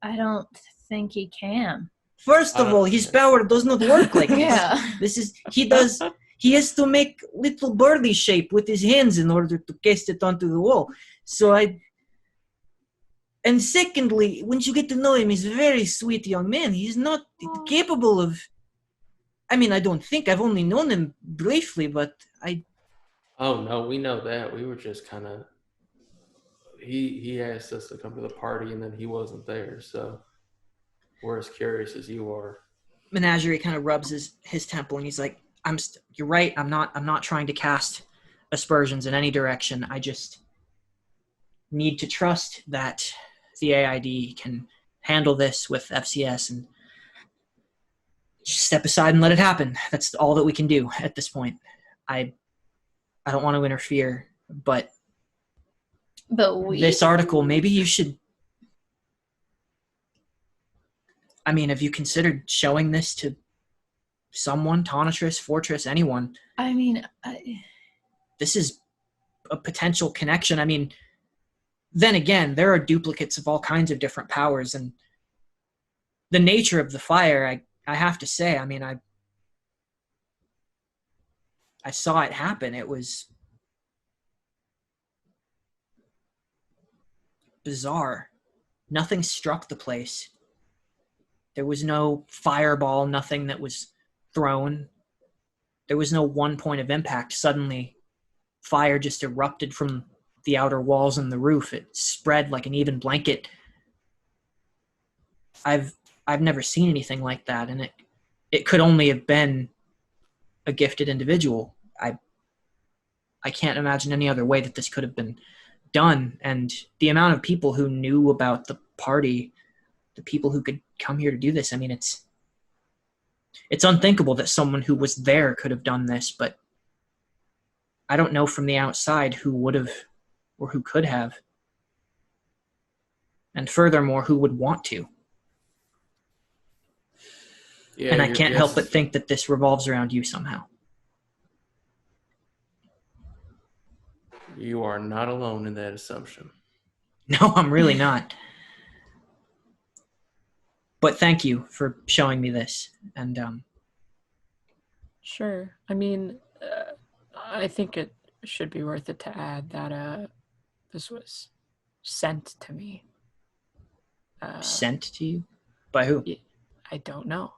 Speaker 4: I don't think he can.
Speaker 1: First of all, his power does not work like this.
Speaker 4: Yeah.
Speaker 1: He has to make little birdie shape with his hands in order to cast it onto the wall. And secondly, once you get to know him, he's a very sweet young man. He's not capable of... I mean, I don't think. I've only known him briefly, but
Speaker 2: Oh, no, we know that. We were just kind of... He asked us to come to the party, and then he wasn't there, so we're as curious as you are.
Speaker 1: Menagerie kind of rubs his temple, and he's like, you're right. I'm not trying to cast aspersions in any direction. I just need to trust that the AID can handle this with FCS and just step aside and let it happen. That's all that we can do at this point. I don't want to interfere, but this article, maybe you should... I mean, have you considered showing this to someone, Tonitrus, Fortress, anyone?
Speaker 4: I mean,
Speaker 1: this is a potential connection. I mean, then again, there are duplicates of all kinds of different powers, and the nature of the fire, I have to say, I mean, I saw it happen. It was bizarre. Nothing struck the place. There was no fireball, nothing that was thrown. There was no one point of impact. Suddenly, fire just erupted from the outer walls and the roof. It spread like an even blanket. I've never seen anything like that, and it could only have been a gifted individual. I can't imagine any other way that this could have been done. And the amount of people who knew about the party, the people who could come here to do this, I mean, it's unthinkable that someone who was there could have done this, but I don't know from the outside who would have or who could have. And furthermore, who would want to. Yeah, and I can't help but think that this revolves around you somehow.
Speaker 2: You are not alone in that assumption.
Speaker 1: No, I'm really not. But thank you for showing me this. And
Speaker 3: Sure. I mean, I think it should be worth it to add that this was sent to me.
Speaker 1: Sent to you? By who?
Speaker 3: I don't know.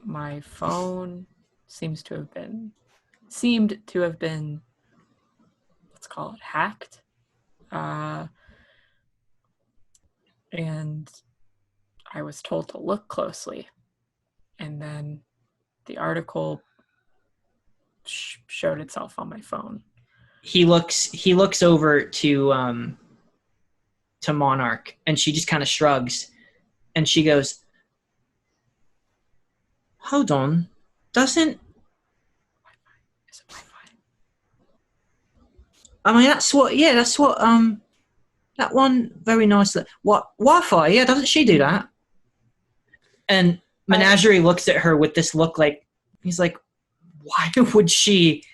Speaker 3: My phone seemed to have been, let's call it, hacked. And I was told to look closely. And then the article showed itself on my phone.
Speaker 1: He looks over to Monarch, and she just kind of shrugs, and she goes, Hold on. Doesn't...
Speaker 3: Is it Wi-Fi?
Speaker 1: I mean, that's what, that one very nice... What, Wi-Fi? Yeah, doesn't she do that? And Menagerie looks at her with this look like... He's like, why would she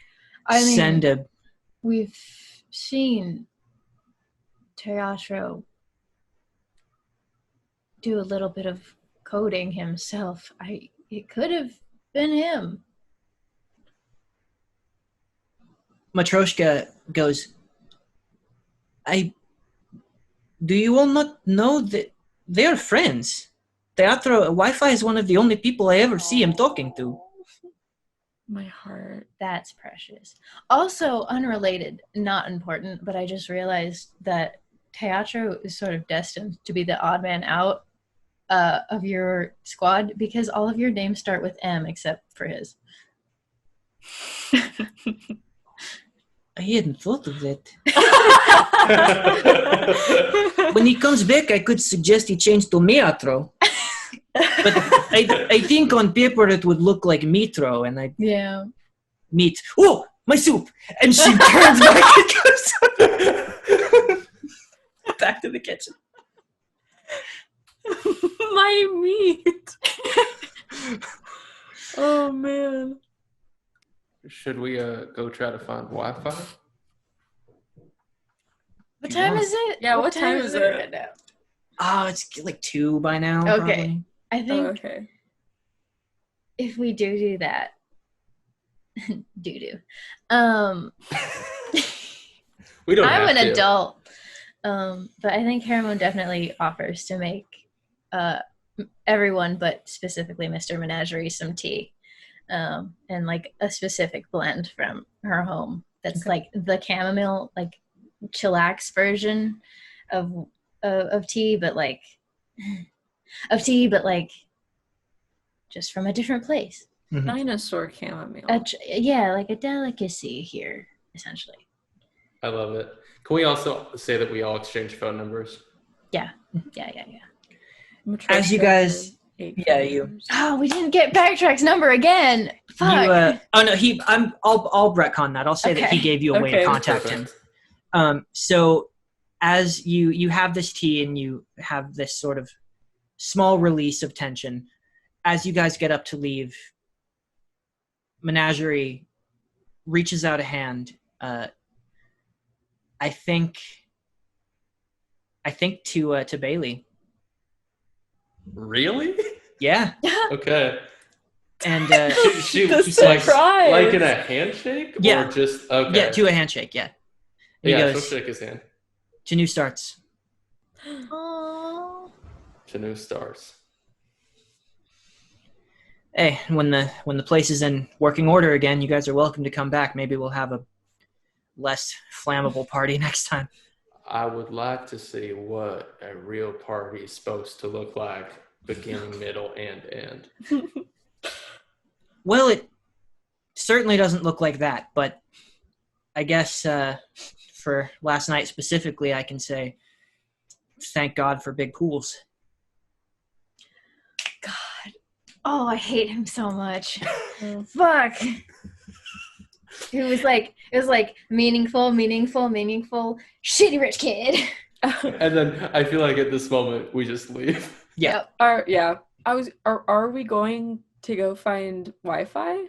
Speaker 1: send a...
Speaker 4: We've seen Teatro do a little bit of coding himself. It could have been him.
Speaker 1: Matryoshka goes, do you all not know that they're friends? Teatro Wi-Fi is one of the only people I ever see him talking to.
Speaker 3: My heart.
Speaker 4: That's precious. Also, unrelated, not important, but I just realized that Teatro is sort of destined to be the odd man out of your squad because all of your names start with M except for his.
Speaker 1: I hadn't thought of that. When he comes back, I could suggest he change to Meatro. But I think on paper it would look like Mitro, and meat. Oh, my soup! And she turns back and goes back to the kitchen.
Speaker 3: My meat. Oh man.
Speaker 2: Should we go try to find Wi-Fi?
Speaker 4: What time is it?
Speaker 3: Yeah, what time is it
Speaker 4: right now?
Speaker 1: Oh, it's like 2 by now.
Speaker 4: Okay.
Speaker 1: Probably.
Speaker 4: I think if we do that,
Speaker 2: we don't.
Speaker 4: I'm an adult, but I think Harriman definitely offers to make everyone, but specifically Mr. Menagerie, some tea, and like a specific blend from her home. That's like the chamomile, like chillax version of tea, but like just from a different place.
Speaker 1: Mm-hmm.
Speaker 3: Dinosaur chamomile.
Speaker 4: Like a delicacy here, essentially.
Speaker 2: I love it. Can we also say that we all exchange phone numbers?
Speaker 4: Yeah.
Speaker 1: As you guys,
Speaker 4: Oh, we didn't get Backtrack's number again. Fuck.
Speaker 1: I'll retcon that. I'll say that he gave you a way to contact him. So as you have this tea and you have this sort of small release of tension, as you guys get up to leave, Menagerie reaches out a hand. I think to Bailey.
Speaker 2: Really?
Speaker 1: Yeah.
Speaker 2: Okay.
Speaker 1: And
Speaker 2: she like in a handshake?
Speaker 1: Yeah.
Speaker 2: Or just okay.
Speaker 1: Yeah, to a handshake, yeah.
Speaker 2: He goes, she'll shake his hand.
Speaker 1: Janu starts.
Speaker 4: Aww.
Speaker 2: Janu starts.
Speaker 1: Hey, when the place is in working order again, you guys are welcome to come back. Maybe we'll have a less flammable party next time.
Speaker 2: I would like to see what a real party is supposed to look like, beginning, middle, and end.
Speaker 1: Well, it certainly doesn't look like that, but I guess for last night specifically, I can say thank God for big pools.
Speaker 4: God. Oh, I hate him so much. Fuck. It was like meaningful, shitty rich kid.
Speaker 2: And then I feel like at this moment we just leave.
Speaker 1: Yeah.
Speaker 3: Are we going to go find Wi-Fi?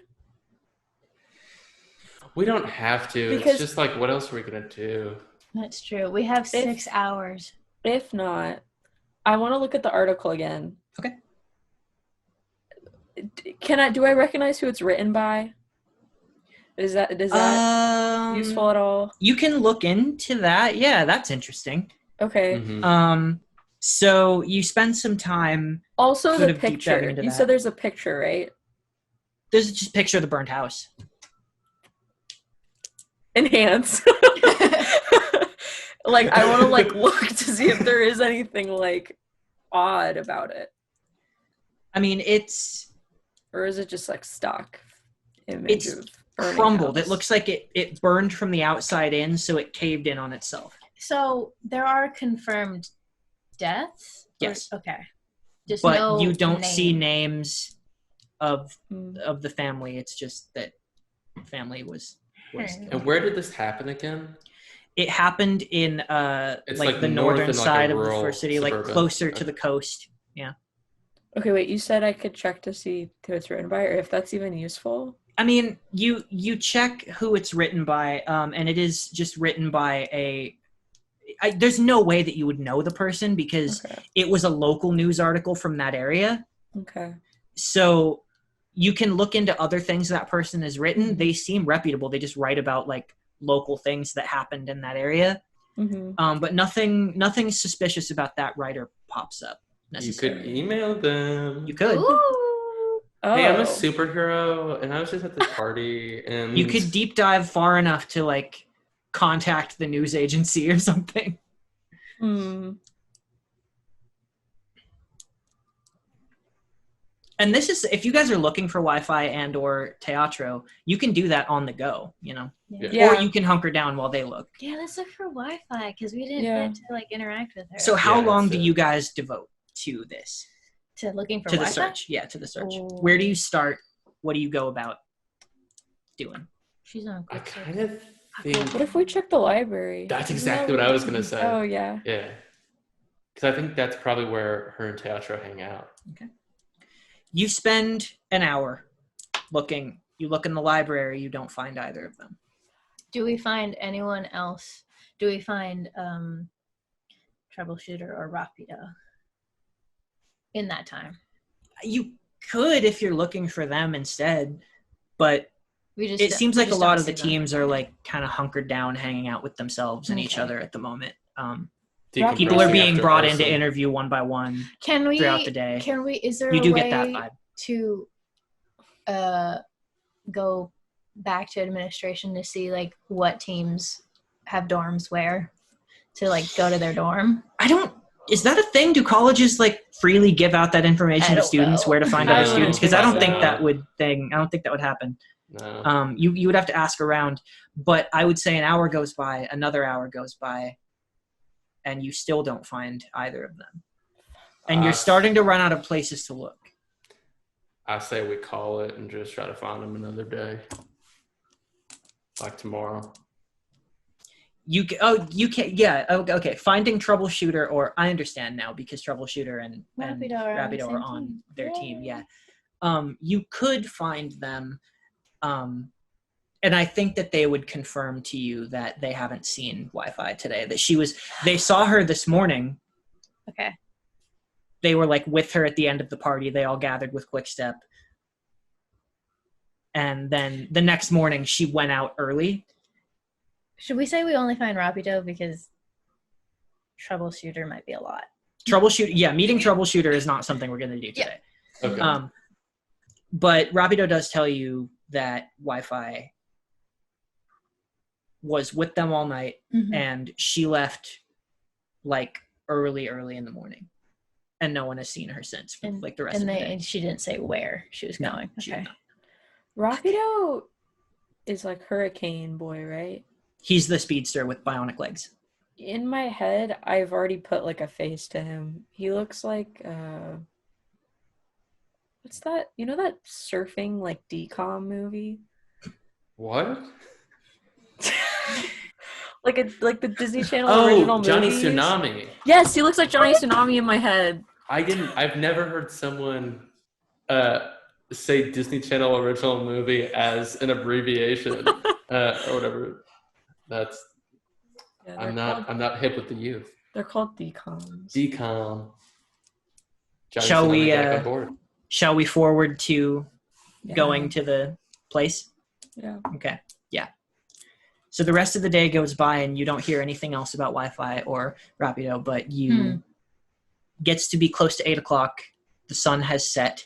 Speaker 2: We don't have to. It's just like, what else are we gonna do?
Speaker 4: That's true. We have 6 hours.
Speaker 3: If not, I want to look at the article again.
Speaker 1: Okay.
Speaker 3: Do I recognize who it's written by? Is that useful at all?
Speaker 1: You can look into that. Yeah, that's interesting.
Speaker 3: Okay.
Speaker 2: Mm-hmm.
Speaker 1: So you spend some time.
Speaker 3: Also, the picture. You said there's a picture, right?
Speaker 1: There's just a picture of the burnt house.
Speaker 3: Enhance. Like, I want to look to see if there is anything odd about it.
Speaker 1: I mean,
Speaker 3: or is it just stock image of burning
Speaker 1: crumbled.
Speaker 3: house?
Speaker 1: It looks like it burned from the outside in, so it caved in on itself.
Speaker 4: So there are confirmed deaths?
Speaker 1: Yes.
Speaker 4: Okay. Just
Speaker 1: but
Speaker 4: no
Speaker 1: you don't
Speaker 4: name.
Speaker 1: see names of the family. It's just that family was
Speaker 2: And where did this happen again?
Speaker 1: It happened in like the northern side of the first city,
Speaker 2: suburban.
Speaker 1: like closer to the coast. Yeah.
Speaker 3: Okay, wait, you said I could check to see who it's written by, or if that's even useful?
Speaker 1: I mean, you check who it's written by, and it is just written by there's no way that you would know the person because it was a local news article from that area.
Speaker 3: Okay.
Speaker 1: So you can look into other things that person has written. They seem reputable. They just write about like local things that happened in that area. But nothing suspicious about that writer pops up necessarily.
Speaker 2: You could email them.
Speaker 1: You could.
Speaker 2: Hey, I'm a superhero, and I was just at this party, and
Speaker 1: you could deep dive far enough to like contact the news agency or something. And this is, if you guys are looking for Wi-Fi and or teatro, you can do that on the go, you know?
Speaker 3: Yeah.
Speaker 1: Or you can hunker down while they look.
Speaker 4: Yeah, let's look for Wi-Fi because we didn't get to like interact with her.
Speaker 1: So how long do you guys devote to this?
Speaker 4: To looking for
Speaker 1: to
Speaker 4: Wi-Fi?
Speaker 1: the search. Yeah, to the search. Where do you start? What do you go about doing?
Speaker 4: She's on
Speaker 2: I
Speaker 4: quick
Speaker 2: kind of think...
Speaker 3: What if we check the library?
Speaker 2: That's exactly what I was going to say.
Speaker 3: Oh, yeah.
Speaker 2: Yeah. Because I think that's probably where her and Teatro hang out.
Speaker 1: Okay. You spend an hour looking. You look in the library. You don't find either of them.
Speaker 4: Do we find anyone else? Do we find Troubleshooter or Rapido in that time?
Speaker 1: You could if you're looking for them instead, but it seems like a lot of the teams are like kind of hunkered down, hanging out with themselves and each other at the moment. People are being brought in to interview one by one throughout the day.
Speaker 4: Is there
Speaker 1: you
Speaker 4: a
Speaker 1: do
Speaker 4: way
Speaker 1: get that vibe
Speaker 4: to go back to administration to see like what teams have dorms where to like go to their dorm?
Speaker 1: Is that a thing? Do colleges like freely give out that information to students where to find other students? Because I don't think that would happen.
Speaker 2: No.
Speaker 1: You would have to ask around, but I would say an hour goes by, another hour goes by, and you still don't find either of them. And you're starting to run out of places to look.
Speaker 2: I say we call it and just try to find them another day. Like tomorrow.
Speaker 1: You can, yeah, okay. Finding Troubleshooter, or I understand now because Troubleshooter and Rapido are on their team, yeah. You could find them, and I think that they would confirm to you that they haven't seen Wi-Fi today. That they saw her this morning.
Speaker 4: Okay.
Speaker 1: They were like with her at the end of the party. They all gathered with Quickstep. And then the next morning she went out early.
Speaker 4: Should we say we only find Rapido because Troubleshooter might be a lot?
Speaker 1: Meeting Troubleshooter is not something we're going to do today.
Speaker 2: Yeah. Okay.
Speaker 1: But Rapido does tell you that Wi-Fi was with them all night, and she left like early in the morning, and no one has seen her since for like the rest of the day.
Speaker 4: And she didn't say where she was going. Okay.
Speaker 3: Rapido is like Hurricane Boy, right?
Speaker 1: He's the speedster with bionic legs.
Speaker 3: In my head, I've already put like a face to him. He looks like what's that? You know that surfing like decom movie?
Speaker 2: What?
Speaker 3: like the Disney Channel original movie.
Speaker 2: Johnny Tsunami.
Speaker 3: Yes, he looks like Johnny Tsunami in my head.
Speaker 2: I've never heard someone say Disney Channel original movie as an abbreviation or whatever. I'm not hip with the youth.
Speaker 3: They're called decoms.
Speaker 2: Decom.
Speaker 1: Shall we forward to going to the place?
Speaker 3: Yeah.
Speaker 1: Okay. Yeah. So the rest of the day goes by and you don't hear anything else about Wi-Fi or Rapido, but gets to be close to 8 o'clock. The sun has set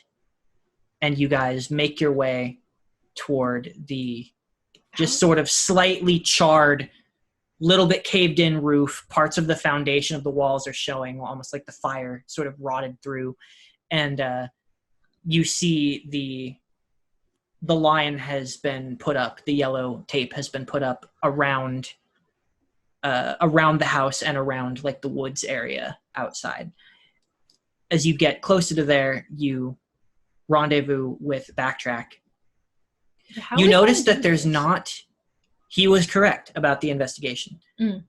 Speaker 1: and you guys make your way toward the just sort of slightly charred, little bit caved in roof. Parts of the foundation of the walls are showing, almost like the fire sort of rotted through. And you see the lion has been put up. The yellow tape has been put up around the house and around like the woods area outside. As you get closer to there, you rendezvous with Backtrack.
Speaker 4: How
Speaker 1: You
Speaker 4: we
Speaker 1: notice
Speaker 4: gonna
Speaker 1: that
Speaker 4: do
Speaker 1: there's
Speaker 4: this?
Speaker 1: not... He was correct about the investigation.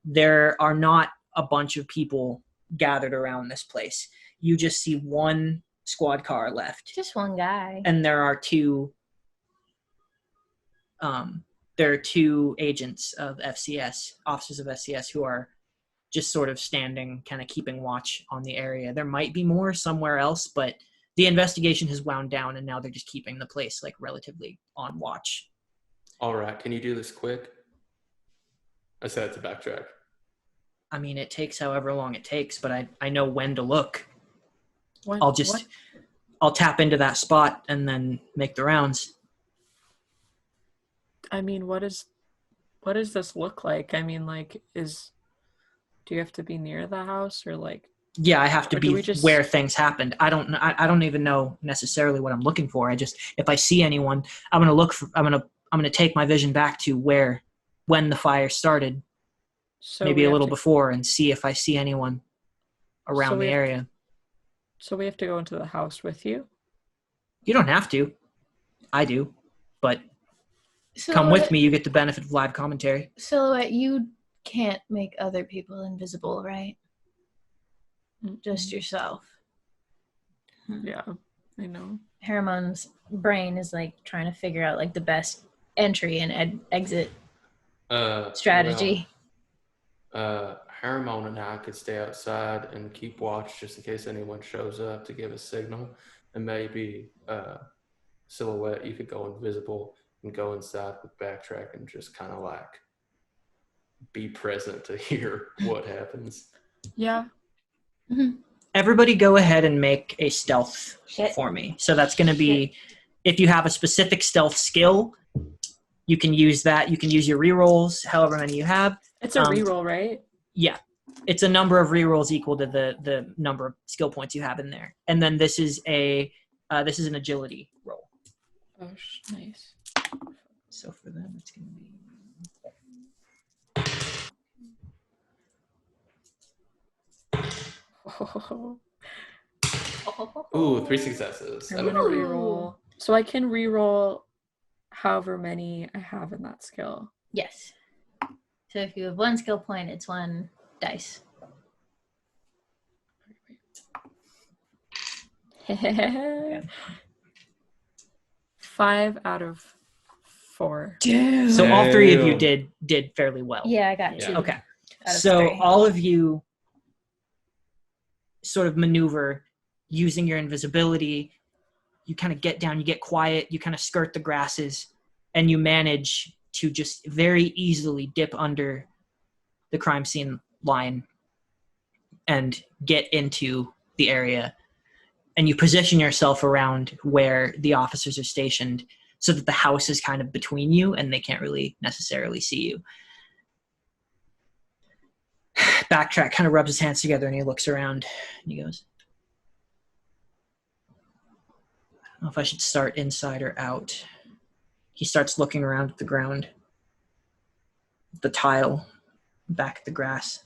Speaker 1: There are not a bunch of people gathered around this place. You just see one squad car left.
Speaker 4: Just one guy.
Speaker 1: And there are two agents of FCS, officers of FCS, who are just sort of standing, kind of keeping watch on the area. There might be more somewhere else, but the investigation has wound down, and now they're just keeping the place like relatively on watch.
Speaker 2: All right, can you do this quick? I said to Backtrack.
Speaker 1: I mean, it takes however long it takes, but I know when to look.
Speaker 3: What?
Speaker 1: I'll tap into that spot and then make the rounds.
Speaker 3: I mean, what does this look like? I mean, like, do you have to be near the house, or like?
Speaker 1: Yeah, I have to
Speaker 3: Or do
Speaker 1: be
Speaker 3: we just-
Speaker 1: where things happened. I don't even know necessarily what I'm looking for. If I see anyone, I'm gonna take my vision back to when the fire started,
Speaker 3: So
Speaker 1: maybe
Speaker 3: we
Speaker 1: a
Speaker 3: have
Speaker 1: little
Speaker 3: to-
Speaker 1: before, and see if I see anyone around
Speaker 3: So we
Speaker 1: the
Speaker 3: have-
Speaker 1: area.
Speaker 3: So we have to go into the house with you?
Speaker 1: You don't have to. I do, but come with me. You get the benefit of live commentary.
Speaker 4: Silhouette, you can't make other people invisible, right? Just yourself.
Speaker 3: Yeah, I know.
Speaker 4: Haramon's brain is like trying to figure out like the best entry and exit strategy.
Speaker 2: Haramon and I could stay outside and keep watch just in case anyone shows up to give a signal. And maybe Silhouette, you could go invisible and go inside with Backtrack and just kind of like be present to hear what happens.
Speaker 3: Yeah.
Speaker 1: Everybody go ahead and make a stealth for me. So that's going to be, if you have a specific stealth skill, you can use that. You can use your rerolls, however many you have.
Speaker 3: It's a reroll, right?
Speaker 1: Yeah. It's a number of rerolls equal to the number of skill points you have in there. And then this is an agility roll.
Speaker 3: Oh, nice.
Speaker 1: So for them, it's going to be...
Speaker 2: Ooh, 3 successes.
Speaker 3: I'm gonna reroll. So I can reroll however many I have in that skill.
Speaker 4: Yes. So if you have one skill point, it's one dice.
Speaker 3: Yeah. 5 out of 4.
Speaker 4: Damn.
Speaker 1: So all three of you did fairly well.
Speaker 4: Yeah, I got 2.
Speaker 1: Okay.
Speaker 4: Out of
Speaker 1: So
Speaker 4: 3.
Speaker 1: all of you sort of maneuver using your invisibility. You kind of get down, you get quiet, you kind of skirt the grasses, and you manage to just very easily dip under the crime scene line and get into the area. And you position yourself around where the officers are stationed so that the house is kind of between you and they can't really necessarily see you. Backtrack kind of rubs his hands together and he looks around and he goes, I don't know if I should start inside or out. He starts looking around at the ground, the tile, back at the grass.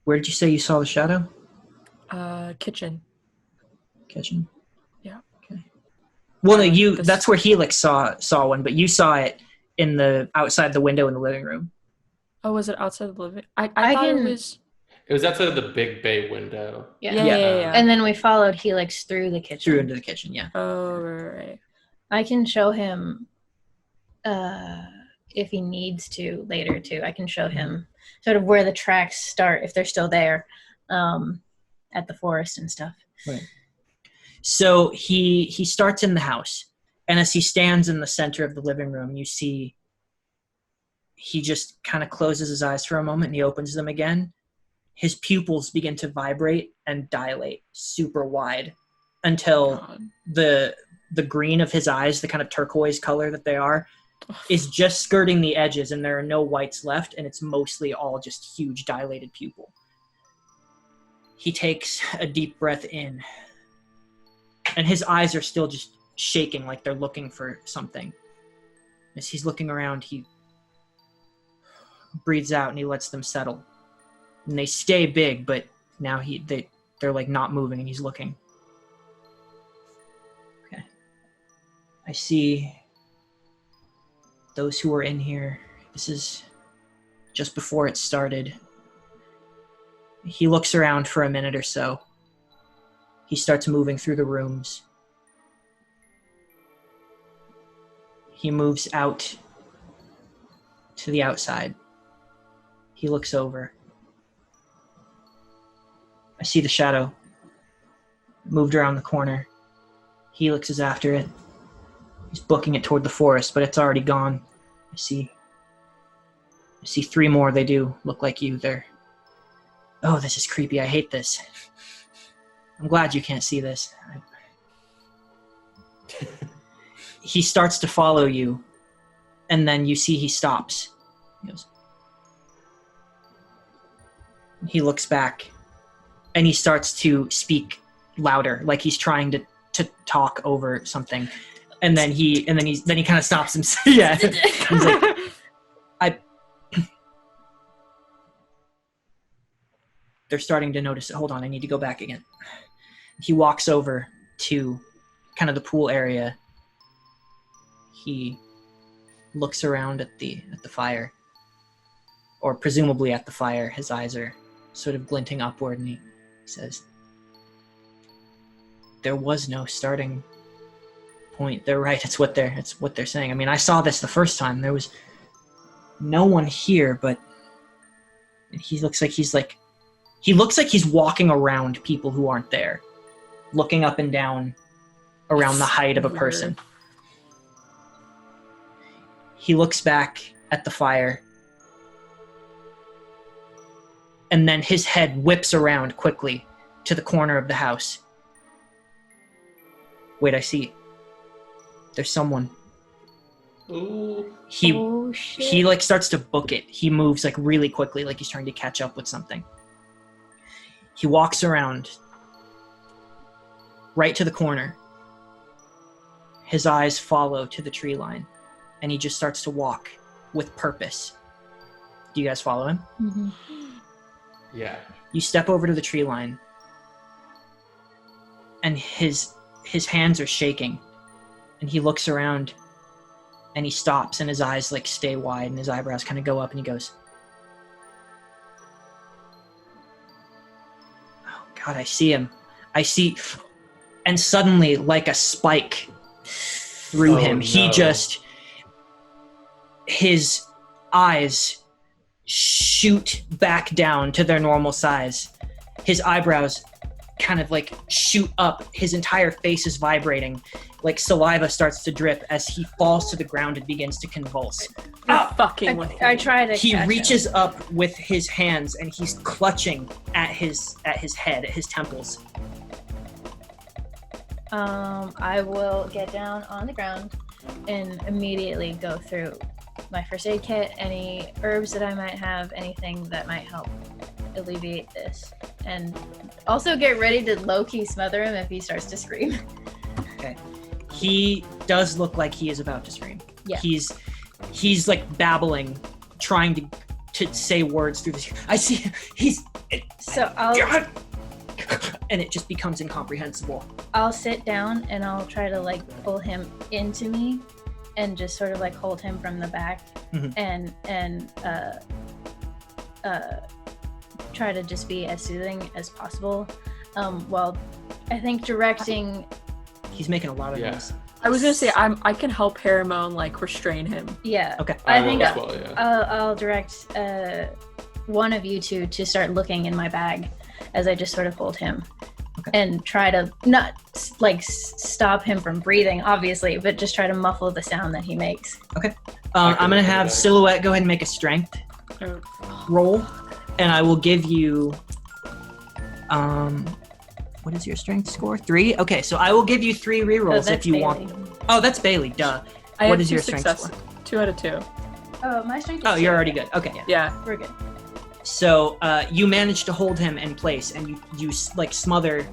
Speaker 1: Where did you say you saw the shadow?
Speaker 3: Kitchen.
Speaker 1: Kitchen?
Speaker 3: Yeah.
Speaker 1: Okay. Well, no, that's where Helix saw one, but you saw it in the outside the window in the living room.
Speaker 3: Oh, was it outside the living? I thought it was...
Speaker 2: It was outside the big bay window.
Speaker 3: Yeah.
Speaker 4: And then we followed Helix through the kitchen.
Speaker 1: Through into the kitchen, yeah.
Speaker 3: Oh, right.
Speaker 4: I can show him, if he needs to later too, I can show him sort of where the tracks start, if they're still there, at the forest and stuff.
Speaker 1: Right. So he starts in the house, and as he stands in the center of the living room, you see he just kind of closes his eyes for a moment and he opens them again. His pupils begin to vibrate and dilate super wide until the green of his eyes, the kind of turquoise color that they are, is just skirting the edges, and there are no whites left, and it's mostly all just huge dilated pupil. He takes a deep breath in, and his eyes are still just shaking like they're looking for something. As he's looking around, he breathes out and he lets them settle. And they stay big, but now they're like not moving, and he's looking. I see those who are in here. This is just before it started. He looks around for a minute or so. He starts moving through the rooms. He moves out to the outside. He looks over. I see the shadow. Moved around the corner. Helix is after it. He's booking it toward the forest, but it's already gone. I see 3 more. They do look like you. Oh, this is creepy. I hate this. I'm glad you can't see this. He starts to follow you, and then you see he stops. He goes. He looks back, and he starts to speak louder, like he's trying to talk over something. And then he kind of stops himself. Yeah. He's like, they're starting to notice it. Hold on, I need to go back again. He walks over to kind of the pool area. He looks around at the fire, or presumably at the fire. His eyes are sort of glinting upward, and he says, "There was no starting point." They're right. It's what they're saying. I mean, I saw this the first time. There was no one here, but he looks like he's walking around people who aren't there, looking up and down around the height of a person. He looks back at the fire, and then his head whips around quickly to the corner of the house. Wait, I see. There's someone.
Speaker 2: Ooh.
Speaker 1: He like starts to book it. He moves like really quickly, like he's trying to catch up with something. He walks around right to the corner. His eyes follow to the tree line, and he just starts to walk with purpose. Do you guys follow him?
Speaker 4: Mm-hmm.
Speaker 2: Yeah.
Speaker 1: You step over to the tree line, and his hands are shaking, and he looks around, and he stops, and his eyes like stay wide, and his eyebrows kind of go up, and he goes, "Oh God, I see him. I see," and suddenly, like a spike through him,
Speaker 2: no.
Speaker 1: His eyes shoot back down to their normal size. His eyebrows kind of like shoot up. His entire face is vibrating. Like saliva starts to drip as he falls to the ground and begins to convulse.
Speaker 3: Fucking with
Speaker 4: I try to
Speaker 1: He
Speaker 4: catch
Speaker 1: reaches
Speaker 4: him.
Speaker 1: up with his hands, and he's clutching at his head, at his temples.
Speaker 4: I will get down on the ground and immediately go through my first aid kit, any herbs that I might have, anything that might help alleviate this. And also get ready to low-key smother him if he starts to scream.
Speaker 1: Okay. He does look like he is about to scream.
Speaker 4: Yeah.
Speaker 1: He's like babbling, trying to say words through this. I see
Speaker 4: So I'll
Speaker 1: and it just becomes incomprehensible.
Speaker 4: I'll sit down and I'll try to like pull him into me and just sort of like hold him from the back.
Speaker 1: Mm-hmm.
Speaker 4: and try to just be as soothing as possible, while I think directing.
Speaker 1: He's making a lot of noise.
Speaker 3: I was gonna say I can help Paramount like restrain him.
Speaker 4: Yeah.
Speaker 1: Okay.
Speaker 4: I think
Speaker 2: as well, yeah.
Speaker 4: I'll direct one of you two to start looking in my bag as I just sort of hold him.
Speaker 1: Okay.
Speaker 4: And try to not like stop him from breathing, obviously, but just try to muffle the sound that he makes.
Speaker 1: Okay. I'm gonna have Silhouette go ahead and make a strength roll, and I will give you. What is your strength score? 3. Okay, so I will give you 3 rerolls if you want. Oh, that's Bailey. Duh. What is your strength score?
Speaker 3: 2 out of 2.
Speaker 4: Oh, my strength.
Speaker 1: Oh, you're already good. Okay.
Speaker 3: Yeah.
Speaker 4: We're good.
Speaker 1: So you manage to hold him in place, and you like smother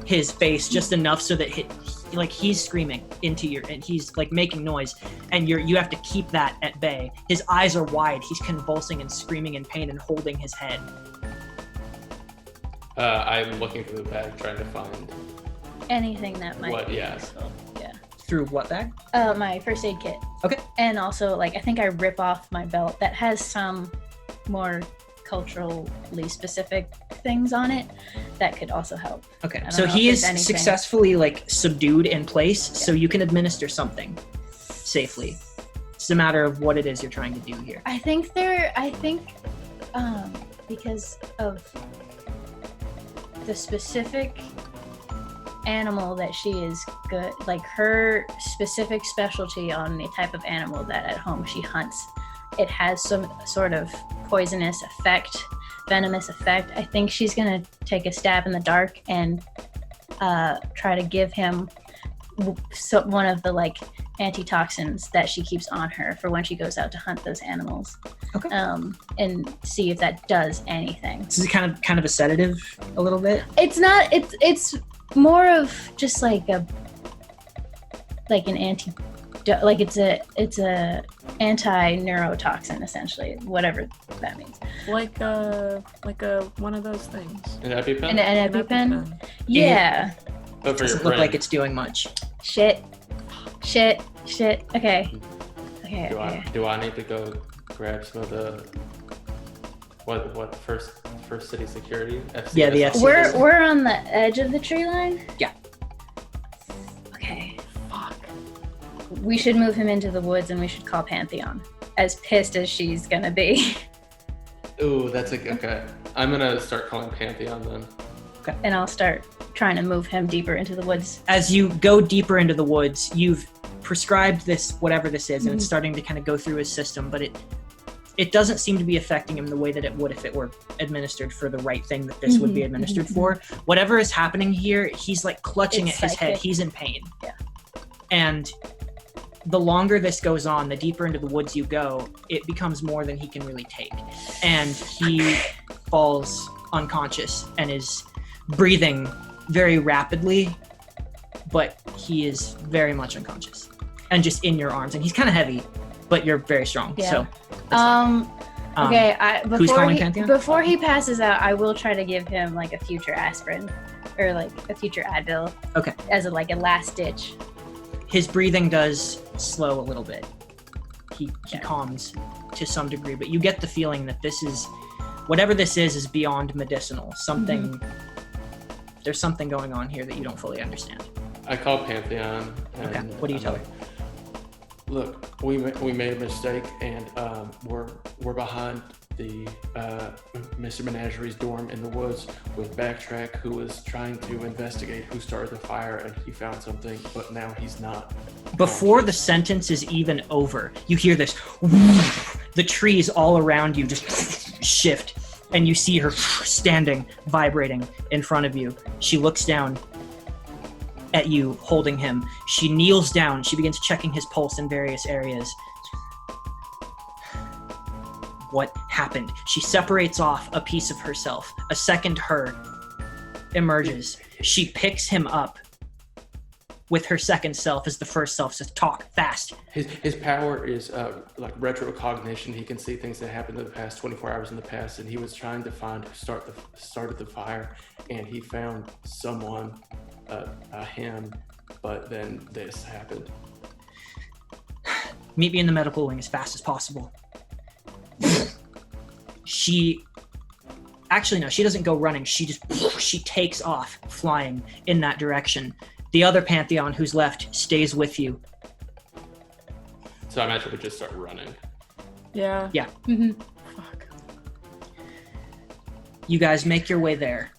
Speaker 1: his face just enough so that he's screaming into your, and he's like making noise, and you have to keep that at bay. His eyes are wide. He's convulsing and screaming in pain and holding his head.
Speaker 2: I'm looking through the bag, trying to find
Speaker 4: anything that might be
Speaker 2: yeah.
Speaker 4: useful. Yeah.
Speaker 1: Through what bag?
Speaker 4: My first aid kit.
Speaker 1: Okay.
Speaker 4: And also, like, I think I rip off my belt that has some more culturally specific things on it that could also help.
Speaker 1: Okay, so he is successfully like subdued in place, so you can administer something safely. It's a matter of what it is you're trying to do here.
Speaker 4: I think because of the specific animal that she is good, like her specific specialty on the type of animal that at home she hunts, it has some sort of poisonous effect, venomous effect. I think she's gonna take a stab in the dark and try to give him one of the like antitoxins that she keeps on her for when she goes out to hunt those animals.
Speaker 1: Okay.
Speaker 4: And see if that does anything.
Speaker 1: This is kind of a sedative, a little bit.
Speaker 4: It's not. It's more of just like an it's a anti-neurotoxin, essentially, whatever that means.
Speaker 3: Like one of those things.
Speaker 2: An EpiPen?
Speaker 4: An EpiPen? Yeah.
Speaker 1: It doesn't look like it's doing much.
Speaker 4: Shit. Okay.
Speaker 2: Do I need to go grab some of the what first city security? FCS?
Speaker 1: Yeah, the FCS.
Speaker 4: We're on the edge of the tree line?
Speaker 1: Yeah.
Speaker 4: Okay. Fuck. We should move him into the woods and we should call Pantheon. As pissed as she's gonna be.
Speaker 2: Ooh, okay. I'm gonna start calling Pantheon then.
Speaker 1: Okay.
Speaker 4: And I'll start trying to move him deeper into the woods.
Speaker 1: As you go deeper into the woods, you've prescribed this, whatever this is, and it's starting to kind of go through his system, but it doesn't seem to be affecting him the way that it would if it were administered for the right thing that this would be administered for. Whatever is happening here, he's like clutching at his head. He's in pain.
Speaker 4: Yeah.
Speaker 1: And the longer this goes on, the deeper into the woods you go, it becomes more than he can really take. And he falls unconscious and is breathing very rapidly, but he is very much unconscious and just in your arms. And he's kind of heavy, but you're very strong.
Speaker 4: Yeah.
Speaker 1: So
Speaker 4: okay,
Speaker 1: who's calling Pantheon?
Speaker 4: Before he passes out, I will try to give him like a future aspirin or like a future Advil.
Speaker 1: Okay.
Speaker 4: As a last ditch.
Speaker 1: His breathing does slow a little bit. He calms to some degree, but you get the feeling that whatever this is beyond medicinal. Something, there's something going on here that you don't fully understand.
Speaker 2: I call Pantheon.
Speaker 1: Okay, what do you tell him?
Speaker 2: Look, we made a mistake, and we're behind the Mr. Menagerie's dorm in the woods with Backtrack, who was trying to investigate who started the fire, and he found something, but now he's not.
Speaker 1: Before the sentence is even over, you hear this. The trees all around you just shift, and you see her standing, vibrating in front of you. She looks down at you, holding him. She kneels down. She begins checking his pulse in various areas. What happened? She separates off a piece of herself. A second her emerges. She picks him up with her second self as the first self says, talk fast.
Speaker 2: His power is like retrocognition. He can see things that happened in the past 24 hours in the past, and he was trying to find who started the fire, and he found someone, him, but then this happened.
Speaker 1: Meet me in the medical wing as fast as possible. She doesn't go running. She takes off, flying in that direction. The other Pantheon who's left stays with you.
Speaker 2: So I imagine we just start running.
Speaker 3: Yeah.
Speaker 1: Yeah.
Speaker 3: Mm-hmm. Fuck.
Speaker 1: You guys make your way there.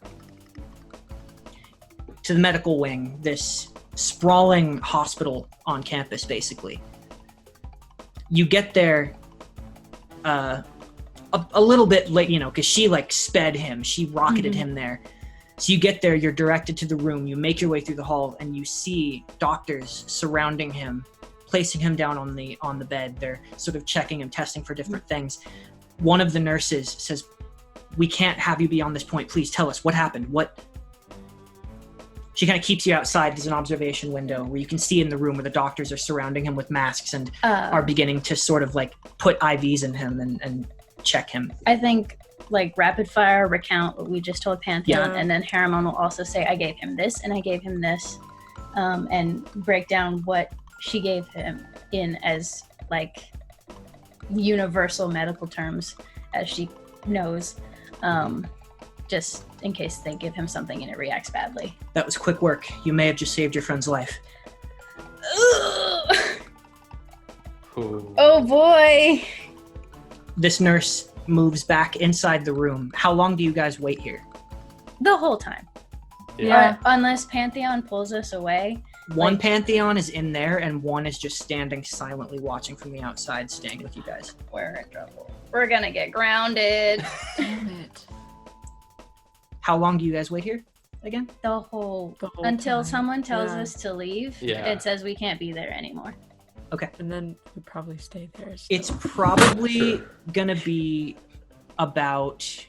Speaker 1: To the medical wing, this sprawling hospital on campus, basically. You get there a little bit late, because she sped him. She rocketed him there. So you get there, you're directed to the room, you make your way through the hall, and you see doctors surrounding him, placing him down on the bed. They're sort of checking him, testing for different things. One of the nurses says, "We can't have you beyond this point. Please tell us what happened." She kind of keeps you outside. There's an observation window where you can see in the room where the doctors are surrounding him with masks and are beginning to sort of put IVs in him and check him.
Speaker 4: I think rapid fire recount what we just told Pantheon, and then Haramon will also say, I gave him this and I gave him this. and break down what she gave him in as like universal medical terms as she knows, just in case they give him something and it reacts badly.
Speaker 1: That was quick work. You may have just saved your friend's life.
Speaker 4: Oh boy.
Speaker 1: This nurse moves back inside the room. How long do you guys wait here?
Speaker 4: The whole time.
Speaker 3: Yeah.
Speaker 4: Unless Pantheon pulls us away.
Speaker 1: One Pantheon is in there, and one is just standing silently watching from the outside, staying with you guys.
Speaker 4: We're in trouble. We're gonna get grounded.
Speaker 3: Damn it.
Speaker 1: How long do you guys wait here again?
Speaker 4: The whole
Speaker 3: time.
Speaker 4: until someone tells us to leave.
Speaker 2: Yeah.
Speaker 4: It says we can't be there anymore.
Speaker 1: Okay.
Speaker 3: And then we probably stay there. Still.
Speaker 1: It's probably gonna be about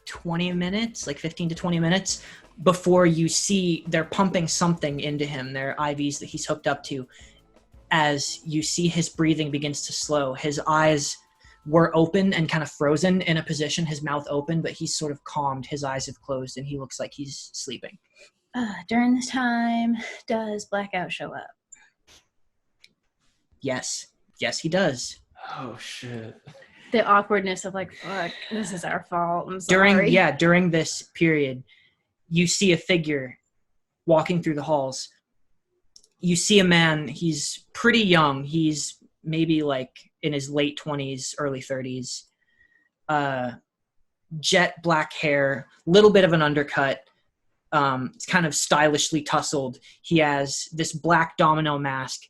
Speaker 1: 20 minutes, like 15 to 20 minutes, before you see they're pumping something into him. They're IVs that he's hooked up to. As you see his breathing begins to slow, his eyes were open and kind of frozen in a position, his mouth open, but he's sort of calmed. His eyes have closed and he looks like he's sleeping.
Speaker 4: During this time, does Blackout show up?
Speaker 1: Yes, he does.
Speaker 2: Oh shit.
Speaker 4: The awkwardness of like, fuck, this is our fault. I'm sorry.
Speaker 1: During this period, you see a figure walking through the halls. You see a man, he's pretty young. He's maybe like in his late 20s, early 30s. Jet black hair, little bit of an undercut. It's kind of stylishly tousled. He has this black domino mask.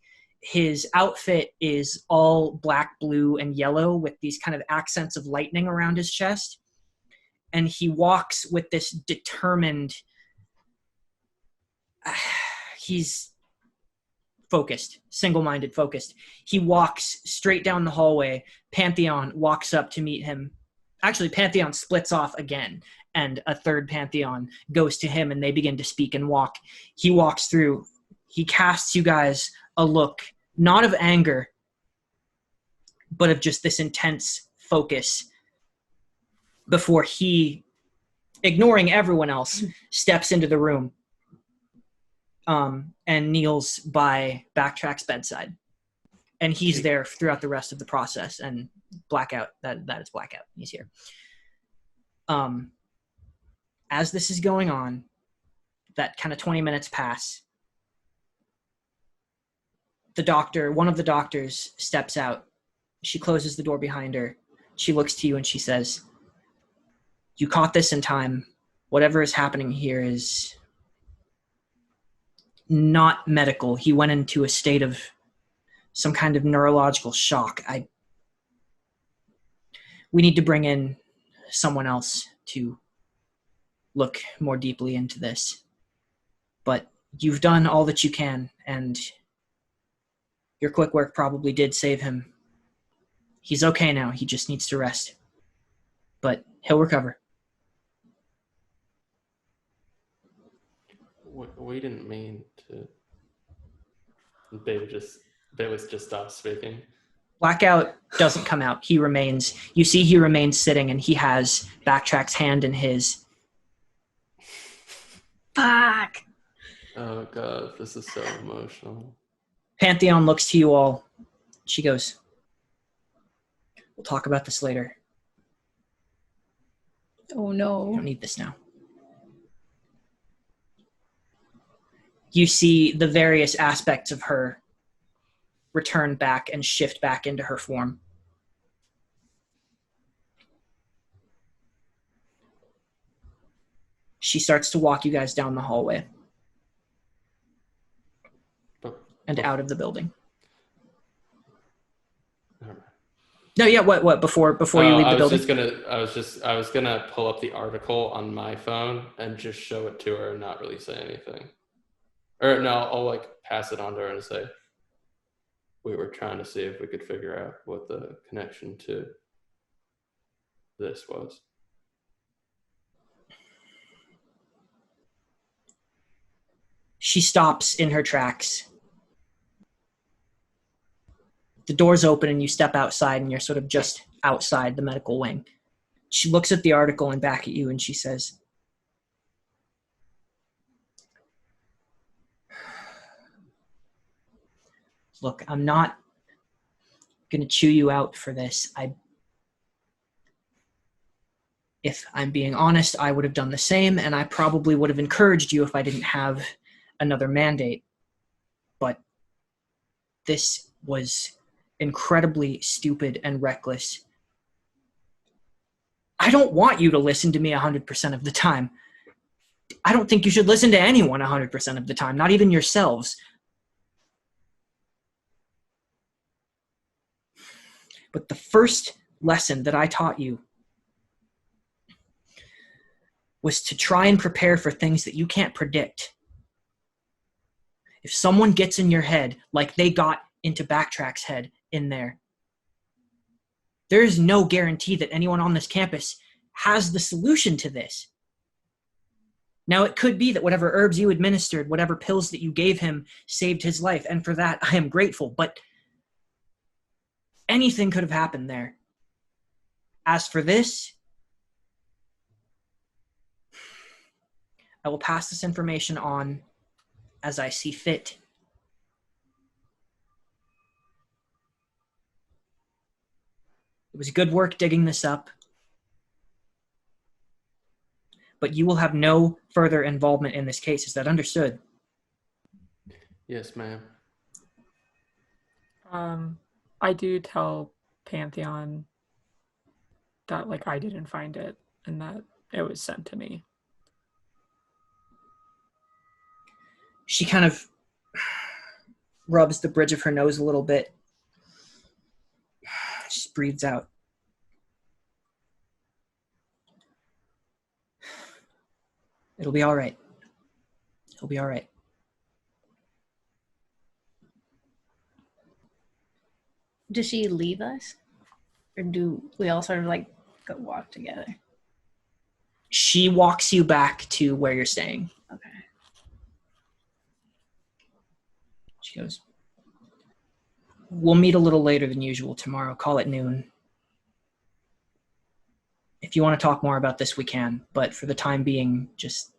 Speaker 1: His outfit is all black, blue, and yellow with these kind of accents of lightning around his chest. And he walks with this determined... he's focused, single-minded focused. He walks straight down the hallway. Pantheon walks up to meet him. Actually, Pantheon splits off again, and a third Pantheon goes to him, and they begin to speak and walk. He walks through. He casts you guys a look, not of anger, but of just this intense focus before he, ignoring everyone else, steps into the room and kneels by Backtrack's bedside. And he's there throughout the rest of the process. And Blackout, that is Blackout. He's here. As this is going on, that kind of 20 minutes pass. One of the doctors steps out. She closes the door behind her. She looks to you and she says, "You caught this in time. Whatever is happening here is not medical. He went into a state of some kind of neurological shock. We need to bring in someone else to look more deeply into this. But you've done all that you can, and your quick work probably did save him. He's okay now. He just needs to rest. But he'll recover."
Speaker 2: We didn't mean to. Bailey's just stopped speaking.
Speaker 1: Blackout doesn't come out. He remains. You see he remains sitting, and he has Backtrack's hand in his.
Speaker 4: Fuck.
Speaker 2: Oh god, this is so emotional.
Speaker 1: Pantheon looks to you all. She goes, "We'll talk about this later.
Speaker 4: Oh no.
Speaker 1: You don't need this now." You see the various aspects of her return back and shift back into her form. She starts to walk you guys down the hallway and out of the building. No, yeah. What? Before you leave the building?
Speaker 2: I was gonna pull up the article on my phone and just show it to her and not really say anything. Or no, I'll like pass it on to her and say, we were trying to see if we could figure out what the connection to this was.
Speaker 1: She stops in her tracks. The door's open and you step outside and you're sort of just outside the medical wing. She looks at the article and back at you and she says, Look, I'm not going to chew you out for this. If I'm being honest, I would have done the same, and I probably would have encouraged you if I didn't have another mandate. But this was incredibly stupid and reckless. I don't want you to listen to me 100% of the time. I don't think you should listen to anyone 100% of the time, not even yourselves. But the first lesson that I taught you was to try and prepare for things that you can't predict. If someone gets in your head like they got into Backtrack's head in there, there is no guarantee that anyone on this campus has the solution to this. Now, it could be that whatever herbs you administered, whatever pills that you gave him saved his life, and for that I am grateful, but anything could have happened there. As for this, I will pass this information on as I see fit. It was good work digging this up, but you will have no further involvement in this case. Is that understood?
Speaker 2: Yes, ma'am.
Speaker 3: I do tell Pantheon that, like, I didn't find it and that it was sent to me.
Speaker 1: She kind of rubs the bridge of her nose a little bit. Just breathes out. It'll be all right. It'll be all right.
Speaker 4: Does she leave us? Or do we all sort of like go walk together?
Speaker 1: She walks you back to where you're staying.
Speaker 4: Okay.
Speaker 1: She goes, we'll meet a little later than usual tomorrow. Call it noon. If you want to talk more about this, we can. But for the time being, just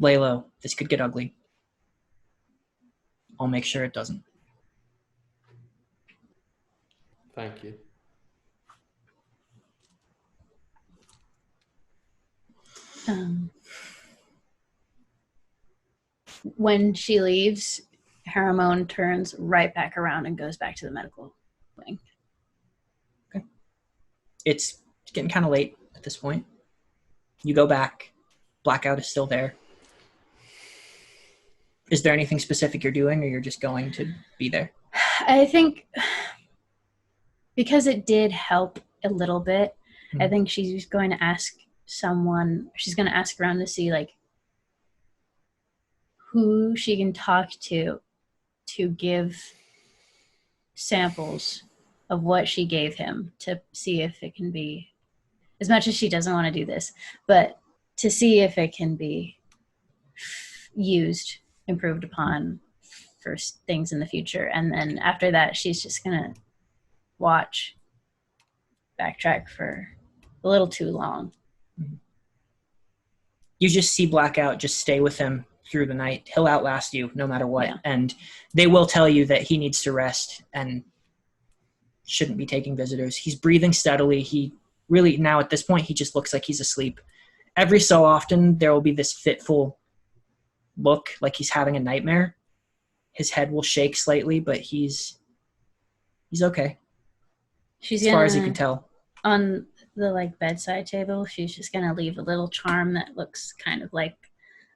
Speaker 1: lay low. This could get ugly. I'll make sure it doesn't.
Speaker 2: Thank you.
Speaker 4: When she leaves, Haramon turns right back around and goes back to the medical wing.
Speaker 1: Okay. It's getting kind of late at this point. You go back. Blackout is still there. Is there anything specific you're doing, or you're just going to be there?
Speaker 4: I think because it did help a little bit, I think she's going to ask someone, she's going to ask around to see, like, who she can talk to give samples of what she gave him, to see if it can be, as much as she doesn't want to do this, but to see if it can be used, improved upon for things in the future. And then after that, she's just going to watch Backtrack for a little too long.
Speaker 1: You just see Blackout just stay with him through the night. He'll outlast you no matter what.
Speaker 4: Yeah.
Speaker 1: And they will tell you that he needs to rest and shouldn't be taking visitors. He's breathing steadily. He really, now at this point, he just looks like he's asleep. Every so often, there will be this fitful look like he's having a nightmare. His head will shake slightly, but he's okay.
Speaker 4: She's
Speaker 1: as far as you can tell.
Speaker 4: On the like bedside table, she's just gonna leave a little charm that looks kind of like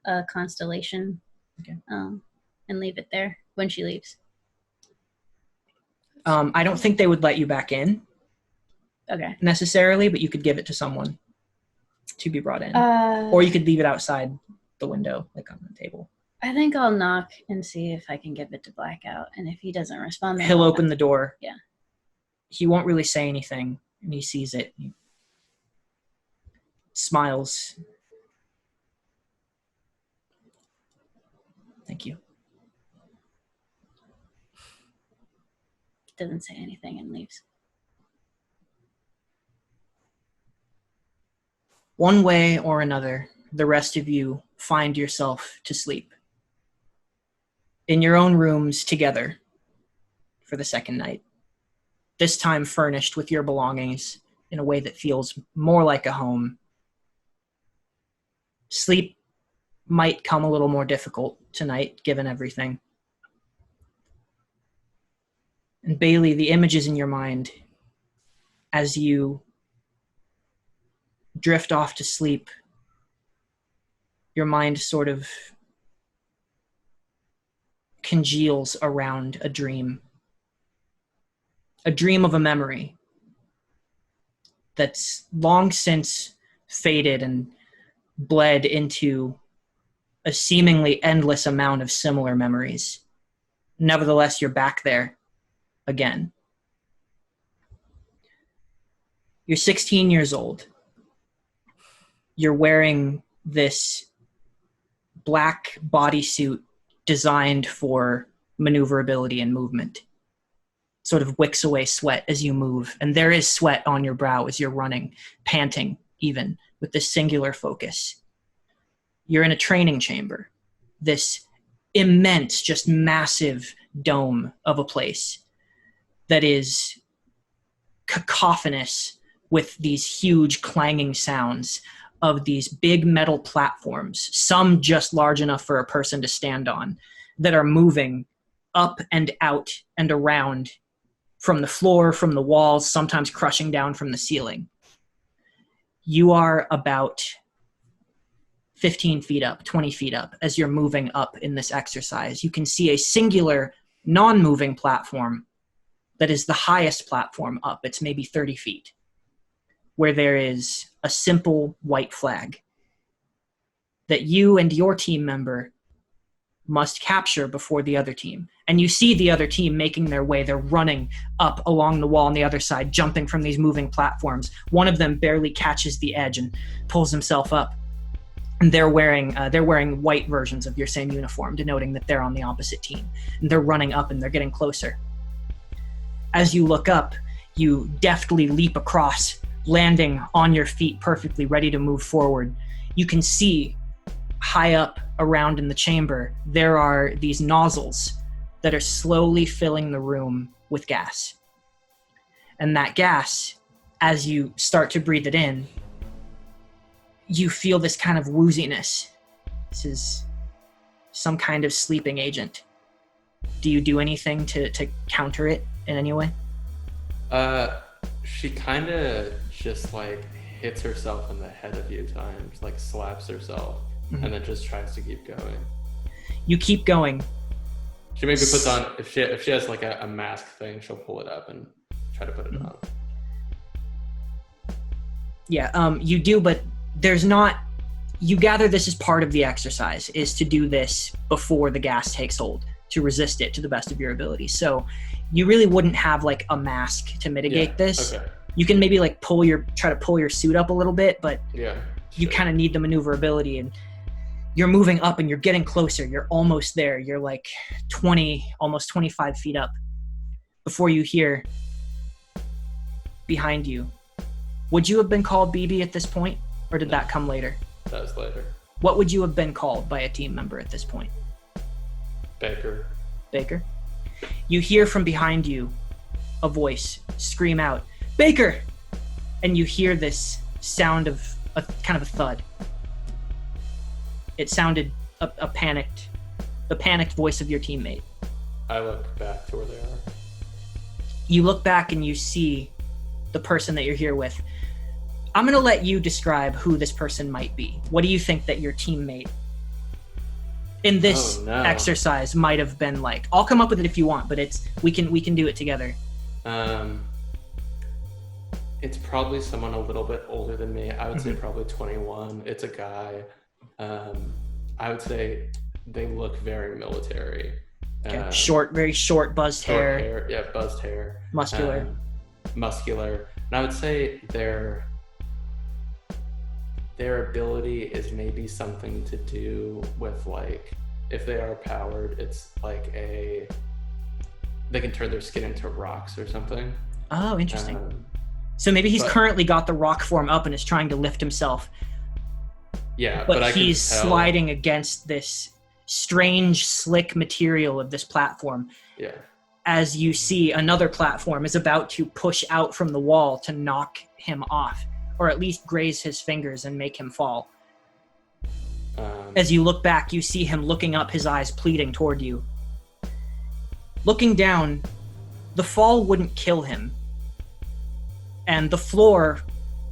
Speaker 4: a constellation.
Speaker 1: Okay.
Speaker 4: And leave it there when she leaves.
Speaker 1: I don't think they would let you back in.
Speaker 4: Okay.
Speaker 1: Necessarily, but you could give it to someone to be brought in. Or you could leave it outside the window, like on the table.
Speaker 4: I think I'll knock and see if I can give it to Blackout, and if he doesn't respond, then
Speaker 1: He'll open the door.
Speaker 4: Yeah.
Speaker 1: He won't really say anything, and he sees it. He smiles. Thank you.
Speaker 4: Doesn't say anything and leaves.
Speaker 1: One way or another, the rest of you find yourself to sleep. In your own rooms together, for the second night. This time furnished with your belongings in a way that feels more like a home. Sleep might come a little more difficult tonight, given everything. And Bailey, the images in your mind as you drift off to sleep, your mind sort of congeals around a dream of a memory that's long since faded and bled into a seemingly endless amount of similar memories. Nevertheless, you're back there again. You're 16 years old. You're wearing this black bodysuit designed for maneuverability and movement. Sort of wicks away sweat as you move, and there is sweat on your brow as you're running, panting even, with this singular focus. You're in a training chamber, this immense, just massive dome of a place that is cacophonous with these huge clanging sounds of these big metal platforms, some just large enough for a person to stand on, that are moving up and out and around from the floor, from the walls, sometimes crushing down from the ceiling. You are about 15 feet up, 20 feet up as you're moving up in this exercise. You can see a singular non-moving platform that is the highest platform up. It's maybe 30 feet, where there is a simple white flag that you and your team member must capture before the other team. And you see the other team making their way. They're running up along the wall on the other side, jumping from these moving platforms. One of them barely catches the edge and pulls himself up. And they're wearing white versions of your same uniform, denoting that they're on the opposite team. And they're running up and they're getting closer. As you look up, you deftly leap across, landing on your feet perfectly, ready to move forward. You can see high up around in the chamber, there are these nozzles that are slowly filling the room with gas. And that gas, as you start to breathe it in, you feel this kind of wooziness. This is some kind of sleeping agent. Do you do anything to counter it in any way?
Speaker 2: She kind of just like hits herself in the head a few times, like slaps herself, and then just tries to keep going.
Speaker 1: You keep going.
Speaker 2: She maybe puts on, if she has like a mask thing, she'll pull it up and try to put it on.
Speaker 1: Yeah, you do, but there's not, you gather this is part of the exercise, is to do this before the gas takes hold, to resist it to the best of your ability. So you really wouldn't have like a mask to mitigate this. Okay. You can maybe like try to pull your suit up a little bit, but you kind of need the maneuverability, and you're moving up and you're getting closer. You're almost there. You're like 20, almost 25 feet up before you hear behind you. Would you have been called BB at this point, or did that come later?
Speaker 2: That was later.
Speaker 1: What would you have been called by a team member at this point?
Speaker 2: Baker.
Speaker 1: Baker? You hear from behind you a voice scream out, "Baker!" And you hear this sound of a kind of a thud. It sounded the panicked voice of your teammate.
Speaker 2: I look back to where they are.
Speaker 1: You look back and you see the person that you're here with. I'm going to let you describe who this person might be. What do you think that your teammate in this exercise might have been like? I'll come up with it if you want, but we can do it together.
Speaker 2: It's probably someone a little bit older than me. I would say probably 21. It's a guy. I would say they look very military.
Speaker 1: Okay. Very short, buzzed hair.
Speaker 2: Yeah, buzzed hair.
Speaker 1: Muscular.
Speaker 2: And I would say their ability is maybe something to do with, like, if they are powered, it's like they can turn their skin into rocks or something.
Speaker 1: Oh, interesting. So maybe he's currently got the rock form up and is trying to lift himself.
Speaker 2: Yeah,
Speaker 1: but he's sliding against this strange, slick material of this platform.
Speaker 2: Yeah.
Speaker 1: as you see another platform is about to push out from the wall to knock him off, or at least graze his fingers and make him fall. As you look back, you see him looking up, his eyes pleading toward you. Looking down, the fall wouldn't kill him. And the floor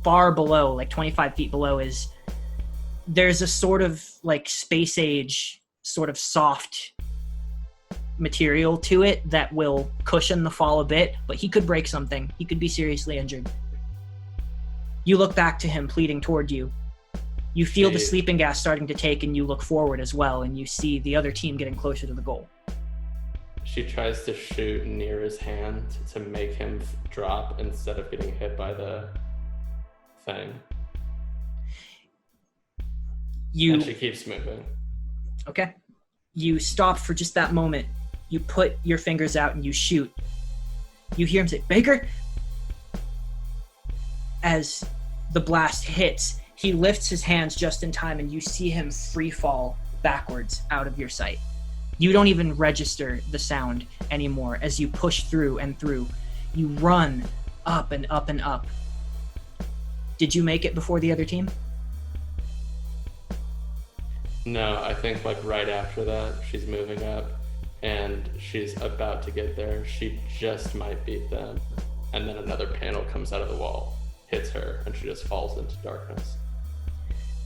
Speaker 1: far below, like 25 feet below, there's a sort of like space age, sort of soft material to it that will cushion the fall a bit, but he could break something. He could be seriously injured. You look back to him pleading toward you. You feel the sleeping gas starting to take, and you look forward as well, and you see the other team getting closer to the goal.
Speaker 2: She tries to shoot near his hand to make him drop instead of getting hit by the thing. And she keeps moving.
Speaker 1: Okay. You stop for just that moment. You put your fingers out and you shoot. You hear him say, "Baker!" As the blast hits, he lifts his hands just in time, and you see him free fall backwards out of your sight. You don't even register the sound anymore as you push through and through. You run up and up and up. Did you make it before the other team?
Speaker 2: No, I think like right after that, she's moving up and she's about to get there. She just might beat them. And then another panel comes out of the wall, hits her, and she just falls into darkness.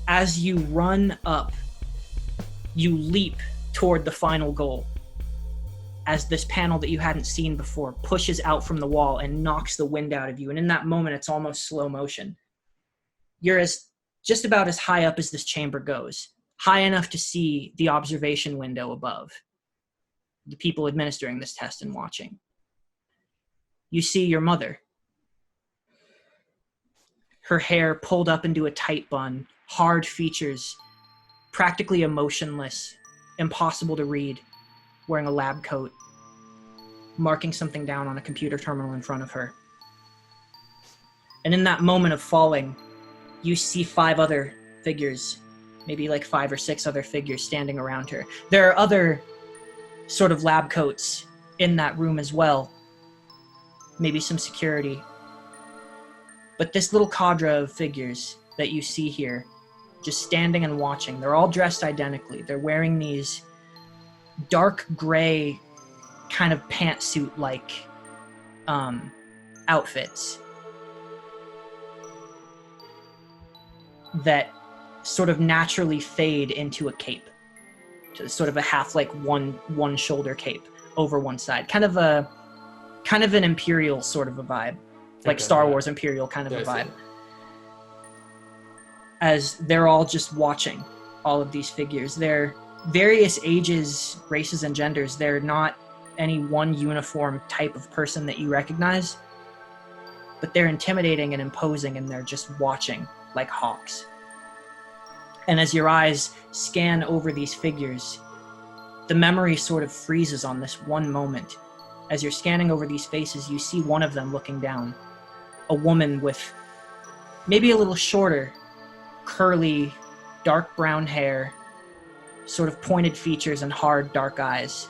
Speaker 1: As you run up, you leap toward the final goal. As this panel that you hadn't seen before pushes out from the wall and knocks the wind out of you. And in that moment, it's almost slow motion. You're just about as high up as this chamber goes. High enough to see the observation window above, the people administering this test and watching. You see your mother. Her hair pulled up into a tight bun, hard features, practically emotionless, impossible to read, wearing a lab coat, marking something down on a computer terminal in front of her. And in that moment of falling, you see 5 other figures, maybe like 5 or 6 other figures standing around her. There are other sort of lab coats in that room as well. Maybe some security. But this little cadre of figures that you see here, just standing and watching, they're all dressed identically. They're wearing these dark gray kind of pantsuit-like outfits that sort of naturally fade into a cape, to sort of a half like one shoulder cape over one side, kind of an Imperial sort of a vibe, like Star Wars Imperial kind of a vibe. As they're all just watching all of these figures. They're various ages, races, and genders. They're not any one uniform type of person that you recognize, but they're intimidating and imposing, and they're just watching like hawks. And as your eyes scan over these figures, the memory sort of freezes on this one moment. As you're scanning over these faces, you see one of them looking down. A woman with maybe a little shorter, curly, dark brown hair, sort of pointed features and hard, dark eyes.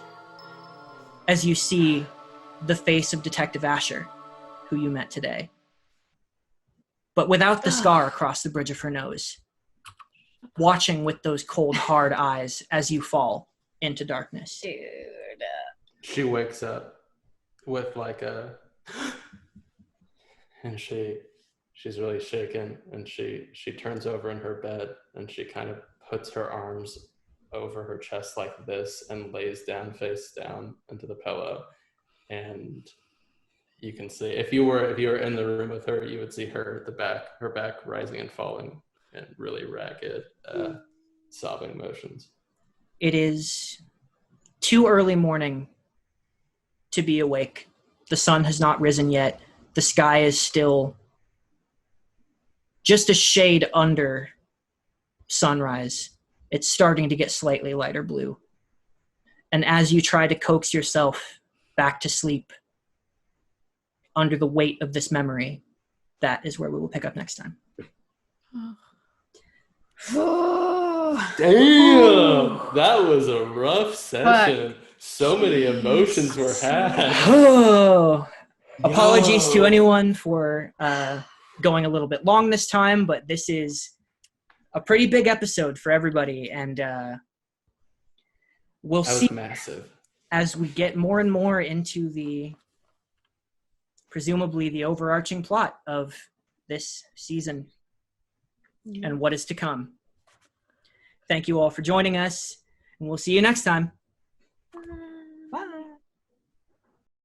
Speaker 1: As you see the face of Detective Asher, who you met today, but without the scar across the bridge of her nose, watching with those cold, hard eyes as you fall into darkness.
Speaker 4: Dude.
Speaker 2: She wakes up with like and she's really shaken, and she turns over in her bed, and she kind of puts her arms over her chest like this and lays down face down into the pillow. And you can see, if you were in the room with her, you would see her back rising and falling in really ragged sobbing motions.
Speaker 1: It is too early morning to be awake. The sun has not risen yet. The sky is still just a shade under sunrise. It's starting to get slightly lighter blue. And as you try to coax yourself back to sleep under the weight of this memory, that is where we will pick up next time.
Speaker 2: Damn, that was a rough session. So many emotions were had.
Speaker 1: Oh, apologies to anyone for going a little bit long this time, but this is a pretty big episode for everybody, and we'll see
Speaker 2: massive
Speaker 1: as we get more and more into presumably the overarching plot of this season and what is to come. Thank you all for joining us, and we'll see you next time.